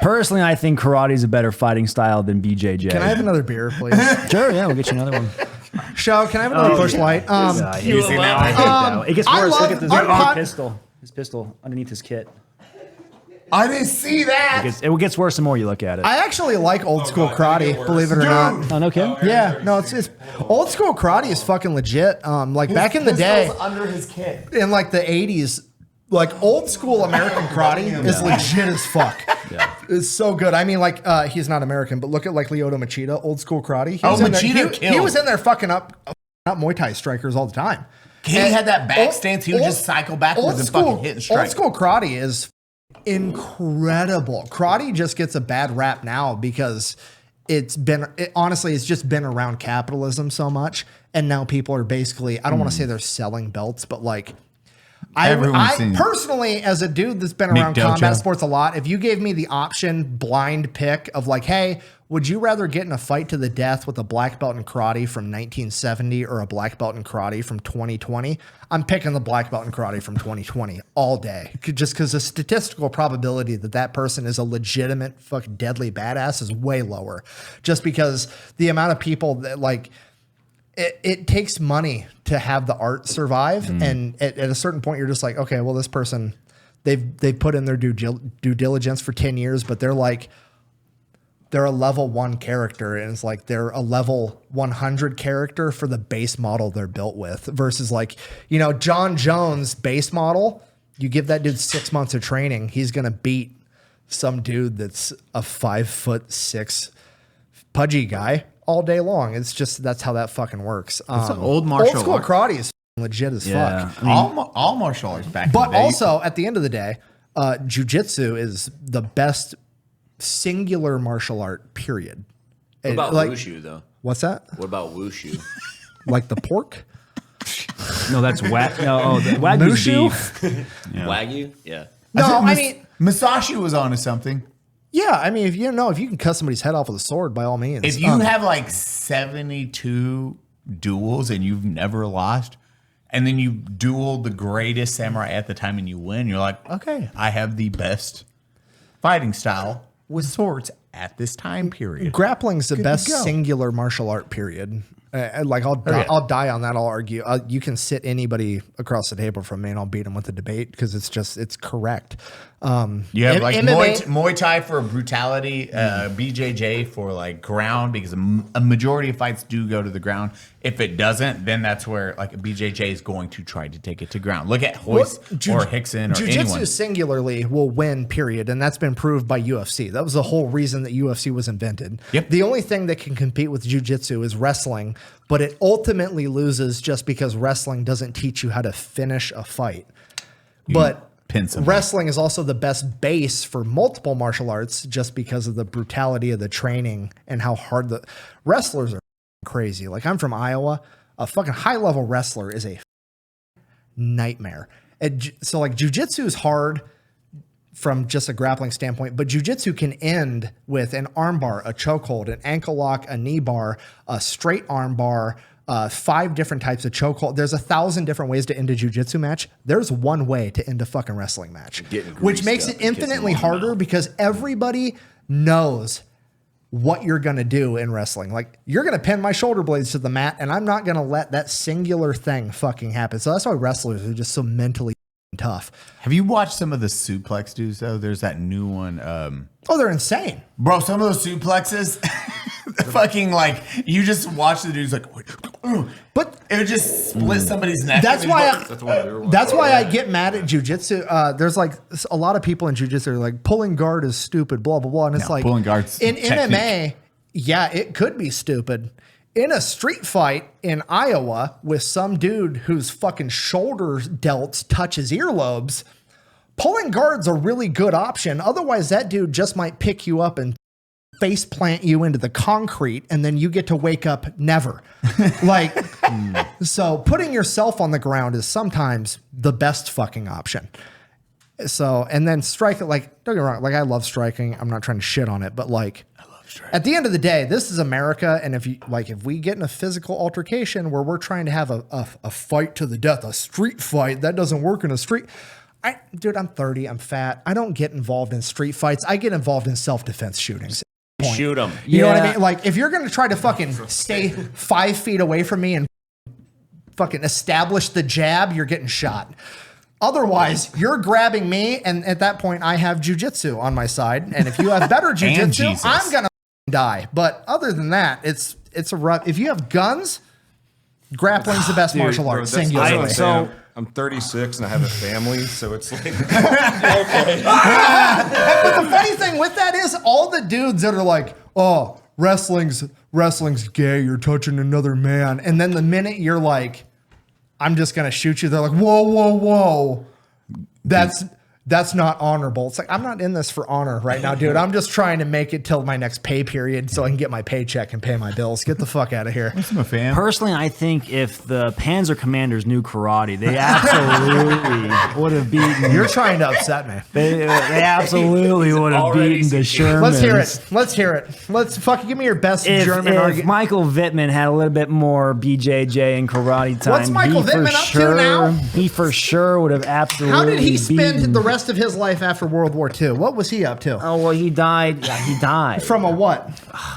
Personally, I think karate is a better fighting style than BJJ. Can I have another beer, please? Sure, yeah, we'll get you another one. Show, can I have another Bush Light? It gets worse. Look at this our pistol. His pistol underneath his kit. I didn't see that. It gets worse the more you look at it. I actually like old school karate, believe it or not. Oh, no kidding? Yeah, no, it's old school karate is fucking legit. Like back in the day, under his kit. in like the 80s, like old school American karate is legit as fuck. Yeah. It's so good. I mean, like he's not American, but look at like Lyoto Machida, old school karate. He Oh, was in there- Machida he killed. was in there fucking up Muay Thai strikers all the time. He had that back stance. He would just cycle backwards and fucking hit and strike. Old school karate is incredible. Karate just gets a bad rap now because honestly, it's just been around capitalism so much. And now people are basically, I don't want to say they're selling belts, but like, Everyone's seen personally, as a dude that's been Mick around Dojo. combat sports a lot, if you gave me the option blind pick of like, hey, would you rather get in a fight to the death with a black belt in karate from 1970 or a black belt in karate from 2020? I'm picking the black belt in karate from 2020 all day. Just because the statistical probability that that person is a legitimate fucking deadly badass is way lower. Just because the amount of people that like, it takes money to have the art survive. And at a certain point, you're just like, okay, well, this person, they've put in their due diligence for 10 years, but they're a level 1 character. And it's like, they're a level 100 character for the base model they're built with versus like, you know, John Jones base model, you give that dude 6 months of training, he's going to beat some dude that's a 5'6" pudgy guy all day long. It's just, that's how that fucking works. old martial Old school art. karate is legit as Yeah. fuck. I mean, all martial arts back in But the day. also, at the end of the day, jiu-jitsu is the best singular martial art, period. What about like, wushu, though? what's that? What about wushu? Like the pork? no, that's whack. No, the wagyu's Mushu? beef. Wagyu? Yeah. No, I mean, Masashi was onto something. yeah, I mean, if you can cut somebody's head off with a sword, by all means. If you have like 72 duels and you've never lost, and then you duel the greatest samurai at the time and you win, you're like, okay, I have the best fighting style with swords at this time period. grappling's the Good to best go. singular martial art, period. Like I'll die on that. I'll argue. You can sit anybody across the table from me, and I'll beat them with a debate because it's correct. You have like Muay Thai for brutality, BJJ for like ground, because a majority of fights do go to the ground. If it doesn't, then that's where like a BJJ is going to try to take it to ground. Look at Hoist or Hickson or Jiu-Jitsu anyone. singularly will win, period, and that's been proved by UFC. That was the whole reason that UFC was invented. Yep. The only thing that can compete with Jiu-Jitsu is wrestling, but it ultimately loses just because wrestling doesn't teach you how to finish a fight. But wrestling is also the best base for multiple martial arts just because of the brutality of the training and how hard the wrestlers are crazy. Like, I'm from Iowa. A fucking high-level wrestler is a nightmare. So like jiu-jitsu is hard from just a grappling standpoint, but jiu-jitsu can end with an arm bar, a chokehold, an ankle lock, a knee bar, a straight arm bar, 5 different types of chokehold. There's 1,000 different ways to end a jiu-jitsu match. There's one way to end a fucking wrestling match, which makes it infinitely harder because everybody knows what you're going to do in wrestling. Like, you're going to pin my shoulder blades to the mat, and I'm not going to let that singular thing fucking happen. So that's why wrestlers are just so mentally tough. Have you watched some of the suplex dudes though? There's that new one. Oh, they're insane, bro. Some of those suplexes, fucking like you just watch the dudes like, but it would just split somebody's neck. That's why. That's why I get mad at jujitsu. There's like a lot of people in jujitsu are like, pulling guard is stupid, blah blah blah, and it's like pulling guards in technique. MMA. Yeah, it could be stupid. In a street fight in Iowa with some dude whose fucking shoulder delts touch his earlobes, pulling guard's a really good option. Otherwise, that dude just might pick you up and face plant you into the concrete, and then you get to wake up never. Like, so putting yourself on the ground is sometimes the best fucking option. So, and then strike it, like, don't get me wrong, like, I love striking. I'm not trying to shit on it, but like, at the end of the day, this is America, and if we get in a physical altercation where we're trying to have a fight to the death, a street fight, that doesn't work in a street. Dude, I'm 30, I'm fat. I don't get involved in street fights. I get involved in self-defense shootings. Shoot them. You know what I mean? Like, if you're going to try to fucking stay 5 feet away from me and fucking establish the jab, you're getting shot. Otherwise, you're grabbing me, and at that point, I have jujitsu on my side. And if you have better jujitsu, I'm gonna die. But other than that, it's a rough. If you have guns, grappling's the best martial art. Singularly. So I'm 36 and I have a family, so it's like okay. But the funny thing with that is, all the dudes that are like, "Oh, wrestling's gay. You're touching another man," and then the minute you're like, I'm just going to shoot you, they're like, whoa. That's not honorable. It's like, I'm not in this for honor right now, dude. I'm just trying to make it till my next pay period so I can get my paycheck and pay my bills. Get the fuck out of here. I'm a fan. Personally, I think if the Panzer Commanders knew karate, they absolutely would have beaten. You're trying to upset me. They absolutely would have beaten the Shermans. Let's hear it. Let's fucking give me your best German argument. If Michael Vittman had a little bit more BJJ and karate time, what's Michael Vittman up to now? He for sure would have absolutely. How did he spend the rest of his life after World War II? What was he up to? Oh, well, he died. Yeah, he died. From a what?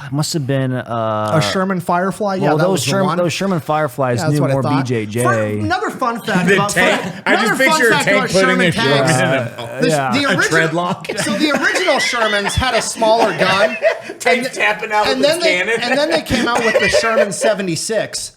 It must have been a Sherman Firefly. Yeah, well, that those Sherman Fireflies knew more BJJ. Another fun fact about I just picture a tank putting a Sherman in a treadlock. So the original Shermans had a smaller gun. Tank's tapping out with his cannon. And then they came out with the Sherman 76.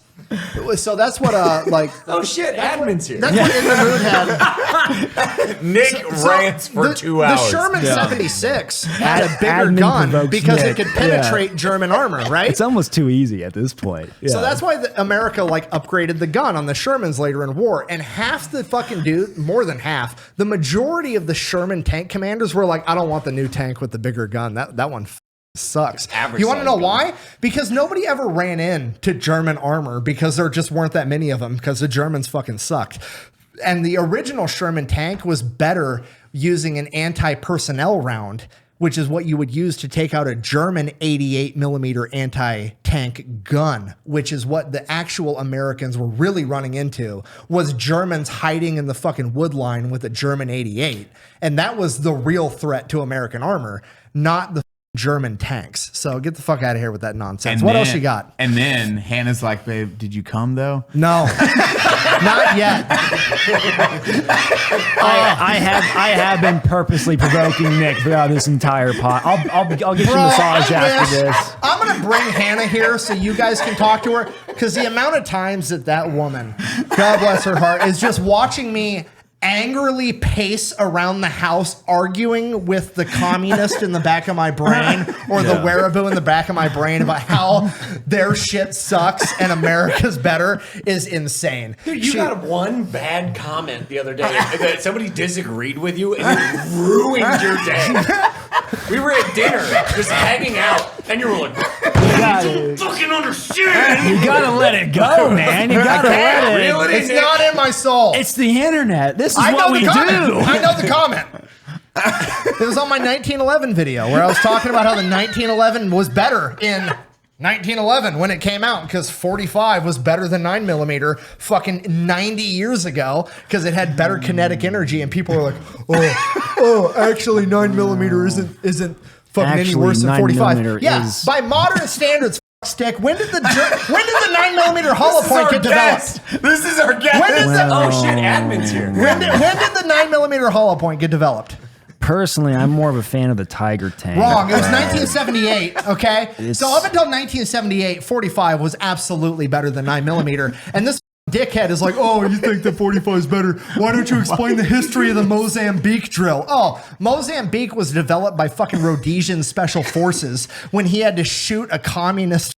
So that's what like. Oh shit! Admin's here. That's what In the Mood had. Nick rants for 2 hours. The Sherman 76 had a bigger gun because it could penetrate German armor, right? It's almost too easy at this point. Yeah. So that's why America like upgraded the gun on the Shermans later in war, and half the fucking more than half, the majority of the Sherman tank commanders were like, I don't want the new tank with the bigger gun. That one sucks. You want to know why? Because nobody ever ran into German armor because there just weren't that many of them because the Germans fucking sucked. And the original Sherman tank was better using an anti-personnel round, which is what you would use to take out a German 88 millimeter anti-tank gun, which is what the actual Americans were really running into, was Germans hiding in the fucking wood line with a German 88. And that was the real threat to American armor, not the German tanks. So get the fuck out of here with that nonsense. And What then- else you got? And then Hannah's like, babe, did you come though? No, not yet. I have been purposely provoking Nick throughout this entire pod. I'll get you a massage after this. I'm gonna bring Hannah here so you guys can talk to her, because the amount of times that woman, God bless her heart, is just watching me angrily pace around the house arguing with the communist in the back of my brain or the wereaboo in the back of my brain about how their shit sucks and America's better is insane. Dude, you got one bad comment the other day that somebody disagreed with you and it ruined your day. We were at dinner just hanging out and you were like, you fucking understand. You gotta let it go, man. You gotta let it. It's not in my soul. It's the internet. This is I know what we the comment. do. I know the comment. It was on my 1911 video where I was talking about how the 1911 was better in 1911 when it came out, because 45 was better than 9mm fucking 90 years ago because it had better kinetic energy, and people were like, oh, actually 9mm isn't fucking any Actually, worse than 45. Yeah, is- by modern standards. Stick. When did the 9mm hollow point get developed? This is our guest. When did the, Oh shit, admin's here. when did the 9mm hollow point get developed? Personally, I'm more of a fan of the Tiger tank. Wrong. It was 1978. Okay. It's- So up until 1978, 45 was absolutely better than 9mm. And this dickhead is like, oh, you think that 45 is better? Why don't you explain the history of the Mozambique drill? Oh, Mozambique was developed by fucking Rhodesian special forces when he had to shoot a communist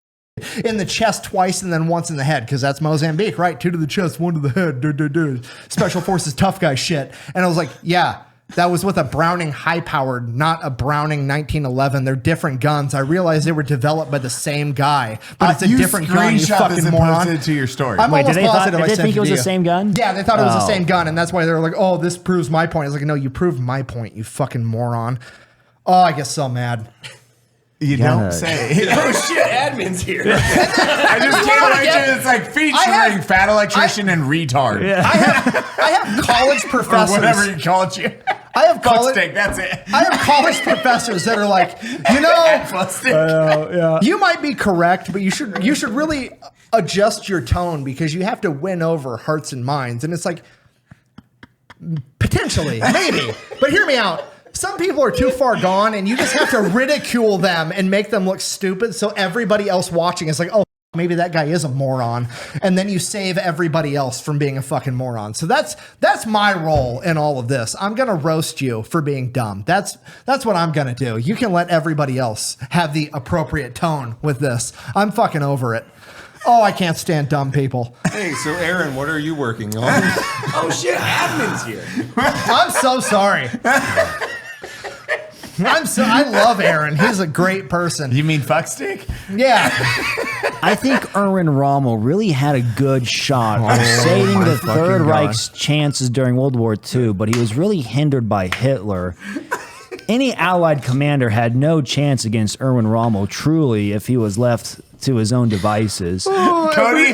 in the chest twice and then once in the head, because that's Mozambique, right? 2 to the chest, 1 to the head. Special forces tough guy shit. And I was like, yeah. That was with a Browning high-powered, not a Browning 1911. They're different guns. I realized they were developed by the same guy, but it's a You different gun, you screenshot this fucking and moron. posted it to your story. I'm Wait, almost positive did I they sent think it was to the you. same gun? Yeah, they thought it was the Oh. same gun, and that's why they were like, oh, this proves my point. I was like, no, you proved my point, you fucking moron. Oh, I get so mad. You Yeah. don't say. Oh shit, admin's here. I just can't imagine it's like featuring Fat Electrician and Retard. I have college Or professors. whatever you called you. I have Fuck college. stick, that's it. I have college professors that are like, you know, Fuck stick. you might be correct, but you should really adjust your tone because you have to win over hearts and minds. And it's like, potentially, maybe, but hear me out. Some people are too far gone, and you just have to ridicule them and make them look stupid. So everybody else watching is like, oh, maybe that guy is a moron. And then you save everybody else from being a fucking moron. So that's my role in all of this. I'm going to roast you for being dumb. That's what I'm going to do. You can let everybody else have the appropriate tone with this. I'm fucking over it. Oh, I can't stand dumb people. Hey, so Aaron, what are you working on? Oh shit, admin's here. I'm so sorry. I love Aaron. He's a great person. You mean fuck stick? Yeah. I think Erwin Rommel really had a good shot of saving my the fucking Third God. Reich's chances during World War II, but he was really hindered by Hitler. Any Allied commander had no chance against Erwin Rommel, truly, if he was left to his own devices. Cody, Cody,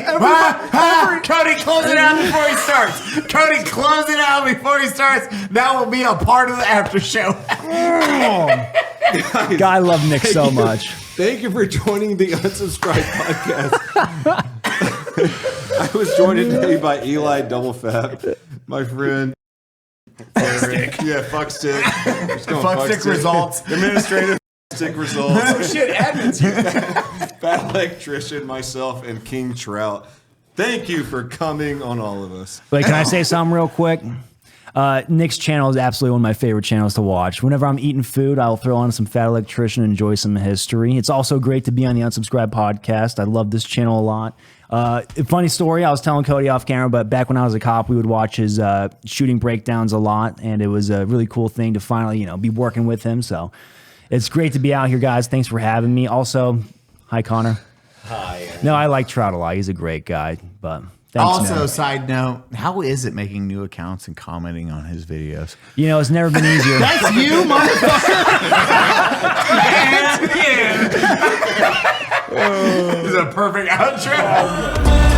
close it out before he starts. Cody, close it out before he starts. That will be a part of the after show. God, I love Nick so much. Thank you for joining the Unsubscribed podcast. I was joined today by Eli Double Fat, my friend. Eric. Yeah, fuck stick. Just going Fuck stick results. Administrative stick results. Oh shit, admin's here. Fat Electrician, myself, and King Trout. Thank you for coming on all of us. Wait, can I say something real quick? Nick's channel is absolutely one of my favorite channels to watch. Whenever I'm eating food, I'll throw on some Fat Electrician and enjoy some history. It's also great to be on the Unsubscribed podcast. I love this channel a lot. Funny story, I was telling Cody off camera, but back when I was a cop, we would watch his shooting breakdowns a lot, and it was a really cool thing to finally, be working with him. So it's great to be out here, guys. Thanks for having me. Also, hi, Connor. Hi. No, I like Trout a lot. He's a great guy, but thanks, Also, man. side note, how is it making new accounts and commenting on his videos? It's never been easier. That's you, motherfucker. This is a perfect outro.